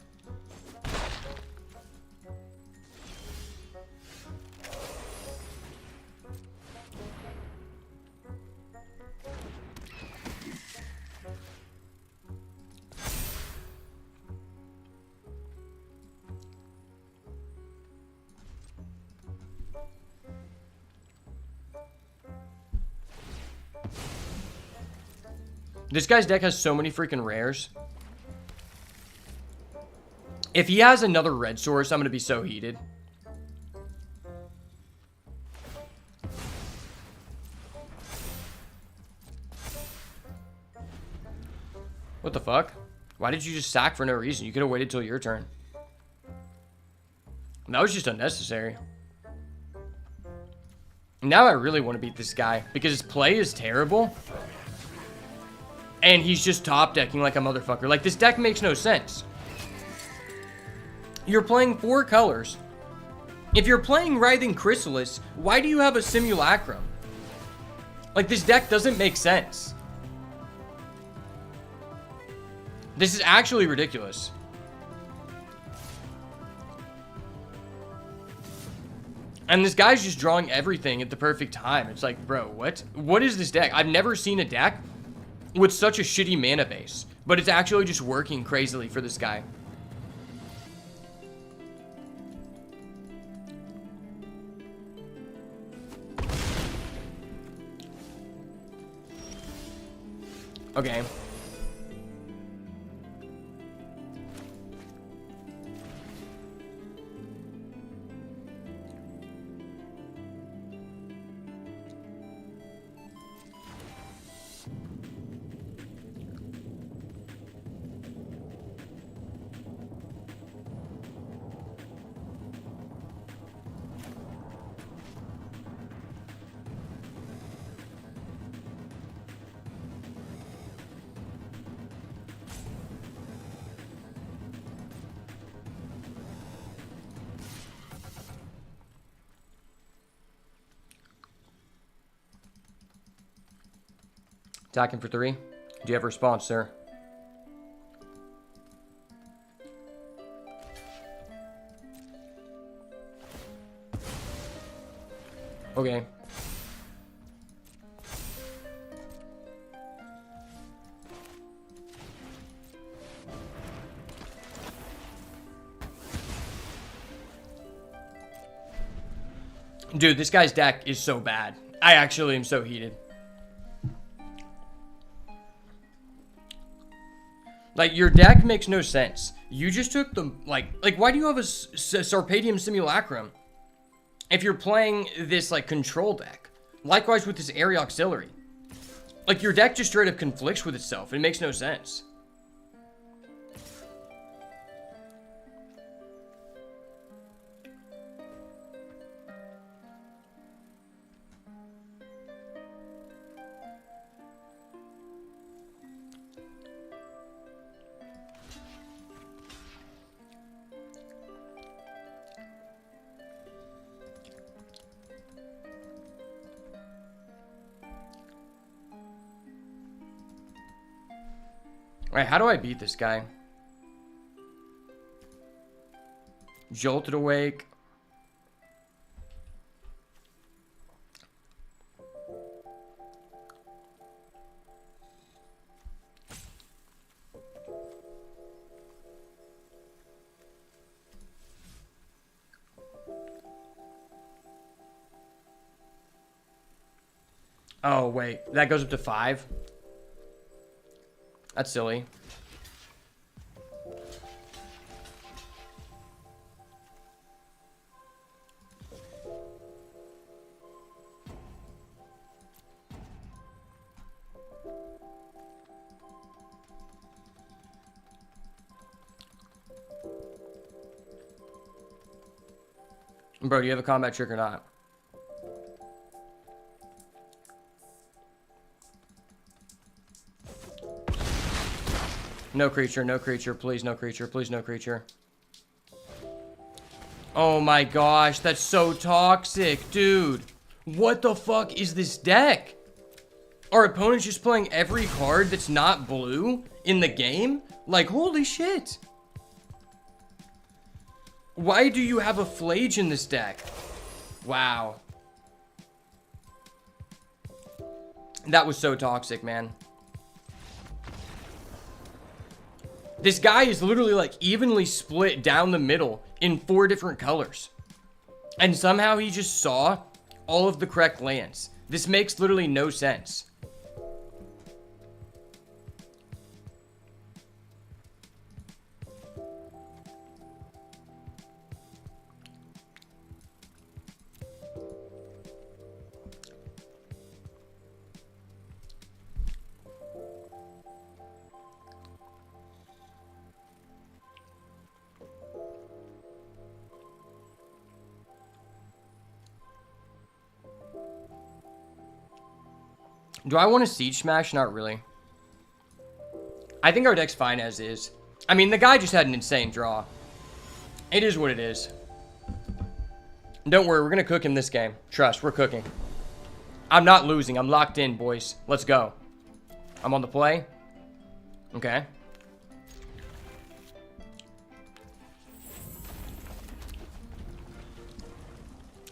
This guy's deck has so many freaking rares. If he has another red source, I'm going to be so heated. What the fuck? Why did you just sack for no reason? You could have waited till your turn. That was just unnecessary. Now I really want to beat this guy because his play is terrible. And he's just top decking like a motherfucker. Like, this deck makes no sense. You're playing 4 colors. If you're playing Writhing Chrysalis, why do you have a Simulacrum? Like, this deck doesn't make sense. This is actually ridiculous. And this guy's just drawing everything at the perfect time. It's like, bro, what? What is this deck? I've never seen a deck with such a shitty mana base, but it's actually just working crazily for this guy. Okay. Attacking for 3. Do you have a response, sir? Okay. Dude, this guy's deck is so bad. I actually am so heated. Like, your deck makes no sense. You just took the, like why do you have a Sarpedium Simulacrum if you're playing this, like, control deck? Likewise with this Area Auxiliary. Like, your deck just straight up conflicts with itself. It makes no sense. Alright, how do I beat this guy? Jolted Awake. Oh, wait. That goes up to 5? That's silly. Bro, do you have a combat trick or not? No creature, no creature, please no creature, please no creature. Oh my gosh, that's so toxic, dude. What the fuck is this deck? Our opponent's just playing every card that's not blue in the game? Like, holy shit. Why do you have a Flage in this deck? Wow. That was so toxic, man. This guy is literally like evenly split down the middle in 4 different colors. And somehow he just saw all of the correct lands. This makes literally no sense. Do I want to Siege Smash? Not really. I think our deck's fine as is. I mean, the guy just had an insane draw. It is what it is. Don't worry, we're going to cook him this game. Trust, we're cooking. I'm not losing. I'm locked in, boys. Let's go. I'm on the play. Okay.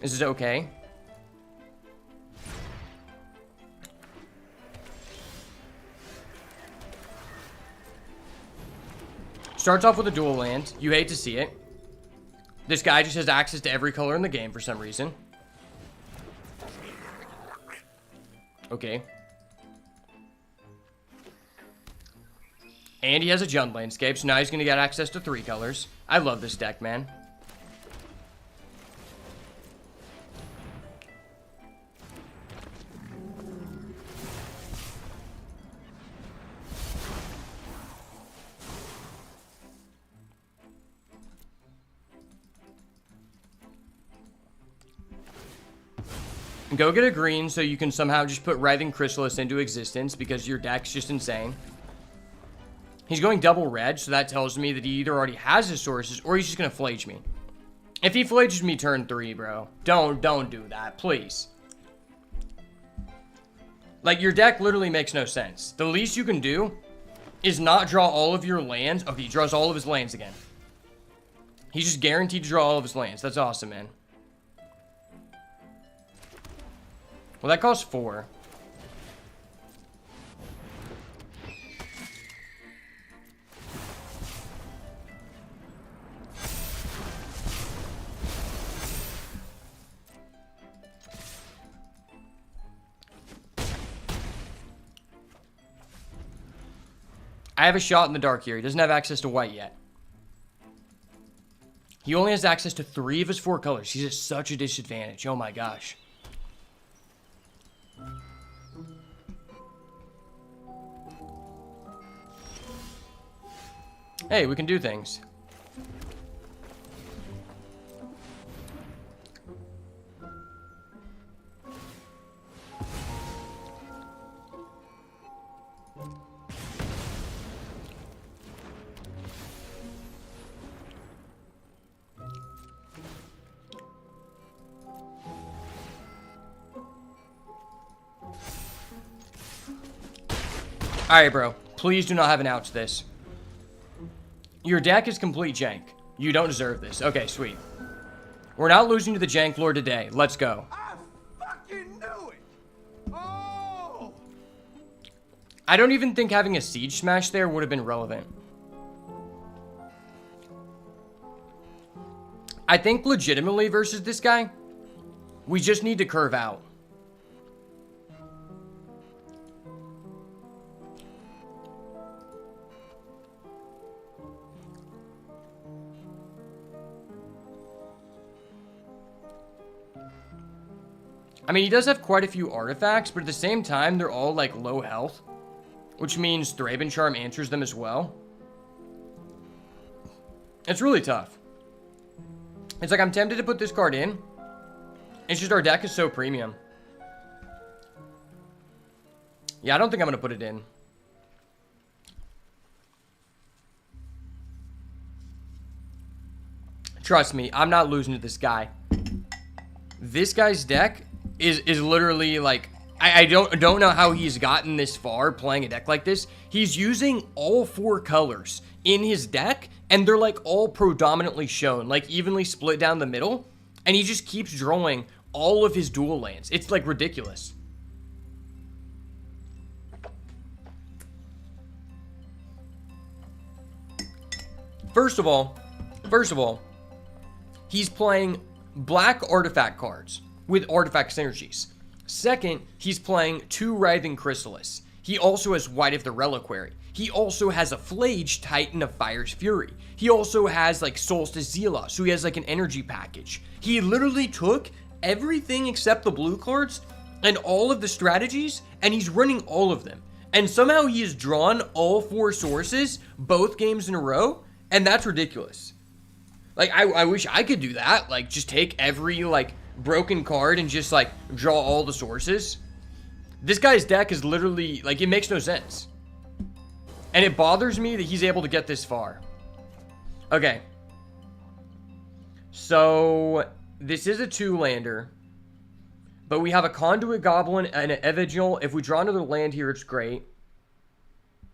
Is this okay? Starts off with a dual land. You hate to see it. This guy just has access to every color in the game for some reason. Okay. And he has a Jund landscape, so now he's going to get access to 3 colors. I love this deck, man. Go get a green so you can somehow just put Writhing Chrysalis into existence because your deck's just insane. He's going double red, so that tells me that he either already has his sources or he's just going to Flage me. If he Flages me turn 3, bro, don't do that, please. Like, your deck literally makes no sense. The least you can do is not draw all of your lands. Okay, he draws all of his lands again. He's just guaranteed to draw all of his lands. That's awesome, man. Well, that costs 4. I have a shot in the dark here. He doesn't have access to white yet. He only has access to 3 of his 4 colors. He's at such a disadvantage. Oh my gosh. Hey, we can do things. Alright, bro. Please do not have an out to this. Your deck is complete jank. You don't deserve this. Okay, sweet. We're not losing to the Jank Lord today. Let's go. I fucking knew it! Oh! I don't even think having a Siege Smash there would have been relevant. I think legitimately versus this guy, we just need to curve out. I mean, he does have quite a few artifacts, but at the same time, they're all, like, low health. Which means Thraben Charm answers them as well. It's really tough. It's like I'm tempted to put this card in. It's just our deck is so premium. Yeah, I don't think I'm going to put it in. Trust me, I'm not losing to this guy. This guy's deck is literally like... I don't know how he's gotten this far playing a deck like this. He's using all 4 colors in his deck, and they're like all predominantly shown, like evenly split down the middle, and he just keeps drawing all of his dual lands. It's like ridiculous. First of all, he's playing black artifact cards with artifact synergies. Second, he's playing 2 Writhing Chrysalis. He also has White of the Reliquary. He also has a Flage Titan of Fire's Fury. He also has like Solstice Zealot, so he has like an energy package. He literally took everything except the blue cards and all of the strategies, and he's running all of them. And somehow he has drawn all 4 sources both games in a row, and that's ridiculous. Like, I wish I could do that. Like, just take every, like, broken card and just, like, draw all the sources. This guy's deck is literally, like, it makes no sense. And it bothers me that he's able to get this far. Okay. So, this is a 2-lander. But we have a Conduit Goblin and an Evangel. If we draw another land here, it's great.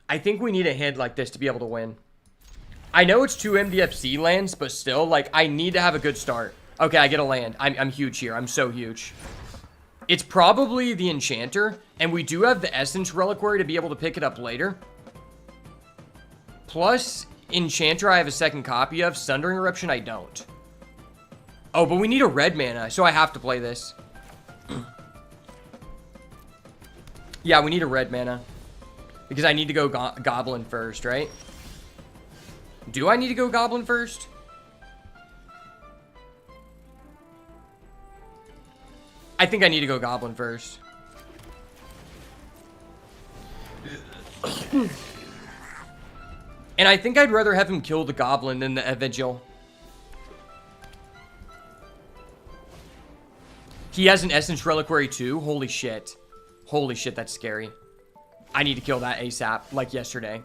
I think we need a hand like this to be able to win. I know it's 2 MDFC lands, but still, like, I need to have a good start. Okay, I get a land. I'm huge here. I'm so huge. It's probably the Enchanter, and we do have the Essence Reliquary to be able to pick it up later. Plus, Enchanter I have a second copy of. Sundering Eruption I don't. Oh, but we need a red mana, so I have to play this. Yeah, we need a red mana. Because I need to go Goblin first, right? Do I need to go Goblin first? I think I need to go Goblin first. And I think I'd rather have him kill the Goblin than the Evangel. He has an Essence Reliquary too? Holy shit. Holy shit, that's scary. I need to kill that ASAP, like yesterday.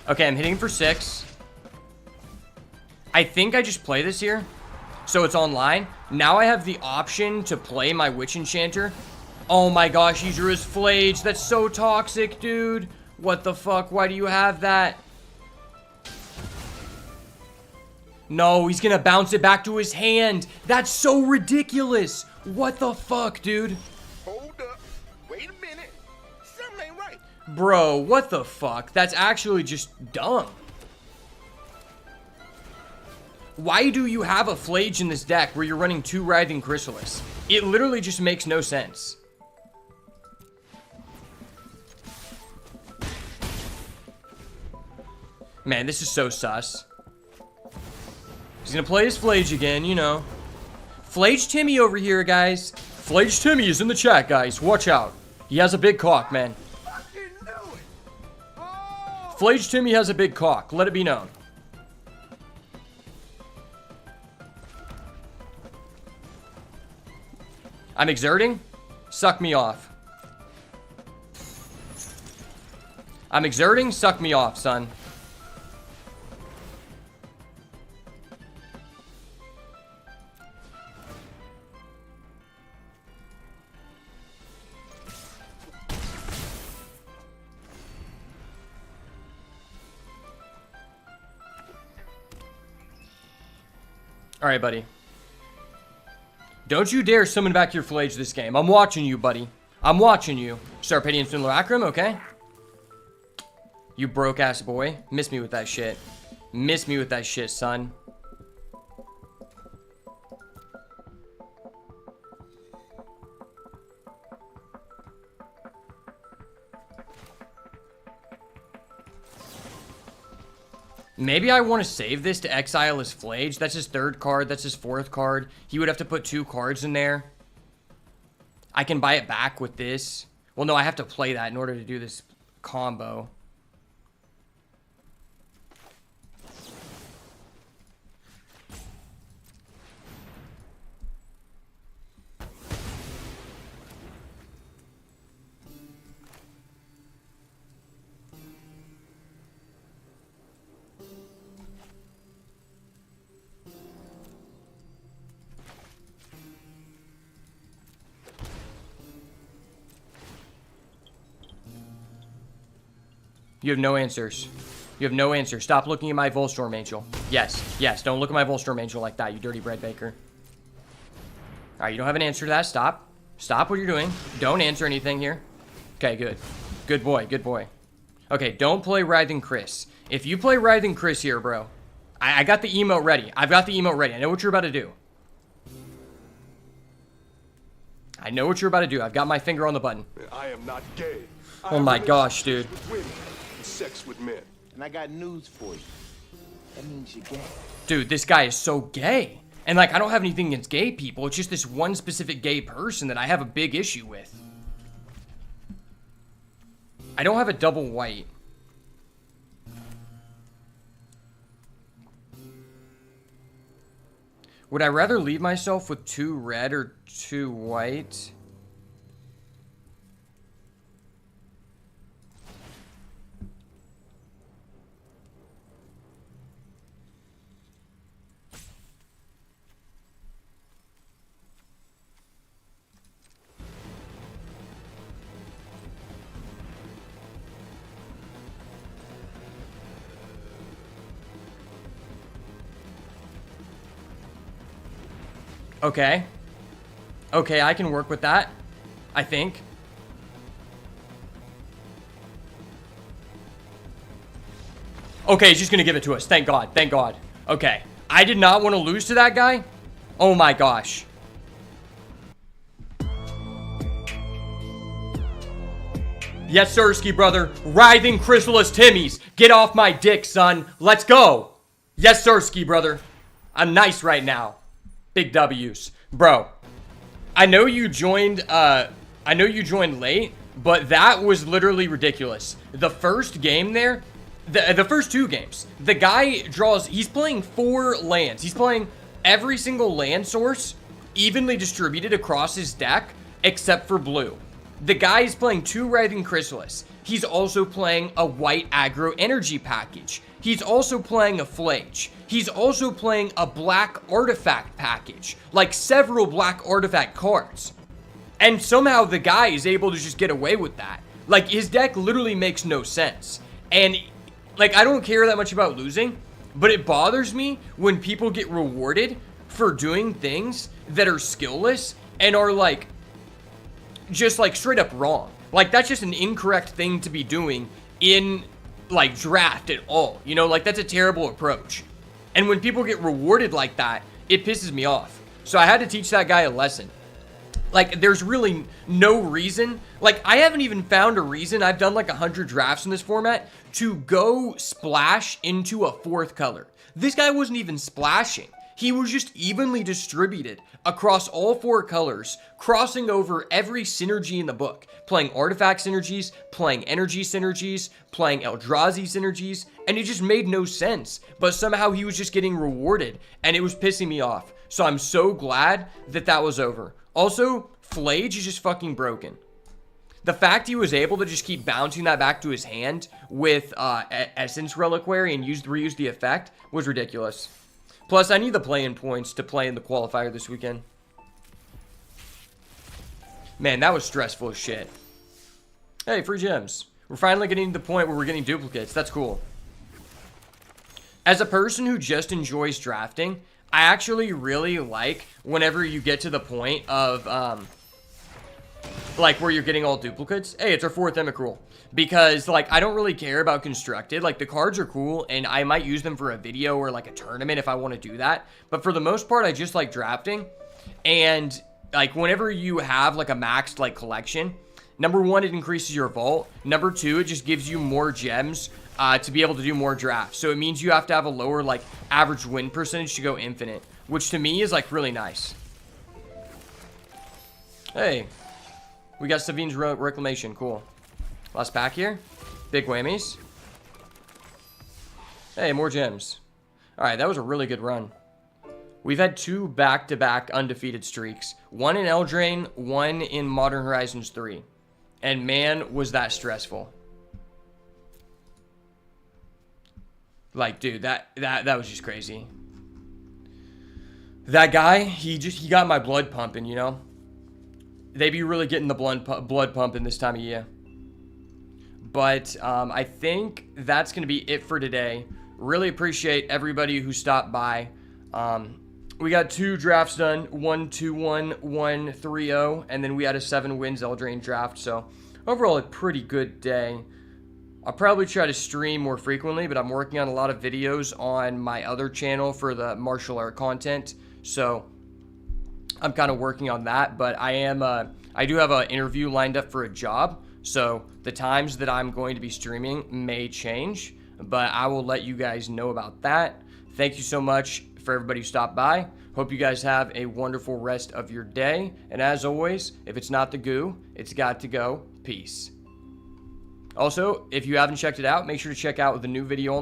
Okay, I'm hitting for 6. I think I just play this here. So it's online. Now I have the option to play my Witch Enchanter. Oh my gosh, he drew his Flage. That's so toxic, dude. What the fuck? Why do you have that? No, he's gonna bounce it back to his hand. That's so ridiculous. What the fuck, dude? Hold up. Wait a minute. Something ain't right. Bro, what the fuck? That's actually just dumb. Why do you have a Flage in this deck where you're running 2 Writhing Chrysalis? It literally just makes no sense. Man, this is so sus. He's gonna play his Flage again, you know. Flage Timmy over here, guys. Flage Timmy is in the chat, guys. Watch out. He has a big cock, man. Flage Timmy has a big cock. Let it be known. I'm exerting. Suck me off. I'm exerting. Suck me off, son. All right, buddy. Don't you dare summon back your Flage this game. I'm watching you, buddy. I'm watching you. Sarpedian Simulacrum, okay? You broke-ass boy. Miss me with that shit. Miss me with that shit, son. Maybe I want to save this to exile his Flage. That's his 3rd card. That's his 4th card. He would have to put 2 cards in there. I can buy it back with this. Well, no, I have to play that in order to do this combo. You have no answers. You have no answers. Stop looking at my Volstorm Angel. Yes, yes, don't look at my Volstorm Angel like that, you dirty bread baker. Alright, you don't have an answer to that. Stop. Stop what you're doing. Don't answer anything here. Okay, good. Good boy, good boy. Okay, don't play Writhing Chris. If you play Writhing Chris here, bro, I got the emote ready. I've got the emote ready. I know what you're about to do. I know what you're about to do. I've got my finger on the button. I am not gay. Oh my gosh, dude. With women and sex with men. And I got news for you. That means you're gay. Dude, this guy is so gay. And like, I don't have anything against gay people. It's just this one specific gay person that I have a big issue with. I don't have a double white. Would I rather leave myself with 2 red or 2 white? Okay. Okay, I can work with that. I think. Okay, he's just gonna give it to us. Thank God. Thank God. Okay. I did not want to lose to that guy. Oh my gosh. Yes, Sirski, brother. Writhing Chrysalis Timmies. Get off my dick, son. Let's go. Yes, Sirski, brother. I'm nice right now. Big W's. Bro, I know you joined late, but that was literally ridiculous. The first game there, the first 2 games, the guy draws, he's playing 4 lands. He's playing every single land source evenly distributed across his deck, except for blue. The guy is playing 2 Writhing Chrysalis. He's also playing a white aggro energy package. He's also playing a Flage. He's also playing a black artifact package. Like several black artifact cards. And somehow the guy is able to just get away with that. Like his deck literally makes no sense. And like I don't care that much about losing, but it bothers me when people get rewarded for doing things that are skillless and are like just like straight up wrong. Like that's just an incorrect thing to be doing in like draft at all. You know, like that's a terrible approach. And when people get rewarded like that, it pisses me off. So I had to teach that guy a lesson. Like there's really no reason. Like I haven't even found a reason. I've done like 100 drafts in this format to go splash into a 4th color. This guy wasn't even splashing. He was just evenly distributed across all 4 colors, crossing over every synergy in the book. Playing artifact synergies, playing energy synergies, playing Eldrazi synergies, and it just made no sense. But somehow he was just getting rewarded, and it was pissing me off. So I'm so glad that that was over. Also, Flage is just fucking broken. The fact he was able to just keep bouncing that back to his hand with Essence Reliquary and reuse the effect was ridiculous. Plus, I need the play-in points to play in the qualifier this weekend. Man, that was stressful as shit. Hey, free gems. We're finally getting to the point where we're getting duplicates. That's cool. As a person who just enjoys drafting, I actually really like whenever you get to the point of, like where you're getting all duplicates. Hey, it's our 4th Emrakul. Because like I don't really care about constructed. Like the cards are cool and I might use them for a video or like a tournament if I want to do that. But for the most part, I just like drafting. And like whenever you have like a maxed like collection, number 1, it increases your vault. Number 2, it just gives you more gems to be able to do more drafts. So it means you have to have a lower like average win percentage to go infinite, which to me is like really nice. Hey, we got Savine's Reclamation. Cool. Last pack here. Big whammies. Hey, more gems. Alright, that was a really good run. We've had 2 back-to-back undefeated streaks. 1 in Eldraine, 1 in Modern Horizons 3. And man, was that stressful. Like, dude, that was just crazy. That guy, he got my blood pumping, you know? They be really getting the blood pumping this time of year. But I think that's going to be it for today. Really appreciate everybody who stopped by. We got 2 drafts done. 1-2-1, 1-3-0. And then we had a 7 wins Eldraine draft. So overall, a pretty good day. I'll probably try to stream more frequently, but I'm working on a lot of videos on my other channel for the martial art content. So I'm kind of working on that. But I do have an interview lined up for a job. So the times that I'm going to be streaming may change, but I will let you guys know about that. Thank you so much for everybody who stopped by. Hope you guys have a wonderful rest of your day. And as always, if it's not the goo, it's got to go. Peace. Also, if you haven't checked it out, make sure to check out the new video on